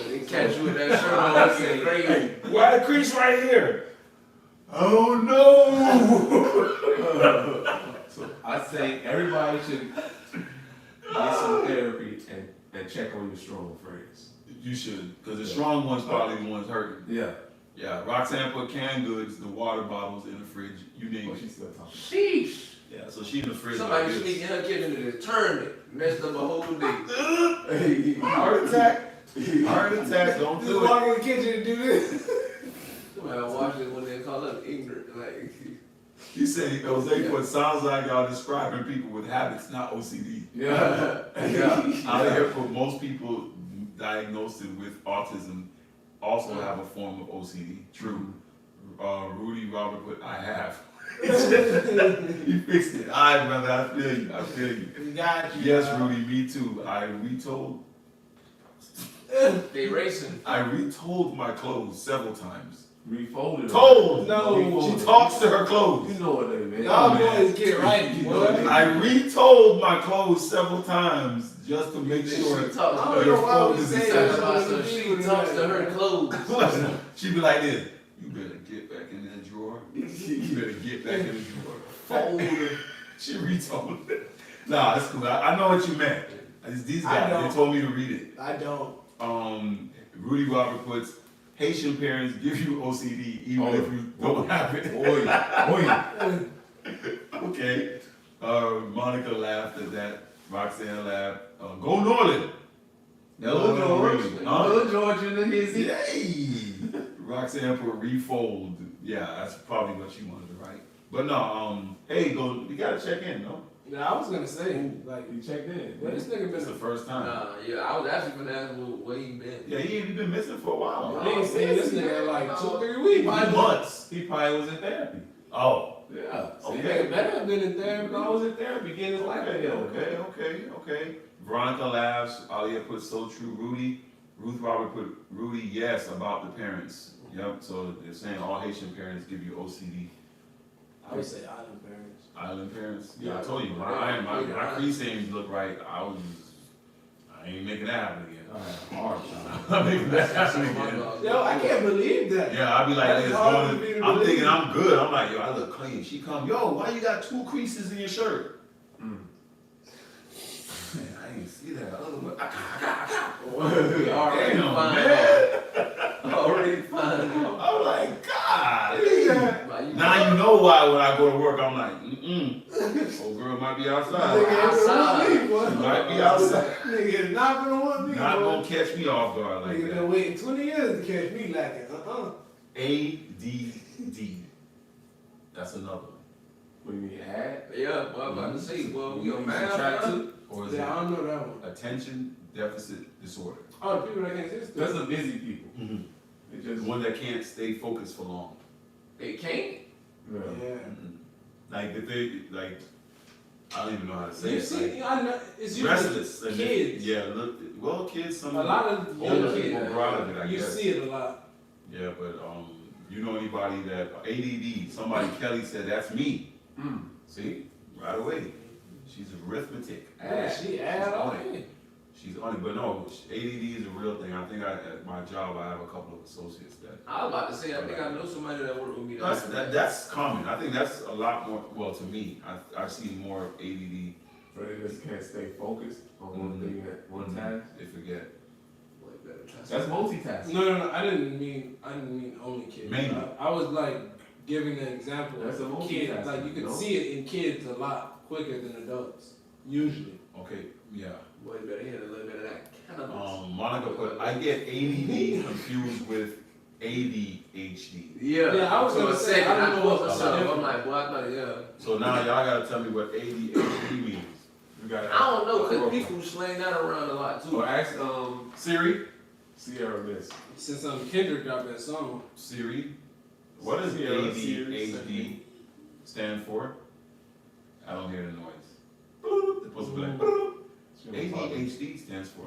[SPEAKER 1] they catch you with that shirt on, it's getting crazy.
[SPEAKER 2] Why the crease right here? Oh no!
[SPEAKER 3] So I say everybody should get some therapy and check on your strong friends.
[SPEAKER 2] You should, because the strong ones probably the ones hurting.
[SPEAKER 3] Yeah.
[SPEAKER 2] Yeah, Roxanne put canned goods, the water bottles in the fridge, you name
[SPEAKER 3] But
[SPEAKER 2] it.
[SPEAKER 3] she's still talking.
[SPEAKER 1] Sheesh.
[SPEAKER 2] Yeah, so she in the fridge
[SPEAKER 1] Somebody
[SPEAKER 2] like
[SPEAKER 1] sneak
[SPEAKER 2] this.
[SPEAKER 1] in her kitchen to turn it, messed up a whole day.
[SPEAKER 2] Heart attack. Heart attack, don't
[SPEAKER 4] Just
[SPEAKER 2] do
[SPEAKER 4] walk
[SPEAKER 2] it.
[SPEAKER 4] in the kitchen and do this.
[SPEAKER 1] Somebody watch it when they call us ignorant. Like,
[SPEAKER 2] You say, Jose put, sounds like y'all describing people with habits, not OCD.
[SPEAKER 3] Yeah.
[SPEAKER 2] Out here, for most people diagnosed with autism also have a form of OCD. True. Rudy Robert put, I have. You fixed it. All right, brother, I feel you. I feel you.
[SPEAKER 4] We got you.
[SPEAKER 2] Yes, Rudy, me too. I retold my clothes several times.
[SPEAKER 3] Refolded.
[SPEAKER 2] Told!
[SPEAKER 4] No.
[SPEAKER 2] She talks to her clothes.
[SPEAKER 3] You know what they mean.
[SPEAKER 4] Y'all
[SPEAKER 2] man.
[SPEAKER 4] boys get right, boy.
[SPEAKER 2] I retold my clothes several times just to make sure.
[SPEAKER 1] she talks
[SPEAKER 4] I
[SPEAKER 1] to
[SPEAKER 4] don't know
[SPEAKER 1] her
[SPEAKER 4] why we
[SPEAKER 2] Your
[SPEAKER 4] say
[SPEAKER 2] phone
[SPEAKER 4] that.
[SPEAKER 2] is
[SPEAKER 1] she talks to her clothes.
[SPEAKER 2] She be like this. You better get back in that drawer. You better get back in the drawer.
[SPEAKER 1] Folder.
[SPEAKER 2] She retold it. Nah, that's cool. I know what you meant. It's these
[SPEAKER 4] I
[SPEAKER 2] guys,
[SPEAKER 4] don't.
[SPEAKER 2] they told me to read it.
[SPEAKER 4] I don't.
[SPEAKER 2] Rudy Robert puts, Haitian parents give you OCD even
[SPEAKER 3] Oh.
[SPEAKER 2] if you don't have it.
[SPEAKER 3] Boy.
[SPEAKER 2] Okay. Monica laughed at that. Roxanne laughed. Go Norland.
[SPEAKER 3] Little George,
[SPEAKER 2] Huh?
[SPEAKER 3] Little George in the hizzy.
[SPEAKER 2] Yay! Roxanne put refold. Yeah, that's probably what you wanted to write. But no, hey, go. You gotta check in, no?
[SPEAKER 4] Yeah, I was gonna say, like,
[SPEAKER 3] You checked in.
[SPEAKER 4] where this nigga
[SPEAKER 2] It's the
[SPEAKER 4] been?
[SPEAKER 2] first time.
[SPEAKER 1] Nah, yeah, I was actually gonna ask him where he been.
[SPEAKER 2] Yeah, he been missing for a while.
[SPEAKER 4] I ain't seen this nigga in like 2-3
[SPEAKER 3] He
[SPEAKER 4] weeks.
[SPEAKER 2] Months.
[SPEAKER 3] He probably was in therapy.
[SPEAKER 2] Oh.
[SPEAKER 3] Yeah.
[SPEAKER 2] Okay.
[SPEAKER 4] Nigga better have been in therapy.
[SPEAKER 3] I was in therapy getting his life together.
[SPEAKER 2] Okay. Veronica laughs. Alia put so true. Ruth Robert put Rudy, yes, about the parents. Yep, so they're saying all Haitian parents give you OCD.
[SPEAKER 4] I would say island parents.
[SPEAKER 2] Island parents? Yeah, I
[SPEAKER 1] Yeah.
[SPEAKER 2] told you, my crease ain't look right. I ain't making that happen again.
[SPEAKER 3] Hard
[SPEAKER 2] I'm making that
[SPEAKER 1] That's
[SPEAKER 2] happen
[SPEAKER 1] what my
[SPEAKER 2] again.
[SPEAKER 1] dog
[SPEAKER 4] Yo, I can't believe that.
[SPEAKER 2] Yeah, I'll be like,
[SPEAKER 4] That's
[SPEAKER 2] this
[SPEAKER 4] hard for me
[SPEAKER 2] going,
[SPEAKER 4] to
[SPEAKER 2] I'm
[SPEAKER 4] believe.
[SPEAKER 2] thinking I'm good. I'm like, yo, I look clean. She come, yo, why you got 2 creases in your shirt?
[SPEAKER 3] Mm.
[SPEAKER 2] Man, I didn't see that.
[SPEAKER 1] We already
[SPEAKER 2] Damn,
[SPEAKER 1] fine.
[SPEAKER 2] man.
[SPEAKER 1] Already fine.
[SPEAKER 2] I'm like, God.
[SPEAKER 1] Like,
[SPEAKER 2] Now you know why when I go to work, I'm like, old girl might be outside.
[SPEAKER 4] Nigga ain't gonna want me, boy.
[SPEAKER 2] Might be outside.
[SPEAKER 4] Nigga is not gonna want me,
[SPEAKER 2] Not
[SPEAKER 4] boy.
[SPEAKER 2] gonna catch me off guard like
[SPEAKER 4] Nigga
[SPEAKER 2] that.
[SPEAKER 4] been waiting 20 years to catch me lacking.
[SPEAKER 2] ADD. That's another one.
[SPEAKER 3] What do you mean, add?
[SPEAKER 1] yeah, well, I'm about to say, well, we on
[SPEAKER 2] Subtract
[SPEAKER 1] math.
[SPEAKER 2] two, or is
[SPEAKER 4] Yeah, I
[SPEAKER 2] it
[SPEAKER 4] don't know that one.
[SPEAKER 2] attention deficit disorder?
[SPEAKER 4] Oh, the people that can't sit
[SPEAKER 3] That's
[SPEAKER 4] still.
[SPEAKER 3] the busy people. They
[SPEAKER 2] The
[SPEAKER 3] just
[SPEAKER 2] one that can't stay focused for long.
[SPEAKER 1] They can't.
[SPEAKER 3] yeah.
[SPEAKER 4] Yeah.
[SPEAKER 2] Like if they like, I don't even know how to say
[SPEAKER 4] You
[SPEAKER 2] it.
[SPEAKER 4] see,
[SPEAKER 2] Like,
[SPEAKER 4] I know, it's usually
[SPEAKER 2] restless. And
[SPEAKER 4] kids.
[SPEAKER 2] Yeah, look. Well, kids. Some
[SPEAKER 4] A lot of
[SPEAKER 2] older
[SPEAKER 4] young
[SPEAKER 2] people
[SPEAKER 1] kids,
[SPEAKER 2] are proud of it. I
[SPEAKER 4] You
[SPEAKER 2] guess.
[SPEAKER 4] see it a lot.
[SPEAKER 2] Yeah, but you know anybody that ADD? Somebody Kelly said that's me.
[SPEAKER 3] Mm.
[SPEAKER 2] See, right away. She's arithmetic.
[SPEAKER 4] Yeah, she add on it.
[SPEAKER 2] She's on it, but no, ADD is a real thing. I think at my job I have a couple of associates that.
[SPEAKER 1] I was about to say, I think I know somebody that worked with me.
[SPEAKER 2] That's common. I think that's a lot more. Well, to me, I've seen more ADD.
[SPEAKER 3] But they just can't stay focused on one thing at one time.
[SPEAKER 2] They forget.
[SPEAKER 1] Boy, better try
[SPEAKER 3] That's multitasking.
[SPEAKER 4] No. I didn't mean only kids.
[SPEAKER 2] Mainly.
[SPEAKER 4] I was like giving an example
[SPEAKER 3] That's a
[SPEAKER 4] of kids.
[SPEAKER 3] multitasking,
[SPEAKER 4] Like you can
[SPEAKER 3] no?
[SPEAKER 4] see it in kids a lot quicker than adults. Usually.
[SPEAKER 2] Okay, yeah.
[SPEAKER 1] Boy, better hit a little bit of that cannabis.
[SPEAKER 2] Monica put, I get ADD confused with ADHD.
[SPEAKER 1] Yeah,
[SPEAKER 4] I was
[SPEAKER 1] for
[SPEAKER 4] gonna
[SPEAKER 1] a
[SPEAKER 4] say,
[SPEAKER 1] second,
[SPEAKER 4] I don't know
[SPEAKER 1] thought
[SPEAKER 4] what's
[SPEAKER 1] for
[SPEAKER 4] the
[SPEAKER 1] something. I'm
[SPEAKER 4] difference.
[SPEAKER 1] like, boy, I thought, yeah.
[SPEAKER 2] So now y'all gotta tell me what ADHD means.
[SPEAKER 3] You got
[SPEAKER 1] I don't know, cause people slang that around a lot too.
[SPEAKER 3] Or ask
[SPEAKER 2] Siri?
[SPEAKER 3] Sierra Miss.
[SPEAKER 4] Since Kendrick dropped that song.
[SPEAKER 2] Siri? What does
[SPEAKER 3] Sierra, Siri,
[SPEAKER 2] ADHD stand for? I don't hear the noise. Boop, it's supposed to be like, boop. ADHD stands for.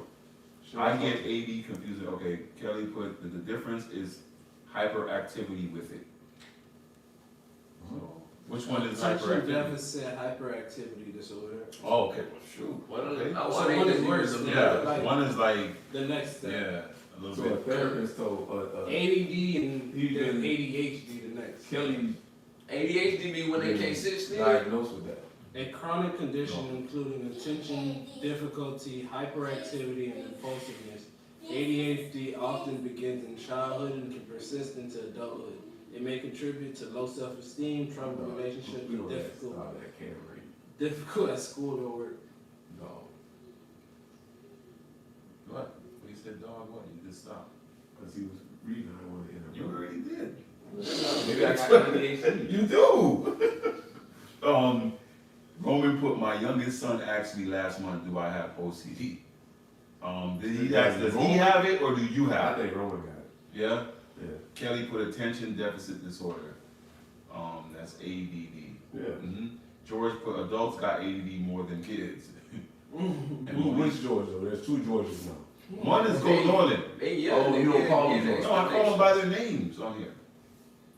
[SPEAKER 2] I get AD confused. Okay, Kelly put the difference is hyperactivity with it. So, which one is
[SPEAKER 4] Attention
[SPEAKER 2] hyperactivity?
[SPEAKER 4] deficit hyperactivity disorder.
[SPEAKER 2] Oh, okay, well, shoot.
[SPEAKER 1] What
[SPEAKER 2] Okay.
[SPEAKER 1] I
[SPEAKER 4] So
[SPEAKER 1] want
[SPEAKER 4] one
[SPEAKER 1] to
[SPEAKER 4] is worse than
[SPEAKER 2] Yeah,
[SPEAKER 4] like
[SPEAKER 2] one is like,
[SPEAKER 4] the next step.
[SPEAKER 2] yeah, a little
[SPEAKER 3] So a
[SPEAKER 2] bit.
[SPEAKER 3] therapist told
[SPEAKER 4] ADD and
[SPEAKER 3] He
[SPEAKER 4] then
[SPEAKER 3] been-
[SPEAKER 4] ADHD the next.
[SPEAKER 3] Kelly
[SPEAKER 1] ADHD be when they can't sit still.
[SPEAKER 3] diagnosed with that.
[SPEAKER 4] A chronic condition including attention difficulty, hyperactivity, and impulsiveness. ADHD often begins in childhood and can persist into adulthood. It may contribute to low self-esteem, troubled relationships,
[SPEAKER 3] We
[SPEAKER 4] and
[SPEAKER 3] don't
[SPEAKER 4] difficult
[SPEAKER 3] stop that can't read.
[SPEAKER 4] difficult at school or work.
[SPEAKER 3] No.
[SPEAKER 2] What? When you said dog, what? You just stopped.
[SPEAKER 3] Because he was reading, I want to interrupt.
[SPEAKER 2] You already did.
[SPEAKER 3] Maybe I got ADHD.
[SPEAKER 2] You do. Roman put, my youngest son asked me last month, do I have OCD? Did he ask, does he have it or do you
[SPEAKER 3] I
[SPEAKER 2] have it?
[SPEAKER 3] think Roman got it.
[SPEAKER 2] Yeah?
[SPEAKER 3] Yeah.
[SPEAKER 2] Kelly put attention deficit disorder. That's ADD.
[SPEAKER 3] Yeah.
[SPEAKER 2] George put adults got ADD more than kids.
[SPEAKER 3] Which George though? There's two Georges now.
[SPEAKER 2] One is Go Norland.
[SPEAKER 3] Oh, you don't call them
[SPEAKER 2] No, I call them by their names on here.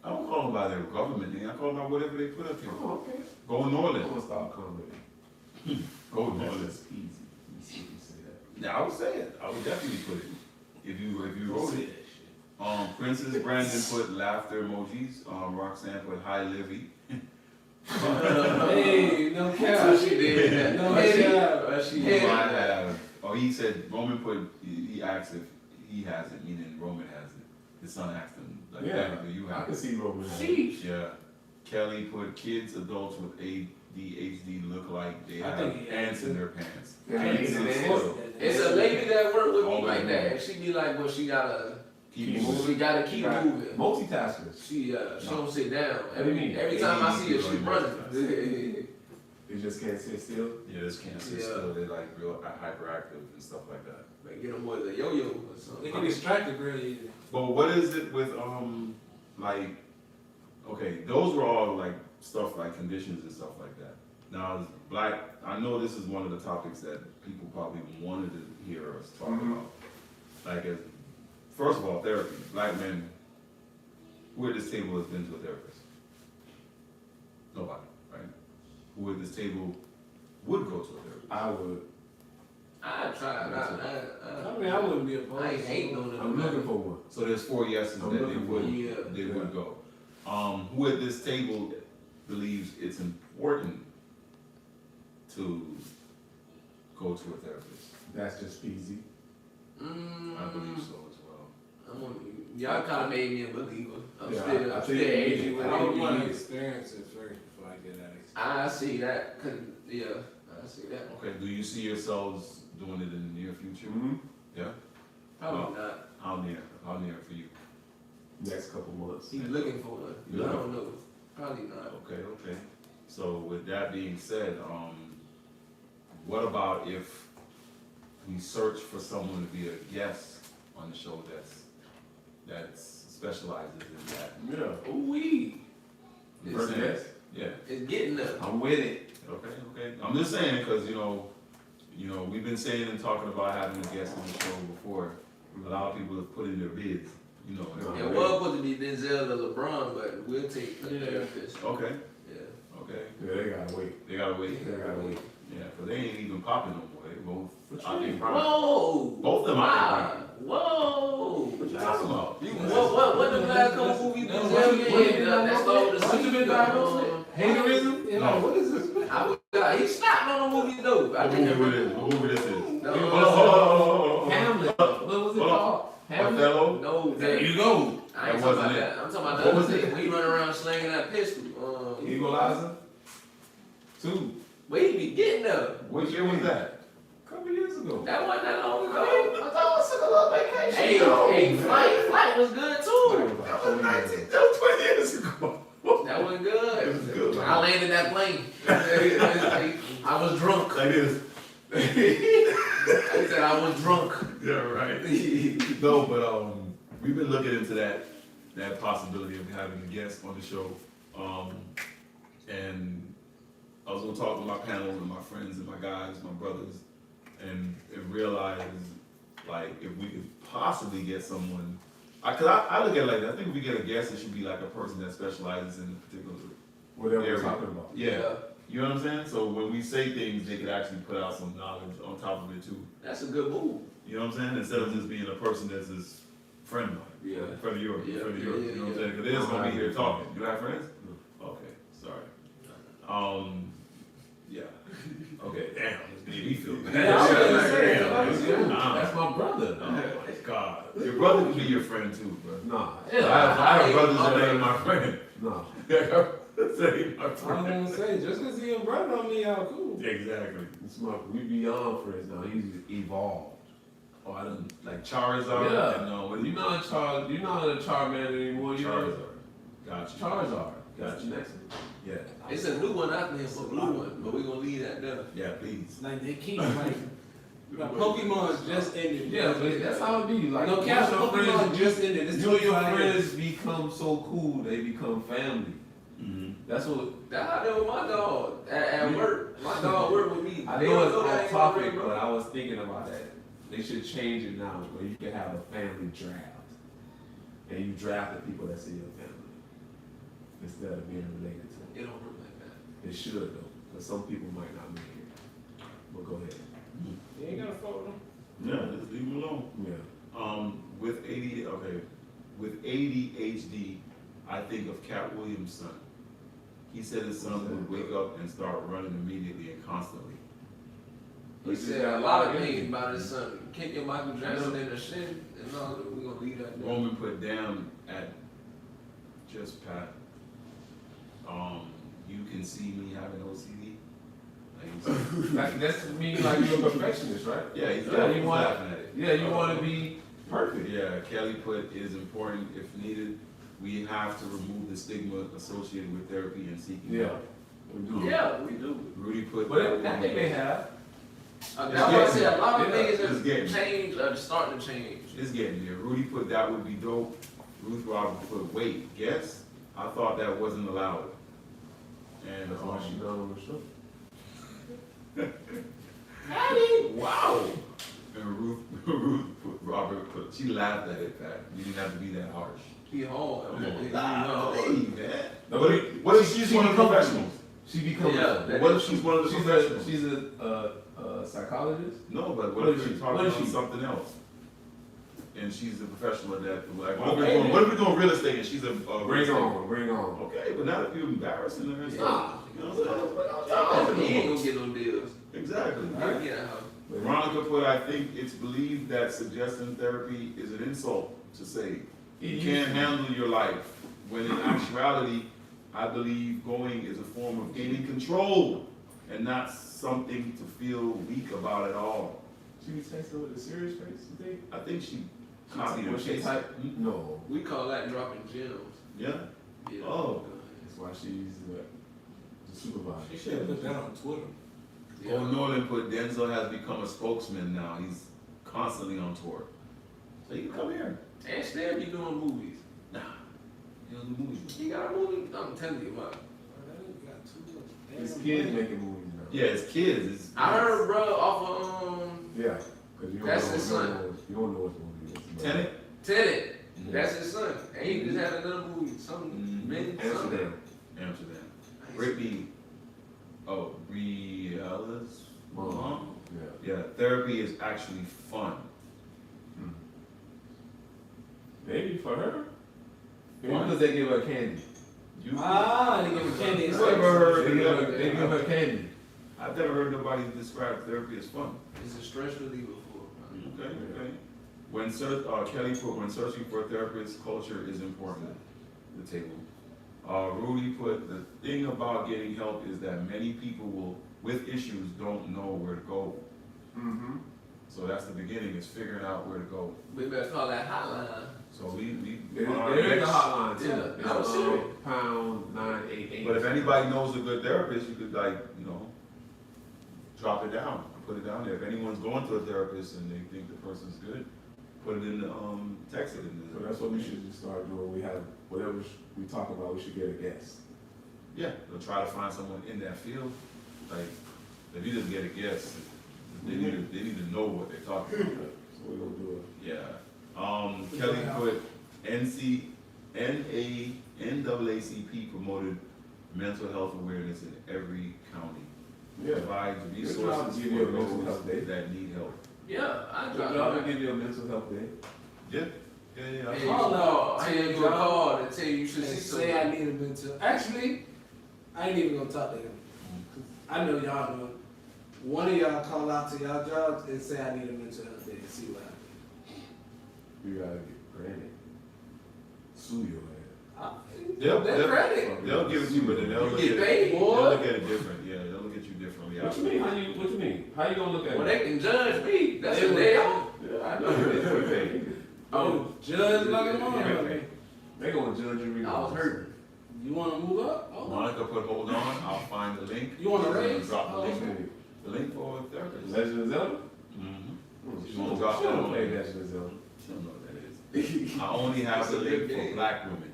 [SPEAKER 2] I don't call them by their government name. I call them by whatever they put up here.
[SPEAKER 3] Oh, okay.
[SPEAKER 2] Go
[SPEAKER 3] I'm
[SPEAKER 2] Norland.
[SPEAKER 3] gonna stop commenting.
[SPEAKER 2] Go
[SPEAKER 3] That's
[SPEAKER 2] Norland.
[SPEAKER 3] just easy. Let me see if you say that.
[SPEAKER 2] Yeah, I would say it. I would definitely put it. If you wrote it. Princess Brandon put laughter emojis. Roxanne put hi Livy.
[SPEAKER 4] Hey, no cap.
[SPEAKER 1] So she did.
[SPEAKER 4] No
[SPEAKER 1] Hey,
[SPEAKER 4] cap.
[SPEAKER 1] she
[SPEAKER 2] I
[SPEAKER 1] did.
[SPEAKER 2] have. Oh, he said Roman put. He asked if he has it, meaning Roman has it. His son asked him, like,
[SPEAKER 3] Yeah.
[SPEAKER 2] "Dad, do you
[SPEAKER 3] I
[SPEAKER 2] have
[SPEAKER 3] can
[SPEAKER 2] it?"
[SPEAKER 3] see Roman.
[SPEAKER 1] Sheesh.
[SPEAKER 2] Yeah. Kelly put kids, adults with ADHD look like they
[SPEAKER 4] I
[SPEAKER 2] have
[SPEAKER 4] think he
[SPEAKER 2] ants
[SPEAKER 4] has
[SPEAKER 2] in
[SPEAKER 4] it.
[SPEAKER 2] their pants.
[SPEAKER 3] Yeah,
[SPEAKER 4] I
[SPEAKER 3] he
[SPEAKER 4] think
[SPEAKER 3] needs
[SPEAKER 4] it's
[SPEAKER 3] an
[SPEAKER 4] a
[SPEAKER 3] answer.
[SPEAKER 4] sport.
[SPEAKER 1] It's a lady that work with me
[SPEAKER 2] Always
[SPEAKER 1] like that,
[SPEAKER 2] moving.
[SPEAKER 1] and she be like, well, she gotta
[SPEAKER 2] Keep moving.
[SPEAKER 1] she gotta keep
[SPEAKER 3] Right.
[SPEAKER 1] moving.
[SPEAKER 3] Multitaskers.
[SPEAKER 1] She don't sit down.
[SPEAKER 3] What do you mean?
[SPEAKER 1] Every time I
[SPEAKER 2] ADD
[SPEAKER 1] see her, she
[SPEAKER 2] people
[SPEAKER 1] running.
[SPEAKER 3] You just can't sit still.
[SPEAKER 2] Yeah, this can't sit
[SPEAKER 1] Yeah.
[SPEAKER 2] still. They're like real hyperactive and stuff like that.
[SPEAKER 1] Like get them with a yo-yo or
[SPEAKER 4] They
[SPEAKER 1] something.
[SPEAKER 4] get distracted real easy.
[SPEAKER 2] But what is it with like, okay, those were all like stuff like conditions and stuff like that. Now, as black, I know this is one of the topics that people probably wanted to hear us talk
[SPEAKER 3] Mhm.
[SPEAKER 2] about. Like, first of all, therapy. Black men, who at this table has been to a therapist? Nobody, right? Who at this table would go to a therapist?
[SPEAKER 3] I would.
[SPEAKER 1] I tried.
[SPEAKER 4] I mean, I wouldn't be opposed.
[SPEAKER 1] I ain't hating on it.
[SPEAKER 3] I'm looking for one.
[SPEAKER 2] So there's 4 yeses
[SPEAKER 3] I'm
[SPEAKER 2] that they
[SPEAKER 3] looking for
[SPEAKER 2] would,
[SPEAKER 1] you.
[SPEAKER 2] they
[SPEAKER 3] Yeah.
[SPEAKER 2] would go. Who at this table believes it's important to go to a therapist?
[SPEAKER 3] That's just PZ.
[SPEAKER 2] I believe so as well.
[SPEAKER 1] Y'all kind of made me a believer. I'm
[SPEAKER 3] Yeah,
[SPEAKER 1] still,
[SPEAKER 3] I
[SPEAKER 1] I'm
[SPEAKER 3] think
[SPEAKER 1] still
[SPEAKER 3] you
[SPEAKER 1] aging
[SPEAKER 3] need
[SPEAKER 1] with
[SPEAKER 3] to-
[SPEAKER 4] I would want to
[SPEAKER 1] it.
[SPEAKER 4] experience it first before I get that experience.
[SPEAKER 1] I see that. Yeah, I see that.
[SPEAKER 2] Okay, do you see yourselves doing it in the near future?
[SPEAKER 3] Mm-hmm.
[SPEAKER 2] Yeah?
[SPEAKER 1] Probably not.
[SPEAKER 2] How near for you?
[SPEAKER 3] Next couple months.
[SPEAKER 1] He's looking for one.
[SPEAKER 2] Yeah.
[SPEAKER 1] I don't know. Probably not.
[SPEAKER 2] Okay. So with that being said, what about if we search for someone to be a guest on the show that's specializes in that?
[SPEAKER 3] Yeah.
[SPEAKER 1] Ooh wee.
[SPEAKER 3] First guess.
[SPEAKER 2] Yeah.
[SPEAKER 1] It's getting there.
[SPEAKER 3] I'm with it.
[SPEAKER 2] Okay. I'm just saying because you know, we've been saying and talking about having a guest on the show before. A lot of people have put in their bids. You know.
[SPEAKER 1] It was supposed to be Denzel or LeBron, but we'll take the therapist.
[SPEAKER 2] Okay.
[SPEAKER 1] Yeah.
[SPEAKER 2] Okay.
[SPEAKER 3] Yeah, they gotta wait.
[SPEAKER 2] They gotta wait.
[SPEAKER 3] They gotta wait.
[SPEAKER 2] Yeah, because they ain't even popping no more. They both.
[SPEAKER 3] What
[SPEAKER 2] out
[SPEAKER 3] you
[SPEAKER 2] there
[SPEAKER 3] mean?
[SPEAKER 2] prime.
[SPEAKER 1] Whoa!
[SPEAKER 2] Both of them out
[SPEAKER 1] Wow!
[SPEAKER 2] there
[SPEAKER 1] Whoa!
[SPEAKER 2] What you talking about?
[SPEAKER 1] What the last couple movies
[SPEAKER 4] No,
[SPEAKER 1] Denzel
[SPEAKER 4] what you
[SPEAKER 1] in?
[SPEAKER 4] been
[SPEAKER 1] That started with
[SPEAKER 3] What you been diagnosed with? Haterism?
[SPEAKER 4] You
[SPEAKER 2] No.
[SPEAKER 4] know, what is this?
[SPEAKER 1] He snapped on the movie though. I
[SPEAKER 2] What
[SPEAKER 1] think
[SPEAKER 2] movie this? What movie this is?
[SPEAKER 1] No,
[SPEAKER 2] Hold on.
[SPEAKER 3] Hamlet. What was it
[SPEAKER 2] Hold on.
[SPEAKER 3] called? Hamlet.
[SPEAKER 2] Othello?
[SPEAKER 1] No,
[SPEAKER 3] There
[SPEAKER 1] that,
[SPEAKER 3] you go.
[SPEAKER 1] I ain't
[SPEAKER 2] That
[SPEAKER 1] talking
[SPEAKER 2] wasn't
[SPEAKER 1] about
[SPEAKER 2] it.
[SPEAKER 1] that. I'm talking about the
[SPEAKER 2] What
[SPEAKER 1] other
[SPEAKER 2] was
[SPEAKER 1] thing.
[SPEAKER 2] it?
[SPEAKER 1] When he run around slinging that pistol.
[SPEAKER 3] Equalizer. 2.
[SPEAKER 1] Where he be getting there?
[SPEAKER 2] What year was that?
[SPEAKER 3] Couple years ago.
[SPEAKER 1] That wasn't that long ago.
[SPEAKER 3] I thought I took a little vacation.
[SPEAKER 1] Hey, Flight was good too.
[SPEAKER 2] That was 20 years ago.
[SPEAKER 1] That was good.
[SPEAKER 2] It was good.
[SPEAKER 1] I landed that plane. I was drunk.
[SPEAKER 2] Like this.
[SPEAKER 1] I said I was drunk.
[SPEAKER 2] Yeah, right. No, but we've been looking into that possibility of having a guest on the show. And I was gonna talk with my panel and my friends and my guys, my brothers, and realize like if we could possibly get someone. Cause I look at it like that. I think if we get a guest, it should be like a person that specializes in a particular.
[SPEAKER 3] Whatever we're
[SPEAKER 2] area.
[SPEAKER 3] talking about.
[SPEAKER 2] Yeah. You know what I'm saying? So when we say things, they could actually put out some knowledge on top of it too.
[SPEAKER 1] That's a good move.
[SPEAKER 2] You know what I'm saying? Instead of just being a person that's his friend,
[SPEAKER 1] Yeah.
[SPEAKER 2] friend of yours,
[SPEAKER 1] Yeah,
[SPEAKER 2] friend of
[SPEAKER 1] yeah,
[SPEAKER 2] yours.
[SPEAKER 1] yeah,
[SPEAKER 2] You know what I'm
[SPEAKER 1] yeah.
[SPEAKER 2] saying? Because they're just gonna be here talking. You have friends? Okay, sorry. Yeah. Okay, damn, this made me feel bad.
[SPEAKER 3] Yeah, I was gonna say,
[SPEAKER 2] Damn,
[SPEAKER 3] that was good.
[SPEAKER 2] nah.
[SPEAKER 3] That's my brother.
[SPEAKER 2] Oh my God. Your brother can be your friend too, bro.
[SPEAKER 3] Nah.
[SPEAKER 2] I have brothers that ain't my friend.
[SPEAKER 3] Nah.
[SPEAKER 2] That's ain't my
[SPEAKER 4] I was
[SPEAKER 2] friend.
[SPEAKER 4] gonna say, just because he a brother don't mean y'all cool.
[SPEAKER 2] Exactly.
[SPEAKER 3] It's my, we beyond friends now. He's evolved.
[SPEAKER 2] Oh, I done, like Charizard
[SPEAKER 3] Yeah.
[SPEAKER 2] and what do
[SPEAKER 3] You're not You're not a Charmander anymore. You're
[SPEAKER 2] Charizard. Got you.
[SPEAKER 3] Charizard. That's
[SPEAKER 2] Gotcha.
[SPEAKER 3] the next one.
[SPEAKER 2] Yeah.
[SPEAKER 1] It's a new one out there, a blue one, but we're gonna leave that there.
[SPEAKER 2] Yeah, please.
[SPEAKER 4] It's like they keep like Pokemon's just ended.
[SPEAKER 3] Yeah, but that's how it be. Like,
[SPEAKER 4] No cap,
[SPEAKER 3] your
[SPEAKER 4] Pokemon
[SPEAKER 3] friends,
[SPEAKER 4] just ended. It's
[SPEAKER 3] you and your
[SPEAKER 4] 25 years.
[SPEAKER 3] friends become so cool, they become family.
[SPEAKER 2] Mm-hmm.
[SPEAKER 3] That's what.
[SPEAKER 1] That how that with my dog at work. My dog work with me.
[SPEAKER 3] I
[SPEAKER 1] They
[SPEAKER 3] know
[SPEAKER 1] don't
[SPEAKER 3] it's
[SPEAKER 1] that
[SPEAKER 3] off
[SPEAKER 1] ain't
[SPEAKER 3] topic,
[SPEAKER 1] already, bro.
[SPEAKER 3] but I was thinking about that. They should change it now, where you can have a family draft, and you draft the people that's in your family instead of being related to them.
[SPEAKER 1] It don't work like that.
[SPEAKER 3] It should though, because some people might not make it. But go ahead.
[SPEAKER 4] You ain't gotta fuck with them.
[SPEAKER 2] Yeah, just leave him alone.
[SPEAKER 3] Yeah.
[SPEAKER 2] With ADHD, I think of Cat Williams' son. He said his son would wake up and start running immediately and constantly.
[SPEAKER 1] He said a lot of things about his son. Kicking Michael Jackson in the shin and all that. We're gonna leave that there.
[SPEAKER 2] Roman put down at just Pat. you can see me having OCD. Like,
[SPEAKER 3] Like, that's me, like you're a perfectionist, right?
[SPEAKER 2] yeah, he's
[SPEAKER 3] Yeah, you want-
[SPEAKER 2] laughing at it.
[SPEAKER 3] Yeah, you want to be perfect.
[SPEAKER 2] Yeah, Kelly put is important if needed. We have to remove the stigma associated with therapy and seeking
[SPEAKER 3] Yeah,
[SPEAKER 2] help.
[SPEAKER 3] we do.
[SPEAKER 1] Yeah, we do.
[SPEAKER 2] Rudy put
[SPEAKER 3] But that they may have.
[SPEAKER 1] That's what I said. A lot of
[SPEAKER 3] Yeah,
[SPEAKER 1] niggas
[SPEAKER 2] it's
[SPEAKER 1] is
[SPEAKER 2] getting-
[SPEAKER 1] change, starting to change.
[SPEAKER 2] It's getting there. Rudy put that would be dope. Ruth Roberts put wait, guess? I thought that wasn't allowed. And
[SPEAKER 3] That's all she done on the show.
[SPEAKER 2] wow. And Ruth Robert put, she laughed at it back. You didn't have to be that harsh.
[SPEAKER 1] He hard.
[SPEAKER 2] Golly, man.
[SPEAKER 3] No,
[SPEAKER 2] What if she's
[SPEAKER 3] she
[SPEAKER 2] one of the
[SPEAKER 3] become-
[SPEAKER 2] professionals?
[SPEAKER 3] She becomes.
[SPEAKER 1] Yeah,
[SPEAKER 2] What if she's one of the professionals?
[SPEAKER 3] She's a psychologist.
[SPEAKER 2] No, but what
[SPEAKER 3] What
[SPEAKER 2] if
[SPEAKER 3] is
[SPEAKER 2] she's
[SPEAKER 3] she?
[SPEAKER 2] talking
[SPEAKER 3] What is
[SPEAKER 2] about
[SPEAKER 3] she?
[SPEAKER 2] something else? And she's a professional at that. Like,
[SPEAKER 3] Okay,
[SPEAKER 2] what if we're doing real estate and she's a real
[SPEAKER 3] Bring
[SPEAKER 2] estate?
[SPEAKER 3] on, bring on.
[SPEAKER 2] Okay, but not if you're embarrassing her and
[SPEAKER 1] Nah.
[SPEAKER 2] stuff. You know what I'm saying?
[SPEAKER 1] He ain't gonna get no deals.
[SPEAKER 2] Exactly.
[SPEAKER 1] Get get out.
[SPEAKER 2] Veronica put, I think it's believed that suggesting therapy is an insult to say you can't handle your life, when in actuality, I believe going is a form of gaining control and not something to feel weak about at all.
[SPEAKER 3] She be texting with a serious face, you think?
[SPEAKER 2] I think she copied and
[SPEAKER 3] When she
[SPEAKER 2] pasted.
[SPEAKER 3] type, no.
[SPEAKER 1] We call that dropping gems.
[SPEAKER 2] Yeah?
[SPEAKER 1] Yeah.
[SPEAKER 2] Oh.
[SPEAKER 3] That's why she's the supervisor.
[SPEAKER 4] She should have put that on Twitter.
[SPEAKER 1] Yeah.
[SPEAKER 2] Oh, Nolan put, Denzel has become a spokesman now. He's constantly on tour. So you can come here.
[SPEAKER 1] And still be doing movies.
[SPEAKER 2] Nah. He don't do movies.
[SPEAKER 1] He got a movie. I'm telling you about.
[SPEAKER 3] His kids making movies now.
[SPEAKER 2] Yeah, it's kids. It's,
[SPEAKER 1] I heard, bro, off of
[SPEAKER 3] Yeah, because you don't
[SPEAKER 1] That's
[SPEAKER 3] know,
[SPEAKER 1] his
[SPEAKER 3] you don't
[SPEAKER 1] son.
[SPEAKER 3] know, you don't know what the movie is.
[SPEAKER 2] Tenet.
[SPEAKER 1] Tenet. That's his son. And he just had another movie. Something.
[SPEAKER 2] Mhm.
[SPEAKER 1] Something.
[SPEAKER 3] Amsterdam.
[SPEAKER 2] Amsterdam. Brittany. Oh, Briella's mom.
[SPEAKER 3] Yeah.
[SPEAKER 2] Yeah, therapy is actually fun.
[SPEAKER 3] Maybe for her. Maybe
[SPEAKER 2] Why?
[SPEAKER 3] because they give her candy.
[SPEAKER 2] You,
[SPEAKER 4] They give her candy.
[SPEAKER 2] You ever heard
[SPEAKER 3] They give her candy.
[SPEAKER 2] I've never heard nobody describe therapy as fun.
[SPEAKER 1] It's a stress reliever for him.
[SPEAKER 2] Okay, okay. When Kelly put, when searching for a therapist, culture is important. The table. Rudy put, the thing about getting help is that many people with issues don't know where to go.
[SPEAKER 3] Mm-hmm.
[SPEAKER 2] So that's the beginning, is figuring out where to go.
[SPEAKER 1] We better call that hotline.
[SPEAKER 2] So we
[SPEAKER 3] There is a hotline too.
[SPEAKER 1] Yeah,
[SPEAKER 3] It's,
[SPEAKER 1] I'm serious.
[SPEAKER 3] pound 988.
[SPEAKER 2] But if anybody knows a good therapist, you could drop it down, put it down there. If anyone's going to a therapist and they think the person's good, put it in the, text it in the.
[SPEAKER 3] So that's what we should just start doing. We have whatever we talk about, we should get a guest.
[SPEAKER 2] Yeah, they'll try to find someone in that field. Like, if you just get a guess, they need to know what they're talking about.
[SPEAKER 3] So we're gonna do
[SPEAKER 2] Yeah. Kelly put NAACP promoted mental health awareness in every county.
[SPEAKER 3] it. Yeah.
[SPEAKER 2] Provides
[SPEAKER 3] It's not
[SPEAKER 2] resources
[SPEAKER 3] to
[SPEAKER 2] for
[SPEAKER 3] give you a mental health day.
[SPEAKER 2] those that need help.
[SPEAKER 1] Yeah, I
[SPEAKER 3] Good
[SPEAKER 1] dropped
[SPEAKER 3] job
[SPEAKER 1] it.
[SPEAKER 3] to give you a mental health day.
[SPEAKER 2] Yeah. Yeah.
[SPEAKER 1] Hey,
[SPEAKER 4] Oh, no.
[SPEAKER 1] I ain't gonna call and tell you you should
[SPEAKER 4] They
[SPEAKER 1] see
[SPEAKER 4] say I
[SPEAKER 1] somebody.
[SPEAKER 4] need a mental. Actually, I ain't even gonna talk to him. 'Cause I know y'all know. One of y'all call out to y'all jobs and say I need a mental health day and see what happens.
[SPEAKER 3] You gotta get granted. Sue your ass.
[SPEAKER 1] That's credit.
[SPEAKER 2] They'll give it to you, but then they'll
[SPEAKER 1] You
[SPEAKER 2] look
[SPEAKER 1] get
[SPEAKER 2] at it.
[SPEAKER 1] paid,
[SPEAKER 2] They'll
[SPEAKER 1] boy.
[SPEAKER 2] look at it different. Yeah, they'll look at you differently.
[SPEAKER 3] What you mean? What you mean? How you gonna look at
[SPEAKER 1] Well,
[SPEAKER 3] it?
[SPEAKER 1] they can judge me. That's
[SPEAKER 4] They
[SPEAKER 1] what
[SPEAKER 4] will.
[SPEAKER 1] they are.
[SPEAKER 3] Yeah, I know. They pay.
[SPEAKER 1] Oh,
[SPEAKER 4] Judge like a
[SPEAKER 3] Yeah.
[SPEAKER 4] motherfucker.
[SPEAKER 3] They gonna judge you.
[SPEAKER 1] I was
[SPEAKER 3] regardless.
[SPEAKER 1] hurting.
[SPEAKER 4] You wanna move up? Oh.
[SPEAKER 2] Monica put hold on. I'll find the link.
[SPEAKER 4] You want a
[SPEAKER 2] She's gonna
[SPEAKER 4] raise?
[SPEAKER 2] Drop the
[SPEAKER 4] Oh,
[SPEAKER 2] link.
[SPEAKER 4] okay.
[SPEAKER 2] The link for a therapist.
[SPEAKER 3] Legend of Zelda?
[SPEAKER 2] Mm-hmm.
[SPEAKER 3] She
[SPEAKER 2] gonna
[SPEAKER 3] don't
[SPEAKER 2] drop that on
[SPEAKER 3] play
[SPEAKER 2] there.
[SPEAKER 3] Legend of Zelda.
[SPEAKER 2] She don't know what that is. I only have the
[SPEAKER 1] It's a
[SPEAKER 2] link
[SPEAKER 1] good
[SPEAKER 2] for
[SPEAKER 1] game.
[SPEAKER 2] black women.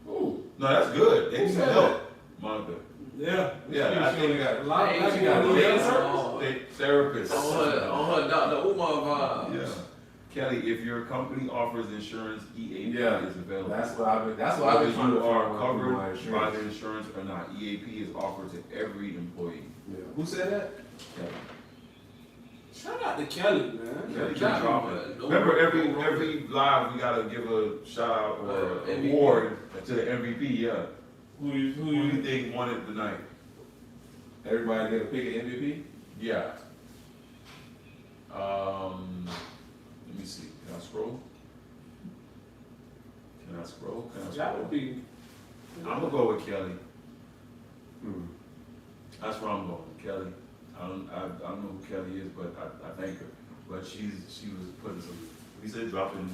[SPEAKER 3] Ooh.
[SPEAKER 2] No, that's good. They
[SPEAKER 3] Who
[SPEAKER 2] need
[SPEAKER 3] said
[SPEAKER 2] help. Monica.
[SPEAKER 4] Yeah.
[SPEAKER 2] Yeah, I
[SPEAKER 3] She only
[SPEAKER 2] think
[SPEAKER 3] got
[SPEAKER 4] A lot of
[SPEAKER 3] Hey,
[SPEAKER 4] black
[SPEAKER 3] she got
[SPEAKER 4] people
[SPEAKER 3] a
[SPEAKER 4] need
[SPEAKER 3] link.
[SPEAKER 4] help.
[SPEAKER 2] Therapist.
[SPEAKER 1] On her Dr. Umar vibes.
[SPEAKER 2] Yeah. Kelly, if your company offers insurance, EAP
[SPEAKER 3] Yeah.
[SPEAKER 2] is available.
[SPEAKER 3] That's what I've been trying
[SPEAKER 2] Whether
[SPEAKER 3] to
[SPEAKER 2] you are
[SPEAKER 3] find
[SPEAKER 2] covered
[SPEAKER 3] my
[SPEAKER 2] by
[SPEAKER 3] insurance.
[SPEAKER 2] the insurance or not, EAP is offered to every employee.
[SPEAKER 3] Yeah. Who said that?
[SPEAKER 2] Kelly.
[SPEAKER 4] Shout out to Kelly, man.
[SPEAKER 2] Kelly
[SPEAKER 1] Job,
[SPEAKER 2] can drop
[SPEAKER 1] but
[SPEAKER 2] it.
[SPEAKER 1] no-
[SPEAKER 2] Remember,
[SPEAKER 1] no-
[SPEAKER 2] every live, we gotta give a shout out or
[SPEAKER 1] MVP.
[SPEAKER 2] award to the MVP, yeah.
[SPEAKER 3] Who
[SPEAKER 2] Who do you think won it tonight?
[SPEAKER 3] Everybody get a pick of MVP?
[SPEAKER 2] Yeah. Let me see, can I scroll? Can I scroll?
[SPEAKER 4] That would be.
[SPEAKER 2] I'm gonna go with Kelly.
[SPEAKER 3] Mm.
[SPEAKER 2] That's where I'm going, Kelly. I don't know who Kelly is, but I thank her. But she was putting some, he said dropping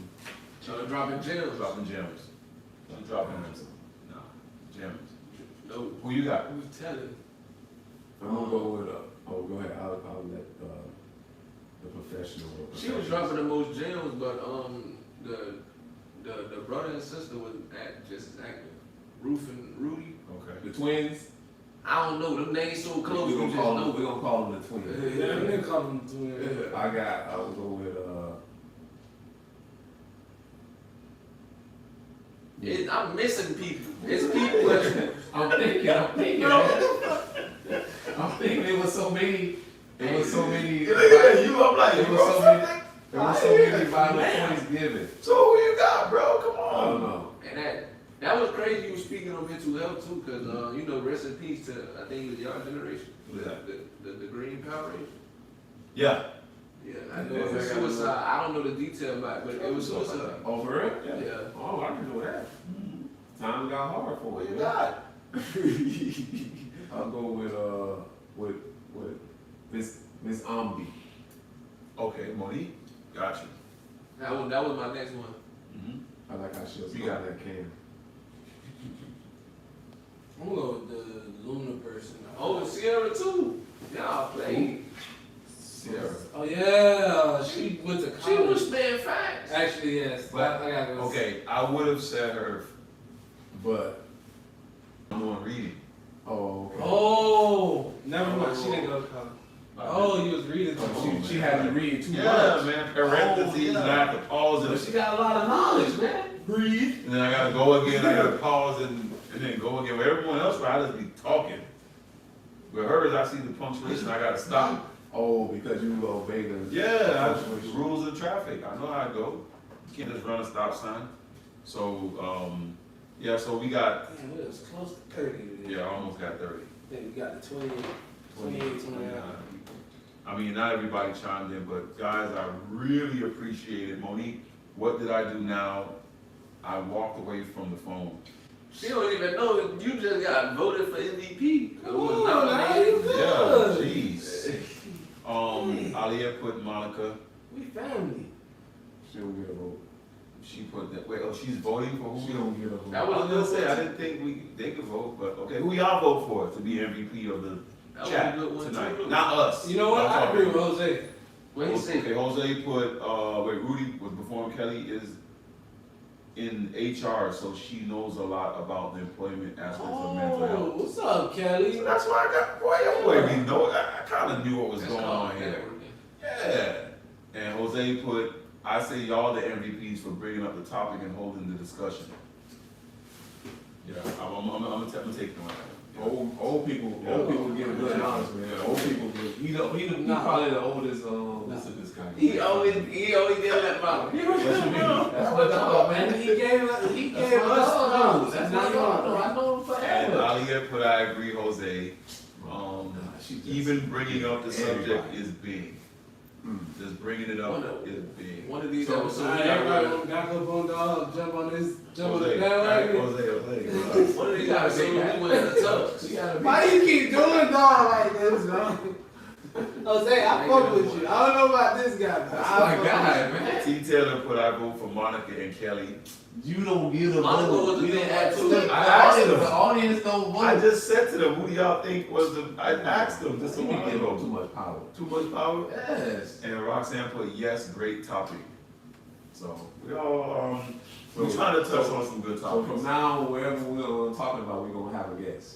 [SPEAKER 1] Dropping gems.
[SPEAKER 2] gems. She's dropping gems.
[SPEAKER 1] No,
[SPEAKER 2] Who you got?
[SPEAKER 1] who's telling?
[SPEAKER 3] I'm gonna go with, go ahead, I'll let, the professional.
[SPEAKER 1] She was dropping the most gems, but the brother and sister was just as active. Ruth and Rudy.
[SPEAKER 2] Okay.
[SPEAKER 3] The twins,
[SPEAKER 1] I don't know, them names so close,
[SPEAKER 3] we're
[SPEAKER 1] you
[SPEAKER 3] gonna
[SPEAKER 1] just
[SPEAKER 3] call them,
[SPEAKER 1] know.
[SPEAKER 3] we're gonna call them the twins.
[SPEAKER 4] Yeah, they call them twins.
[SPEAKER 3] I will go with,
[SPEAKER 1] I'm missing people. It's people that
[SPEAKER 3] I'm thinking, it was so many,
[SPEAKER 2] You look at you, I'm like,
[SPEAKER 3] It
[SPEAKER 2] you
[SPEAKER 3] was
[SPEAKER 2] wrote
[SPEAKER 3] so
[SPEAKER 2] something?
[SPEAKER 3] there was so many vital points given.
[SPEAKER 2] So who you got, bro? Come
[SPEAKER 3] I don't
[SPEAKER 2] on.
[SPEAKER 3] know.
[SPEAKER 1] and that was crazy. You were speaking on mental health too, cause you know, rest in peace to I think it was your generation,
[SPEAKER 2] Who's that?
[SPEAKER 1] the Green Power Rangers.
[SPEAKER 2] Yeah.
[SPEAKER 1] Yeah, I know it was suicide. I don't know the detail about it, but it was suicide.
[SPEAKER 3] Oh, for real?
[SPEAKER 1] Yeah.
[SPEAKER 3] Oh, I can do that. Time got hard for
[SPEAKER 2] Who
[SPEAKER 3] it.
[SPEAKER 2] you
[SPEAKER 3] man.
[SPEAKER 2] got?
[SPEAKER 3] I'll go with Miss Ambi.
[SPEAKER 2] Okay, Monique. Got you.
[SPEAKER 1] That was my next one.
[SPEAKER 3] I like how she was
[SPEAKER 2] You
[SPEAKER 3] going
[SPEAKER 2] got
[SPEAKER 3] that can.
[SPEAKER 4] I'm gonna go with the Luna person.
[SPEAKER 1] Oh, Sierra too. Y'all played.
[SPEAKER 3] Sierra.
[SPEAKER 4] Oh yeah, she went to
[SPEAKER 1] She
[SPEAKER 4] college.
[SPEAKER 1] was spitting facts.
[SPEAKER 4] Actually, yes.
[SPEAKER 2] But,
[SPEAKER 4] I gotta go.
[SPEAKER 2] Okay, I would have said her.
[SPEAKER 3] But,
[SPEAKER 2] I'm on reading.
[SPEAKER 3] oh, okay.
[SPEAKER 4] Oh, never mind. She didn't go to college. Oh, you was reading too
[SPEAKER 3] Oh,
[SPEAKER 4] much.
[SPEAKER 3] she had to read too
[SPEAKER 2] Yeah,
[SPEAKER 3] much.
[SPEAKER 2] man. Parentheses,
[SPEAKER 3] Oh, yeah.
[SPEAKER 2] and I have to pause
[SPEAKER 3] But
[SPEAKER 2] and
[SPEAKER 3] she got a lot of knowledge, man.
[SPEAKER 2] breathe, and then I gotta go again. I gotta pause and then go again. With everyone else, I just be talking. With hers, I see the punctuation. I gotta stop.
[SPEAKER 3] Oh, because you obey the.
[SPEAKER 2] Yeah, rules of traffic. I know how to go. You can't just run a stop sign. So, yeah. So we got.
[SPEAKER 4] Damn, it was close to 30 today.
[SPEAKER 2] Yeah, I almost got 30.
[SPEAKER 4] Then we got the 28, 29.
[SPEAKER 2] I mean, not everybody chimed in, but guys, I really appreciate it. Monique, what did I do now? I walked away from the phone.
[SPEAKER 1] She don't even know you just got voted for MVP.
[SPEAKER 4] Come on, now you
[SPEAKER 2] Yeah,
[SPEAKER 4] good.
[SPEAKER 2] jeez. Aliyah put Monica.
[SPEAKER 4] We family.
[SPEAKER 3] She don't get a vote.
[SPEAKER 2] She put that. Wait, oh, she's voting for who?
[SPEAKER 3] She don't get a vote.
[SPEAKER 1] That
[SPEAKER 2] I
[SPEAKER 1] was
[SPEAKER 2] was gonna say I didn't think they could vote, but okay, who y'all vote for to be MVP of the
[SPEAKER 1] That was
[SPEAKER 2] chat
[SPEAKER 1] a good one
[SPEAKER 2] tonight?
[SPEAKER 1] too.
[SPEAKER 2] Not us.
[SPEAKER 4] You know what?
[SPEAKER 2] I'm
[SPEAKER 4] I
[SPEAKER 2] talking-
[SPEAKER 4] agree with Jose.
[SPEAKER 1] What he say?
[SPEAKER 2] Okay, Jose put, wait, Rudy was before Kelly is in HR, so she knows a lot about the employment aspects of mental
[SPEAKER 4] Oh,
[SPEAKER 2] health.
[SPEAKER 4] what's up, Kelly?
[SPEAKER 2] So that's why I got, boy, your boy, we know, I kinda knew what was
[SPEAKER 1] That's
[SPEAKER 2] going
[SPEAKER 1] called
[SPEAKER 2] on here.
[SPEAKER 1] networking.
[SPEAKER 2] Yeah. And Jose put, I say y'all the MVPs for bringing up the topic and holding the discussion. Yeah, I'm gonna take them on that.
[SPEAKER 3] Old people get good knowledge, man. Old people get. He probably the oldest. Listen to this guy.
[SPEAKER 1] He always did that mouth.
[SPEAKER 3] That's what dog, man.
[SPEAKER 4] He gave us clues.
[SPEAKER 3] That's
[SPEAKER 4] Now
[SPEAKER 3] what
[SPEAKER 4] you
[SPEAKER 3] dog.
[SPEAKER 4] know.
[SPEAKER 3] I know him
[SPEAKER 2] And
[SPEAKER 3] forever.
[SPEAKER 2] Aliyah put, I agree, Jose.
[SPEAKER 3] She just-
[SPEAKER 2] Even bringing up the subject
[SPEAKER 3] Everybody.
[SPEAKER 2] is big.
[SPEAKER 3] Mm.
[SPEAKER 2] Just bringing it up is big.
[SPEAKER 1] One of these
[SPEAKER 3] So,
[SPEAKER 1] episodes,
[SPEAKER 4] Alright,
[SPEAKER 1] we gotta
[SPEAKER 4] everybody
[SPEAKER 1] run.
[SPEAKER 4] on Got Up on Dog, jump on the
[SPEAKER 2] Jose,
[SPEAKER 4] bandwagon.
[SPEAKER 2] Jose.
[SPEAKER 1] One of these episodes, we went in the tubs.
[SPEAKER 3] You gotta be.
[SPEAKER 4] Why you keep doing dog like this, bro? Jose, I fuck with you. I don't know about this guy, but
[SPEAKER 3] That's
[SPEAKER 4] I
[SPEAKER 3] my
[SPEAKER 4] fuck
[SPEAKER 3] guy,
[SPEAKER 4] with
[SPEAKER 3] man.
[SPEAKER 2] T. Taylor put, I vote for Monica and Kelly.
[SPEAKER 3] You don't get a
[SPEAKER 1] Monica
[SPEAKER 3] vote.
[SPEAKER 1] was the
[SPEAKER 3] We didn't
[SPEAKER 1] thing
[SPEAKER 3] ask
[SPEAKER 1] too.
[SPEAKER 3] them.
[SPEAKER 2] I asked
[SPEAKER 3] The
[SPEAKER 2] them.
[SPEAKER 3] audience don't vote.
[SPEAKER 2] I just said to them, who do y'all think was the, I asked them, just a
[SPEAKER 3] You
[SPEAKER 2] while
[SPEAKER 3] give them too
[SPEAKER 2] ago.
[SPEAKER 3] much power.
[SPEAKER 2] Too much power?
[SPEAKER 3] Yes.
[SPEAKER 2] And Roxanne put, yes, great topic. So, we all, we're
[SPEAKER 3] So-
[SPEAKER 2] trying to touch on some good
[SPEAKER 3] So from
[SPEAKER 2] topics.
[SPEAKER 3] now, wherever we're talking about, we're gonna have a guest.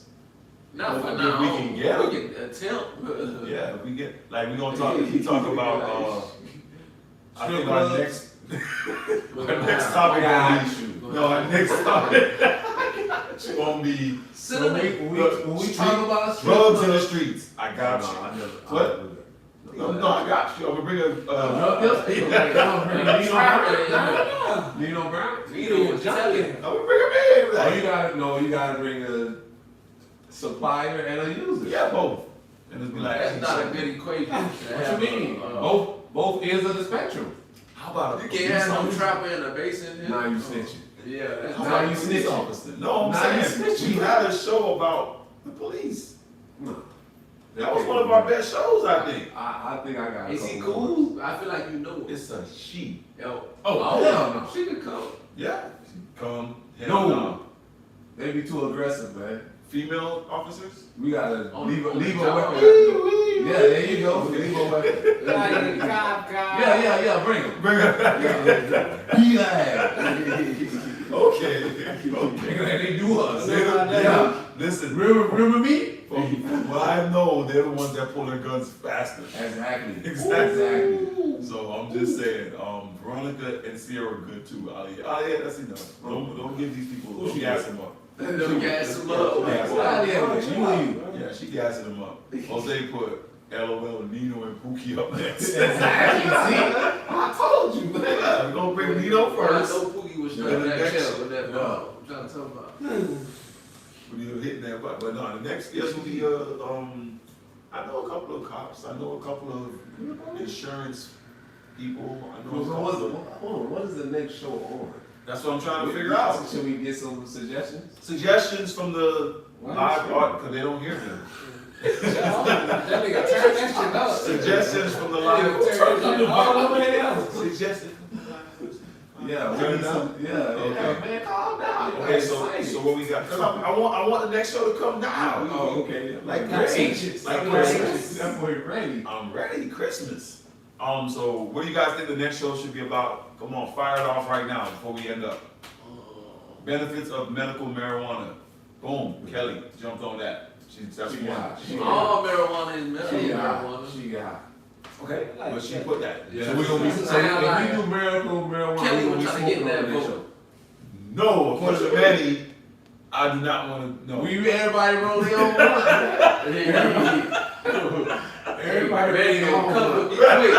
[SPEAKER 1] Not for
[SPEAKER 2] If
[SPEAKER 1] now.
[SPEAKER 2] we can get
[SPEAKER 1] We
[SPEAKER 2] them.
[SPEAKER 1] can attempt.
[SPEAKER 2] Yeah, we get, like, we gonna talk, we talk about, I think our next, our next topic gonna be, no, our next topic gonna be
[SPEAKER 1] Cinnamon.
[SPEAKER 3] When we talk about
[SPEAKER 2] drugs in the streets. I got
[SPEAKER 3] No,
[SPEAKER 2] you.
[SPEAKER 3] I never.
[SPEAKER 2] What? No, I got you. I'm gonna bring a,
[SPEAKER 3] Drug deal?
[SPEAKER 4] Nah,
[SPEAKER 3] Nino Brown?
[SPEAKER 1] You know what you're telling.
[SPEAKER 2] I'm gonna bring him in.
[SPEAKER 3] Oh,
[SPEAKER 2] Like,
[SPEAKER 3] you gotta bring a supplier and a user.
[SPEAKER 2] yeah, both. And it's be like,
[SPEAKER 1] That's not a good equation.
[SPEAKER 3] What you mean? Both ends of the spectrum.
[SPEAKER 2] how about a
[SPEAKER 1] You
[SPEAKER 2] police
[SPEAKER 1] can't have no
[SPEAKER 2] officer?
[SPEAKER 1] trapper in the basin here.
[SPEAKER 3] Now you snitching.
[SPEAKER 1] Yeah, that's
[SPEAKER 2] How
[SPEAKER 3] Now
[SPEAKER 2] about
[SPEAKER 3] you
[SPEAKER 2] a police
[SPEAKER 3] snitching.
[SPEAKER 2] officer? No, I'm
[SPEAKER 3] Now you
[SPEAKER 2] saying,
[SPEAKER 3] snitching.
[SPEAKER 2] we had a show about The Police.
[SPEAKER 3] No.
[SPEAKER 2] That was one of our best shows, I think.
[SPEAKER 3] I think I got. a
[SPEAKER 1] Is he
[SPEAKER 3] couple more.
[SPEAKER 1] cool? I feel like you know him.
[SPEAKER 2] It's a she.
[SPEAKER 1] Yo.
[SPEAKER 3] Oh, hell no.
[SPEAKER 1] She could come.
[SPEAKER 2] Yeah. She come.
[SPEAKER 3] No.
[SPEAKER 2] No.
[SPEAKER 3] They be too aggressive, man.
[SPEAKER 2] Female officers.
[SPEAKER 3] We gotta
[SPEAKER 1] On-
[SPEAKER 3] leave
[SPEAKER 1] on the
[SPEAKER 3] a
[SPEAKER 1] job.
[SPEAKER 3] weapon. Yeah, there you go. Leave a weapon.
[SPEAKER 4] Like, cop.
[SPEAKER 3] Yeah, bring him.
[SPEAKER 2] Bring her.
[SPEAKER 3] Be like.
[SPEAKER 2] Okay.
[SPEAKER 3] They do us.
[SPEAKER 2] Yeah. Listen.
[SPEAKER 3] Remember me?
[SPEAKER 2] From what I know, they're the ones that pull their guns faster.
[SPEAKER 3] Exactly.
[SPEAKER 2] Exactly. So I'm just saying, Veronica and Sierra are good too. Ali, yeah, that's enough. Don't give these people. Don't gas them up.
[SPEAKER 1] Don't gas him up.
[SPEAKER 2] Yeah.
[SPEAKER 3] Well, yeah, but you and you.
[SPEAKER 2] Yeah, she gassing them up. Jose put LOL, Nino, and Pookie up next.
[SPEAKER 3] Exactly. See? I told you, man.
[SPEAKER 2] Yeah, we're gonna bring Nino
[SPEAKER 1] I
[SPEAKER 2] first.
[SPEAKER 1] know Pookie was
[SPEAKER 2] Yeah,
[SPEAKER 1] trying
[SPEAKER 2] the
[SPEAKER 1] that
[SPEAKER 2] next-
[SPEAKER 1] shell with that
[SPEAKER 3] Yeah.
[SPEAKER 1] ball. I'm trying to talk about.
[SPEAKER 2] When you're hitting that button. But no, the next guest will be I know a couple of cops. I know a couple of insurance people. I know a couple of,
[SPEAKER 3] What is the next show on?
[SPEAKER 2] that's what I'm trying to figure out.
[SPEAKER 3] Should we get some suggestions?
[SPEAKER 2] Suggestions from the live audience, because they don't hear them.
[SPEAKER 4] That nigga turn that shit up.
[SPEAKER 2] Suggestions from the
[SPEAKER 4] That
[SPEAKER 2] live
[SPEAKER 4] nigga turn that shit all the way up.
[SPEAKER 2] Suggestions.
[SPEAKER 3] Yeah,
[SPEAKER 2] Turn
[SPEAKER 3] we
[SPEAKER 2] it
[SPEAKER 3] need some. Yeah,
[SPEAKER 2] Okay.
[SPEAKER 3] man, calm down.
[SPEAKER 2] Okay, so what we got? Cause I want the next show to come now.
[SPEAKER 3] Oh, okay.
[SPEAKER 2] Like
[SPEAKER 3] Christmas.
[SPEAKER 2] Like
[SPEAKER 3] Christmas. That boy ready.
[SPEAKER 2] I'm ready, Christmas. So what do you guys think the next show should be about? Come on, fire it off right now before we end up. Benefits of medical marijuana. Boom, Kelly jumped on that. That's
[SPEAKER 3] She
[SPEAKER 2] one.
[SPEAKER 3] got. She
[SPEAKER 1] All marijuana is medical
[SPEAKER 3] She got.
[SPEAKER 1] marijuana.
[SPEAKER 3] She got.
[SPEAKER 2] Okay, but she put that.
[SPEAKER 1] Yeah.
[SPEAKER 3] So we're gonna be. So
[SPEAKER 1] Sound
[SPEAKER 3] if we do miracle marijuana,
[SPEAKER 1] Kelly
[SPEAKER 3] we're
[SPEAKER 1] was
[SPEAKER 3] gonna
[SPEAKER 1] trying
[SPEAKER 3] be
[SPEAKER 1] to get
[SPEAKER 3] smoking
[SPEAKER 1] that
[SPEAKER 3] on the next
[SPEAKER 1] vote.
[SPEAKER 2] No, according to Manny, I do not want to know.
[SPEAKER 3] We everybody roll their own blunt. Everybody
[SPEAKER 1] ready to
[SPEAKER 3] roll their
[SPEAKER 1] cover
[SPEAKER 3] own
[SPEAKER 1] me
[SPEAKER 3] blunt.
[SPEAKER 1] quick.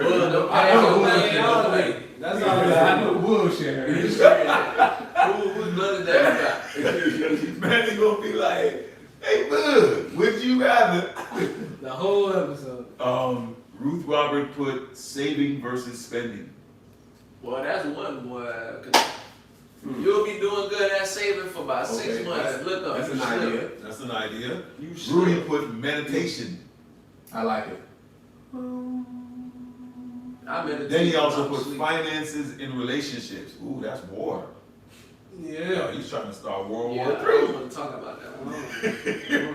[SPEAKER 1] Well, the
[SPEAKER 3] I know
[SPEAKER 1] pass
[SPEAKER 3] bullshit.
[SPEAKER 4] That's
[SPEAKER 3] I
[SPEAKER 4] all
[SPEAKER 3] know bullshit.
[SPEAKER 1] Who's blood is that you
[SPEAKER 2] Manny gonna be like, hey, bud, would you rather?
[SPEAKER 4] the whole episode.
[SPEAKER 2] Ruth Robert put saving versus spending.
[SPEAKER 1] Boy, that's one boy. 'Cause you'll be doing good at saving for about 6
[SPEAKER 3] Okay,
[SPEAKER 1] months.
[SPEAKER 3] that's-
[SPEAKER 1] Look up.
[SPEAKER 3] That's
[SPEAKER 1] you
[SPEAKER 3] an
[SPEAKER 1] slip.
[SPEAKER 3] idea.
[SPEAKER 2] That's an idea.
[SPEAKER 1] You
[SPEAKER 2] Rudy
[SPEAKER 1] should.
[SPEAKER 2] put meditation.
[SPEAKER 3] I like it.
[SPEAKER 1] I meditate.
[SPEAKER 2] Then he also
[SPEAKER 1] when I'm
[SPEAKER 2] put
[SPEAKER 1] asleep.
[SPEAKER 2] finances in relationships. Ooh, that's war.
[SPEAKER 4] Yeah.
[SPEAKER 2] He's trying to start World
[SPEAKER 1] Yeah,
[SPEAKER 2] War
[SPEAKER 1] I
[SPEAKER 2] III.
[SPEAKER 1] don't want to talk about that one.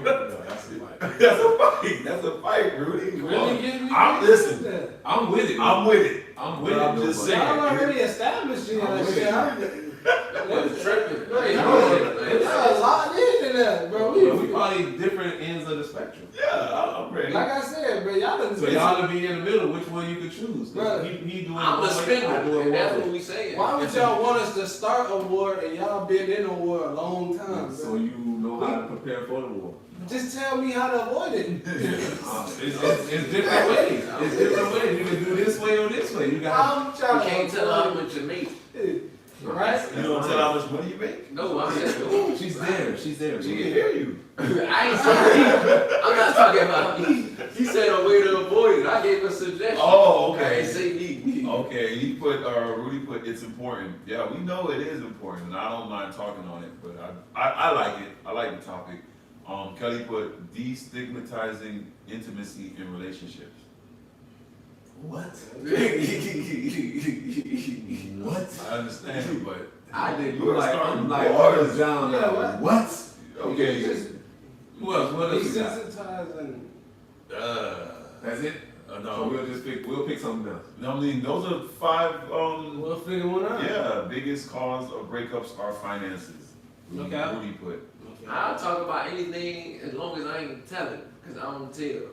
[SPEAKER 3] That's like.
[SPEAKER 2] That's a fight. That's a fight, Rudy. Come
[SPEAKER 4] Really
[SPEAKER 2] on.
[SPEAKER 4] get me?
[SPEAKER 2] Listen.
[SPEAKER 3] I'm with it.
[SPEAKER 2] I'm with it.
[SPEAKER 3] I'm with
[SPEAKER 2] But
[SPEAKER 3] it.
[SPEAKER 2] I'm just
[SPEAKER 3] though,
[SPEAKER 2] saying.
[SPEAKER 3] but-
[SPEAKER 4] Y'all already established you
[SPEAKER 3] I'm
[SPEAKER 4] that
[SPEAKER 3] with
[SPEAKER 4] shit.
[SPEAKER 3] you.
[SPEAKER 1] That was tripping.
[SPEAKER 4] Right,
[SPEAKER 1] Hey,
[SPEAKER 4] There's
[SPEAKER 1] man.
[SPEAKER 4] a lot into that, bro.
[SPEAKER 3] But we probably different ends of the spectrum.
[SPEAKER 2] Yeah, I'm ready.
[SPEAKER 4] Like I said, bro, y'all done
[SPEAKER 3] So y'all to be in the middle, which one you could choose? 'Cause
[SPEAKER 4] Bruh.
[SPEAKER 3] he doing
[SPEAKER 1] I'm
[SPEAKER 3] one
[SPEAKER 1] a
[SPEAKER 3] way,
[SPEAKER 1] spender,
[SPEAKER 3] I do it
[SPEAKER 1] and that's
[SPEAKER 3] one
[SPEAKER 1] what
[SPEAKER 3] way.
[SPEAKER 1] we saying.
[SPEAKER 4] Why would y'all want us to start a war and y'all been in a war a long time,
[SPEAKER 3] So
[SPEAKER 4] bro?
[SPEAKER 3] you know how to prepare for the war.
[SPEAKER 4] Just tell me how to avoid it.
[SPEAKER 3] It's different ways. It's different ways. You can do this way or this way. You got.
[SPEAKER 4] I'm
[SPEAKER 1] You
[SPEAKER 4] trying
[SPEAKER 1] can't
[SPEAKER 4] to
[SPEAKER 1] tell how
[SPEAKER 4] avoid
[SPEAKER 1] much you make.
[SPEAKER 4] it. Right?
[SPEAKER 2] You don't tell how much money you make?
[SPEAKER 1] No, I'm saying, ooh,
[SPEAKER 3] She's there. She's there.
[SPEAKER 2] She can hear you.
[SPEAKER 1] I ain't saying me. I'm not talking about me. He said a way to avoid it. I gave a suggestion.
[SPEAKER 2] Oh,
[SPEAKER 1] I
[SPEAKER 2] okay.
[SPEAKER 1] ain't say me.
[SPEAKER 2] Okay, he put, Rudy put, it's important. Yeah, we know it is important, and I don't mind talking on it, but I like it. I like the topic. Kelly put destigmatizing intimacy in relationships.
[SPEAKER 3] What?
[SPEAKER 1] What?
[SPEAKER 2] I understand, but
[SPEAKER 3] I did.
[SPEAKER 2] You were
[SPEAKER 3] Like,
[SPEAKER 2] starting
[SPEAKER 3] I'm like,
[SPEAKER 2] wars.
[SPEAKER 3] down.
[SPEAKER 4] Yeah, what?
[SPEAKER 3] What?
[SPEAKER 2] okay.
[SPEAKER 4] Just
[SPEAKER 3] Who else? What else we got?
[SPEAKER 4] desensitizing.
[SPEAKER 3] That's it. So
[SPEAKER 2] No,
[SPEAKER 3] we'll pick something else.
[SPEAKER 2] no, I mean those are 5.
[SPEAKER 4] We'll figure one out.
[SPEAKER 2] Yeah, biggest cause of breakups are finances.
[SPEAKER 4] Okay.
[SPEAKER 2] Rudy put.
[SPEAKER 1] I'll talk about anything as long as I ain't telling, because I don't tell.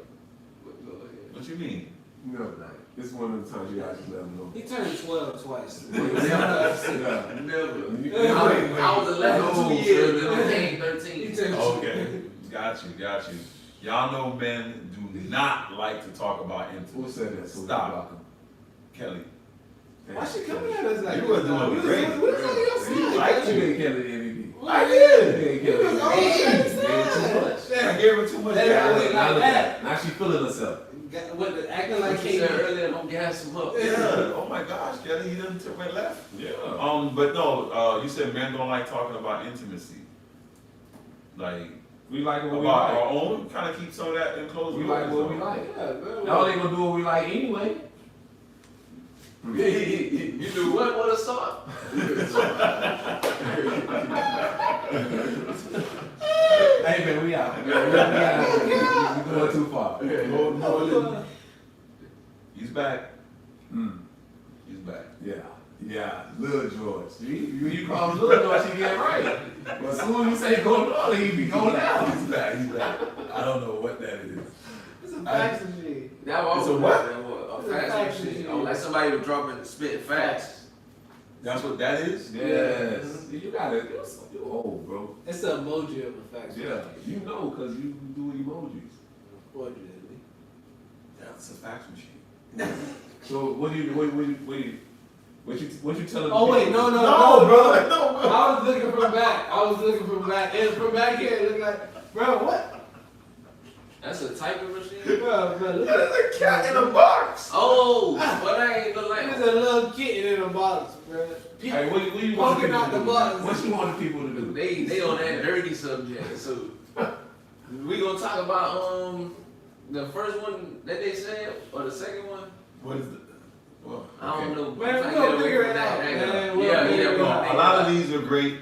[SPEAKER 1] But go ahead.
[SPEAKER 2] What you mean?
[SPEAKER 3] No, like this is one of the times you guys just let them know.
[SPEAKER 4] He turned 12 twice.
[SPEAKER 1] Never.
[SPEAKER 3] Yeah.
[SPEAKER 1] I was 11
[SPEAKER 3] No,
[SPEAKER 1] 2 years,
[SPEAKER 3] sir.
[SPEAKER 1] then I became
[SPEAKER 4] He
[SPEAKER 1] 13.
[SPEAKER 4] turned
[SPEAKER 2] Okay, got you. Y'all know men do not like to talk about
[SPEAKER 3] Who
[SPEAKER 2] intimacy.
[SPEAKER 3] said that? So we
[SPEAKER 2] Stop.
[SPEAKER 3] block 'em.
[SPEAKER 2] Kelly.
[SPEAKER 4] Why she coming at us like
[SPEAKER 2] You
[SPEAKER 4] this?
[SPEAKER 2] were doing
[SPEAKER 4] now? We was-
[SPEAKER 2] great.
[SPEAKER 4] We was on your side.
[SPEAKER 2] I
[SPEAKER 3] You didn't kill the MVP.
[SPEAKER 2] I did.
[SPEAKER 3] You didn't
[SPEAKER 4] We
[SPEAKER 3] kill
[SPEAKER 4] was
[SPEAKER 3] the
[SPEAKER 4] on
[SPEAKER 3] MVP.
[SPEAKER 4] your
[SPEAKER 3] Gave it too
[SPEAKER 4] side.
[SPEAKER 3] much.
[SPEAKER 2] I gave her too much
[SPEAKER 4] That
[SPEAKER 2] gas.
[SPEAKER 4] was-
[SPEAKER 3] Now
[SPEAKER 4] like
[SPEAKER 3] look
[SPEAKER 4] that.
[SPEAKER 3] at it. Now she feeling herself.
[SPEAKER 4] Acting like
[SPEAKER 1] Like you
[SPEAKER 4] he
[SPEAKER 1] said earlier, don't gas him up.
[SPEAKER 2] Yeah. Oh my gosh, Kelly, he done took my left.
[SPEAKER 3] Yeah.
[SPEAKER 2] But no, you said men don't like talking about intimacy. Like,
[SPEAKER 3] We like what we
[SPEAKER 2] about our
[SPEAKER 3] like.
[SPEAKER 2] own, kind of keep some of that enclosed.
[SPEAKER 3] We like what we like.
[SPEAKER 4] Yeah, man.
[SPEAKER 3] Y'all ain't gonna do what we like anyway.
[SPEAKER 1] You do what a start?
[SPEAKER 3] Hey man, we out. We out. We going too far.
[SPEAKER 2] He's back.
[SPEAKER 3] Mm.
[SPEAKER 2] He's back.
[SPEAKER 3] Yeah, Lil George. You call him Lil George, he get right. But as soon as you say go north, he be going out.
[SPEAKER 2] He's back. He's back. I don't know what that is.
[SPEAKER 4] It's a fax machine.
[SPEAKER 1] That was
[SPEAKER 2] It's a what?
[SPEAKER 1] A
[SPEAKER 4] It's a
[SPEAKER 1] fax
[SPEAKER 4] fax
[SPEAKER 1] machine.
[SPEAKER 4] machine.
[SPEAKER 1] Oh, like somebody was dropping, spitting facts.
[SPEAKER 2] That's what that is?
[SPEAKER 3] Yes. You gotta, you old, bro.
[SPEAKER 4] It's the emoji of a fax machine.
[SPEAKER 3] Yeah, you know, cause you do emojis.
[SPEAKER 4] Unfortunately.
[SPEAKER 2] That's a fax machine.
[SPEAKER 3] So what you telling?
[SPEAKER 4] Oh wait,
[SPEAKER 3] people?
[SPEAKER 4] no,
[SPEAKER 2] brother. No, bro.
[SPEAKER 4] I was looking from back. And from back here, it looked like, bro, what?
[SPEAKER 1] That's a typing machine?
[SPEAKER 4] Bro, look at
[SPEAKER 2] There's a cat in a box.
[SPEAKER 1] Oh, but that ain't look
[SPEAKER 4] There's
[SPEAKER 1] like.
[SPEAKER 4] a little kitten in a box, bro.
[SPEAKER 3] Hey, what you want
[SPEAKER 4] Poking
[SPEAKER 3] the
[SPEAKER 4] out
[SPEAKER 3] people
[SPEAKER 4] the
[SPEAKER 3] to do?
[SPEAKER 4] buttons.
[SPEAKER 3] What you want the people to do?
[SPEAKER 1] They on that dirty subject. So we gonna talk about the first one that they said or the second one?
[SPEAKER 2] What is the? Well,
[SPEAKER 1] I don't know.
[SPEAKER 4] Man,
[SPEAKER 1] I'm
[SPEAKER 4] we
[SPEAKER 1] trying to
[SPEAKER 4] gonna
[SPEAKER 1] get away
[SPEAKER 4] figure
[SPEAKER 1] from
[SPEAKER 4] it
[SPEAKER 1] that.
[SPEAKER 4] out, man. We'll
[SPEAKER 1] Yeah,
[SPEAKER 4] figure
[SPEAKER 1] yeah.
[SPEAKER 4] it
[SPEAKER 1] we
[SPEAKER 4] out.
[SPEAKER 1] gonna
[SPEAKER 2] A lot of these are great.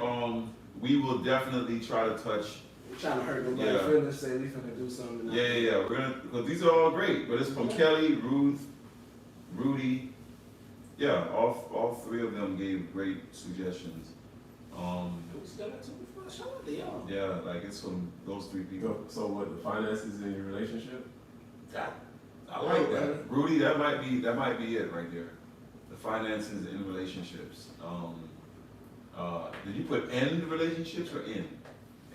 [SPEAKER 2] We will definitely try to touch.
[SPEAKER 4] I'm trying to hurt nobody's
[SPEAKER 2] Yeah.
[SPEAKER 4] feelings, say we finna do something.
[SPEAKER 2] Yeah. We're gonna, because these are all great. But it's from Kelly, Ruth, Rudy. Yeah, all three of them gave great suggestions. Yeah, like it's from those three people.
[SPEAKER 3] So what? The finances in your relationship?
[SPEAKER 2] I like that. Rudy, that might be it right there. The finances in relationships. Did you put end relationships or in?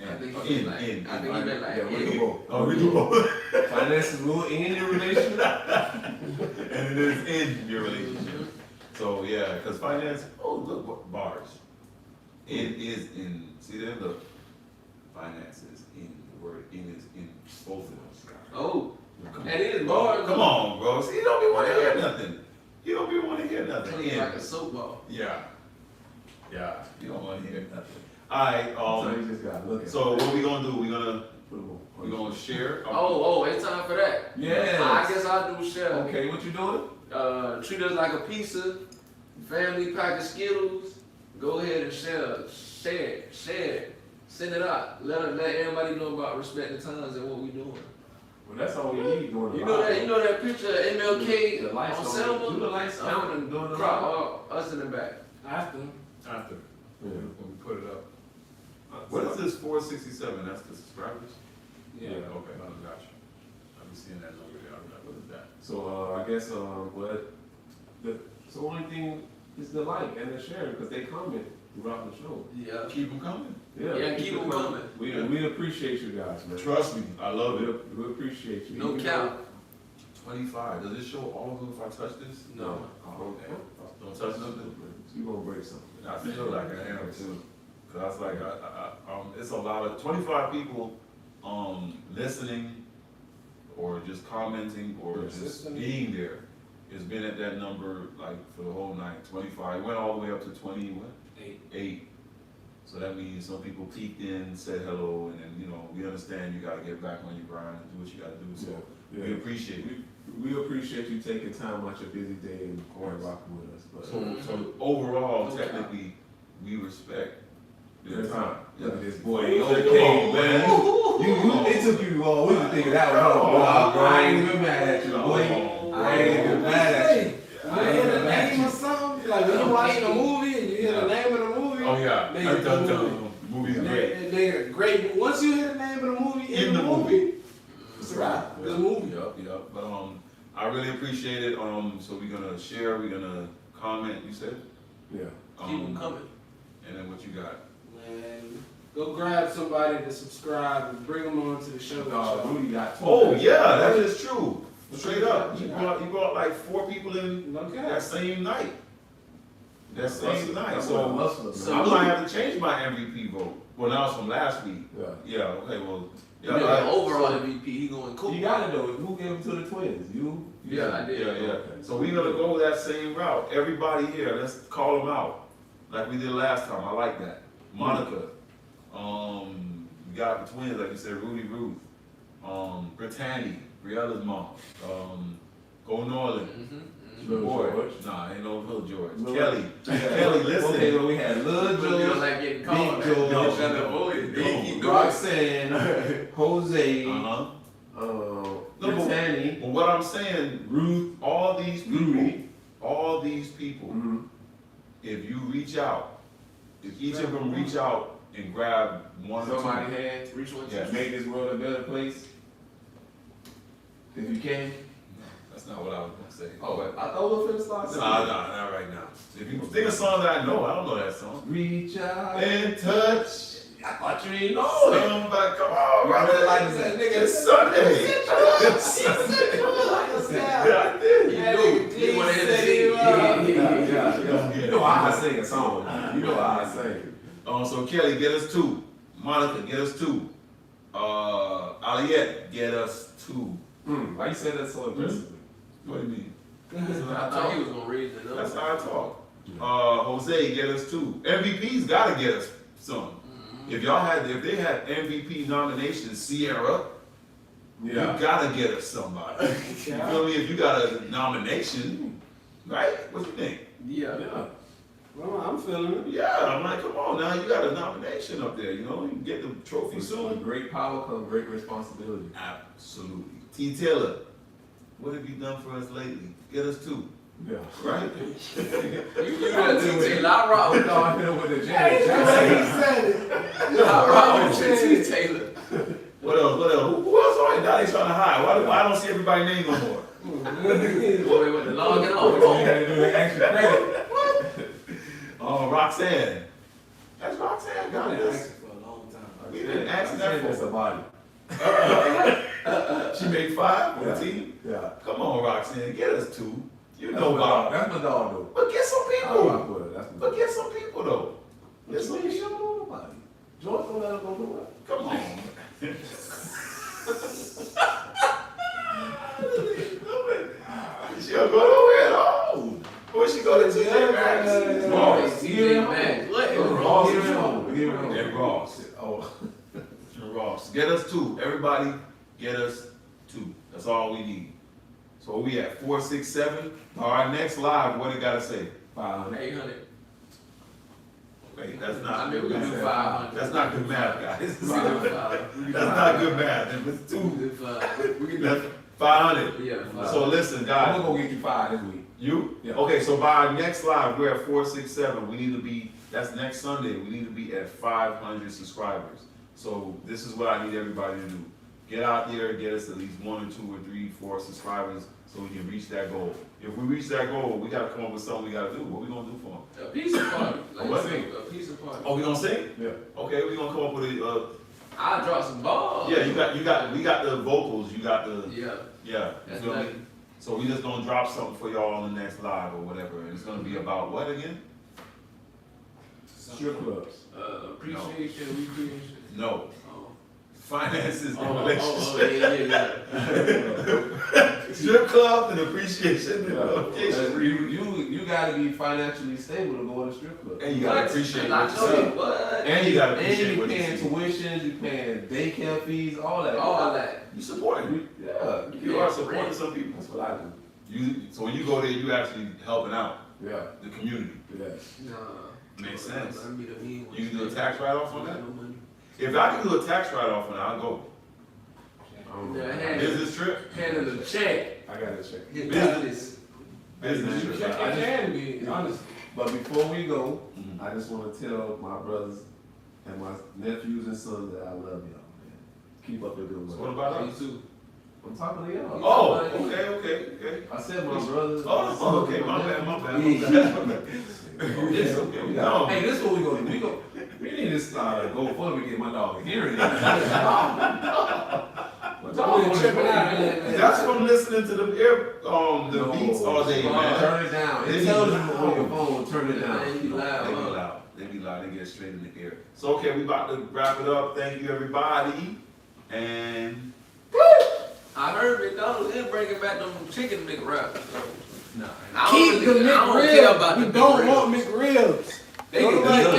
[SPEAKER 1] I think
[SPEAKER 2] Or
[SPEAKER 1] he
[SPEAKER 2] in,
[SPEAKER 1] meant like.
[SPEAKER 2] in.
[SPEAKER 1] I think he meant like.
[SPEAKER 3] Yeah, we
[SPEAKER 1] yeah.
[SPEAKER 3] do both.
[SPEAKER 2] Oh, we do both.
[SPEAKER 3] Finances will end your relationship.
[SPEAKER 2] And it is in your relationship. So yeah, because finance, oh look, bars. It is in, see there, look. Finances in, the word in is in both of those.
[SPEAKER 1] Oh,
[SPEAKER 2] Come
[SPEAKER 1] that is bars.
[SPEAKER 2] Come on, bro. See, you don't be want to hear nothing. You don't be want to hear nothing.
[SPEAKER 1] Clean
[SPEAKER 2] In.
[SPEAKER 1] like a soap ball.
[SPEAKER 2] Yeah. You don't want to hear nothing. Alright,
[SPEAKER 3] So you just gotta look at
[SPEAKER 2] so
[SPEAKER 3] it.
[SPEAKER 2] what we gonna do?
[SPEAKER 3] Put 'em on.
[SPEAKER 2] We gonna share?
[SPEAKER 1] Oh, it's time for that.
[SPEAKER 3] Yes.
[SPEAKER 1] I guess I'll do share.
[SPEAKER 3] Okay, what you doing?
[SPEAKER 1] Treat us like a pizza, family pack of Skittles. Go ahead and share, send it out. Let everybody know about respecting times and what we doing.
[SPEAKER 3] Well, that's all we need during the
[SPEAKER 1] You know that picture of MLK
[SPEAKER 3] The lights
[SPEAKER 1] on
[SPEAKER 3] don't-
[SPEAKER 1] Selma?
[SPEAKER 3] do the lights count and doing the
[SPEAKER 1] crowd, us in the back.
[SPEAKER 4] After.
[SPEAKER 5] After,
[SPEAKER 3] Yeah.
[SPEAKER 5] when we put it up.
[SPEAKER 2] What is this 467? That's the subscribers?
[SPEAKER 4] Yeah.
[SPEAKER 2] Okay, I got you. I've been seeing that number there. I'm like, what is that?
[SPEAKER 3] So I guess so only thing is the like and the share because they comment throughout the show.
[SPEAKER 1] Yeah.
[SPEAKER 2] Keep them coming.
[SPEAKER 1] Yeah, keep 'em coming.
[SPEAKER 3] We appreciate you guys, man.
[SPEAKER 2] Trust me, I love it.
[SPEAKER 3] We appreciate you.
[SPEAKER 1] No
[SPEAKER 3] Even
[SPEAKER 1] cap.
[SPEAKER 2] 25. Does it show all of them if I touch this?
[SPEAKER 1] No.
[SPEAKER 2] Oh, okay. Don't touch nothing.
[SPEAKER 3] You gonna break something.
[SPEAKER 2] I feel like I am too. Cause I was like, it's a lot of 25 people, listening, or just commenting, or just
[SPEAKER 4] Consistent.
[SPEAKER 2] being there. It's been at that number like for the whole night. 25. It went all the way up to 20. What? 8. So that means some people peeked in, said hello, and then we understand you gotta get back on your grind and do what you gotta do. So we appreciate it.
[SPEAKER 3] We appreciate you taking time out your busy day and rocking with us. But
[SPEAKER 2] So overall,
[SPEAKER 1] No
[SPEAKER 2] technically, we respect their time.
[SPEAKER 3] Look at this boy.
[SPEAKER 2] Come
[SPEAKER 3] Okay,
[SPEAKER 2] on,
[SPEAKER 3] man. It took you all week to think of that one.
[SPEAKER 2] Come on, bro.
[SPEAKER 3] I ain't even mad at you, boy. I ain't even mad at you.
[SPEAKER 4] You hear the name of something? Like when you watching a movie and you hear the name of the movie?
[SPEAKER 2] Oh yeah,
[SPEAKER 4] Nigga,
[SPEAKER 2] the movie's great.
[SPEAKER 4] Nigga, great. Once you hear the name of the movie in the movie, it's a wrap. Good movie.
[SPEAKER 2] Yep. But I really appreciate it. So we're gonna share. We're gonna comment. You said.
[SPEAKER 3] Yeah.
[SPEAKER 1] Keep them coming.
[SPEAKER 2] And then what you got?
[SPEAKER 4] Man, go grab somebody to subscribe and bring them on to the show.
[SPEAKER 3] Rudy got 2.
[SPEAKER 2] Oh yeah, that is true. Straight up, he brought like 4 people in
[SPEAKER 4] Okay.
[SPEAKER 2] that same night. That same night.
[SPEAKER 3] That's
[SPEAKER 2] So
[SPEAKER 3] what Muslim.
[SPEAKER 1] So-
[SPEAKER 2] I might have to change my MVP vote. Well, now it's from last week.
[SPEAKER 3] Yeah.
[SPEAKER 2] Yeah. Okay. Well.
[SPEAKER 1] You know, the overall MVP, he going cool.
[SPEAKER 3] You got it though. Who gave him to the twins? You?
[SPEAKER 1] Yeah, I did.
[SPEAKER 2] Yeah.
[SPEAKER 3] Okay.
[SPEAKER 2] So we're gonna go that same route. Everybody here, let's call them out, like we did last time. I like that. Monica, got the twins, like you said, Rudy Ruth, Brittany, Briella's mom, Go Norland,
[SPEAKER 3] Little
[SPEAKER 2] boy,
[SPEAKER 3] George.
[SPEAKER 2] nah, ain't no Little George,
[SPEAKER 3] Lil-
[SPEAKER 2] Kelly, Kelly, listen.
[SPEAKER 3] Okay, well, we had Lil
[SPEAKER 1] You don't
[SPEAKER 3] George,
[SPEAKER 1] like getting called.
[SPEAKER 3] Big George,
[SPEAKER 1] Don't try to avoid it. They keep doing it.
[SPEAKER 3] Roxanne, Jose,
[SPEAKER 2] Uh-huh.
[SPEAKER 3] Brittany,
[SPEAKER 2] But what I'm saying,
[SPEAKER 3] Ruth.
[SPEAKER 2] all these people,
[SPEAKER 3] Mhm.
[SPEAKER 2] if you reach out, if each of them reach out and grab one or
[SPEAKER 3] Somebody
[SPEAKER 2] two,
[SPEAKER 3] had
[SPEAKER 1] Reach one,
[SPEAKER 2] Yeah.
[SPEAKER 3] to make this world a better place. If you can.
[SPEAKER 2] that's not what I was gonna say.
[SPEAKER 3] Oh, but I thought we were finna start.
[SPEAKER 2] Nah, not right now. If you think of songs that I know that song.
[SPEAKER 3] Reach out.
[SPEAKER 2] In touch.
[SPEAKER 3] I thought you didn't know it.
[SPEAKER 2] Somebody, come on,
[SPEAKER 3] You
[SPEAKER 2] brother.
[SPEAKER 3] really like that nigga.
[SPEAKER 2] It's Sunday. It's Sunday. Yeah, I did.
[SPEAKER 1] You want to hear the scene?
[SPEAKER 3] Yeah. You know how I sing a song. You know how I sing.
[SPEAKER 2] So Kelly, get us 2. Monica, get us 2. Aliette, get us 2.
[SPEAKER 3] Why you say that so aggressively?
[SPEAKER 2] What do you mean?
[SPEAKER 1] I thought he was gonna raise the
[SPEAKER 2] That's
[SPEAKER 1] number.
[SPEAKER 2] how I talk. Jose, get us 2. MVP's gotta get us some. If they had MVP nominations, Sierra, you gotta get us somebody. You feel me? If you got a nomination, right? What you think?
[SPEAKER 1] Yeah.
[SPEAKER 4] Well, I'm feeling it.
[SPEAKER 2] Yeah, I'm like, come on now, you got a nomination up there, you know, you can get the trophy
[SPEAKER 3] With
[SPEAKER 2] soon.
[SPEAKER 3] great power comes great responsibility.
[SPEAKER 2] Absolutely. T. Taylor, what have you done for us lately? Get us 2,
[SPEAKER 3] Yeah.
[SPEAKER 2] right?
[SPEAKER 1] You got T. Taylor. I rock with
[SPEAKER 3] Down here with the
[SPEAKER 4] Hey,
[SPEAKER 3] Janet
[SPEAKER 4] that's what he
[SPEAKER 3] Jackson.
[SPEAKER 4] said it.
[SPEAKER 1] I rock with T. Taylor.
[SPEAKER 2] What else? Who else are they trying to hide? Why I don't see everybody's name no more?
[SPEAKER 1] Boy, with the logging
[SPEAKER 3] You
[SPEAKER 1] on.
[SPEAKER 3] had to do the extra credit.
[SPEAKER 2] Roxanne. That's Roxanne,
[SPEAKER 4] I've
[SPEAKER 2] got
[SPEAKER 4] been
[SPEAKER 2] this.
[SPEAKER 4] asking for a long time.
[SPEAKER 2] We've been asking that
[SPEAKER 3] That's
[SPEAKER 2] for.
[SPEAKER 3] a body.
[SPEAKER 2] She made 5 on the
[SPEAKER 3] Yeah.
[SPEAKER 2] team.
[SPEAKER 3] Yeah.
[SPEAKER 2] Come on, Roxanne, get us 2. You know about.
[SPEAKER 3] That's my dog though.
[SPEAKER 2] But get some
[SPEAKER 3] I
[SPEAKER 2] people.
[SPEAKER 3] rock with her. That's my
[SPEAKER 2] But
[SPEAKER 3] dog.
[SPEAKER 2] get some people though. Get
[SPEAKER 3] What
[SPEAKER 2] some
[SPEAKER 3] you mean she
[SPEAKER 2] people.
[SPEAKER 3] don't know nobody? George don't let her go do it.
[SPEAKER 2] Come on. She'll go nowhere at all. Where she go to TJ Maxx? Ross.
[SPEAKER 1] TJ Maxx. What?
[SPEAKER 3] Ross, give it on.
[SPEAKER 2] And Ross.
[SPEAKER 3] Oh.
[SPEAKER 2] And Ross. Get us 2. Everybody, get us 2. That's all we need. So we at 4, 6, 7. Our next live, what it gotta say?
[SPEAKER 3] 500.
[SPEAKER 1] 800.
[SPEAKER 2] Wait, that's
[SPEAKER 1] I
[SPEAKER 2] not.
[SPEAKER 1] mean, we can do 500.
[SPEAKER 2] That's not good math, guys.
[SPEAKER 1] 500.
[SPEAKER 2] That's not good math. If it's
[SPEAKER 1] We
[SPEAKER 2] 2,
[SPEAKER 1] can do 500. We can
[SPEAKER 2] that's
[SPEAKER 1] do
[SPEAKER 2] 500.
[SPEAKER 1] Yeah, 500.
[SPEAKER 2] So listen,
[SPEAKER 3] I'm
[SPEAKER 2] guys.
[SPEAKER 3] gonna go get you 5 this week.
[SPEAKER 2] You?
[SPEAKER 3] Yeah.
[SPEAKER 2] Okay, so by our next live, we're at 4, 6, 7. We need to be, that's next Sunday, we need to be at 500 subscribers. So this is what I need everybody to do. Get out there, get us at least 1 or 2 or 3, 4 subscribers so we can reach that goal. If we reach that goal, we gotta come up with something we gotta do. What we gonna do for them?
[SPEAKER 1] A pizza party. Like
[SPEAKER 2] What?
[SPEAKER 1] a pizza party.
[SPEAKER 2] Oh, we gonna sing?
[SPEAKER 3] Yeah.
[SPEAKER 2] Okay, we gonna come up with a,
[SPEAKER 1] I'll drop some balls.
[SPEAKER 2] yeah, we got the vocals, you got the,
[SPEAKER 1] Yeah.
[SPEAKER 2] yeah. You
[SPEAKER 1] That's
[SPEAKER 2] feel me?
[SPEAKER 1] nothing.
[SPEAKER 2] So we just gonna drop something for y'all on the next live or whatever, and it's gonna be about what again?
[SPEAKER 3] Strip clubs.
[SPEAKER 1] Appreciation, recreation.
[SPEAKER 2] No,
[SPEAKER 1] Oh.
[SPEAKER 2] finances and
[SPEAKER 1] Oh,
[SPEAKER 2] relationships.
[SPEAKER 1] yeah.
[SPEAKER 2] Strip club and appreciation and
[SPEAKER 3] Yeah.
[SPEAKER 2] location.
[SPEAKER 3] You gotta be financially stable to go in a strip club.
[SPEAKER 2] And you gotta appreciate
[SPEAKER 1] I
[SPEAKER 2] what you
[SPEAKER 1] told you,
[SPEAKER 2] see.
[SPEAKER 1] what?
[SPEAKER 2] And you gotta
[SPEAKER 3] And
[SPEAKER 2] appreciate
[SPEAKER 3] you
[SPEAKER 2] what you
[SPEAKER 3] paying
[SPEAKER 2] see.
[SPEAKER 3] tuition, you paying daycare fees, all that.
[SPEAKER 1] All that.
[SPEAKER 2] You supporting.
[SPEAKER 3] Yeah.
[SPEAKER 2] You are supporting some people.
[SPEAKER 3] That's what I do.
[SPEAKER 2] So when you go there, you actually helping out
[SPEAKER 3] Yeah.
[SPEAKER 2] the community.
[SPEAKER 3] Yes.
[SPEAKER 1] Nah.
[SPEAKER 2] Makes sense.
[SPEAKER 1] I mean, the mean
[SPEAKER 2] You can do a tax write-off on that?
[SPEAKER 1] No money.
[SPEAKER 2] If I can do a tax write-off on it, I'll go.
[SPEAKER 1] Yeah, hand-
[SPEAKER 2] Business trip?
[SPEAKER 1] Handing a check.
[SPEAKER 3] I gotta check.
[SPEAKER 1] Hit this.
[SPEAKER 2] Business
[SPEAKER 4] It
[SPEAKER 2] trip.
[SPEAKER 4] can be, honestly.
[SPEAKER 3] But before we go,
[SPEAKER 2] Mhm.
[SPEAKER 3] I just wanna tell my brothers and my nephews and sons that I love y'all, man. Keep up the good
[SPEAKER 2] So
[SPEAKER 3] work.
[SPEAKER 2] what about
[SPEAKER 1] Me
[SPEAKER 2] us?
[SPEAKER 1] too.
[SPEAKER 3] I'm talking to y'all.
[SPEAKER 2] Oh, okay.
[SPEAKER 3] I said my brothers.
[SPEAKER 2] Oh, okay, my bad. It's okay. No.
[SPEAKER 3] Hey, this is what we gonna do. We need to start go further to get my dog a hearing.
[SPEAKER 4] We're tripping out of that.
[SPEAKER 2] That's from listening to the beats all day, man.
[SPEAKER 3] Turn it down. It tells you on your phone, turn it down.
[SPEAKER 1] Man, you loud,
[SPEAKER 2] They be
[SPEAKER 1] huh?
[SPEAKER 2] loud. They get straight in the ear. So okay, we about to wrap it up. Thank you everybody. And
[SPEAKER 1] I heard McDonald's is bringing back them chicken McWraps.
[SPEAKER 2] nah.
[SPEAKER 1] I don't
[SPEAKER 4] Keep the
[SPEAKER 1] really- I don't care
[SPEAKER 4] McRib.
[SPEAKER 1] about
[SPEAKER 4] We
[SPEAKER 1] the
[SPEAKER 4] don't
[SPEAKER 1] McRibs.
[SPEAKER 4] want McRibs.
[SPEAKER 1] They
[SPEAKER 4] Go
[SPEAKER 1] can
[SPEAKER 4] to
[SPEAKER 1] eat that.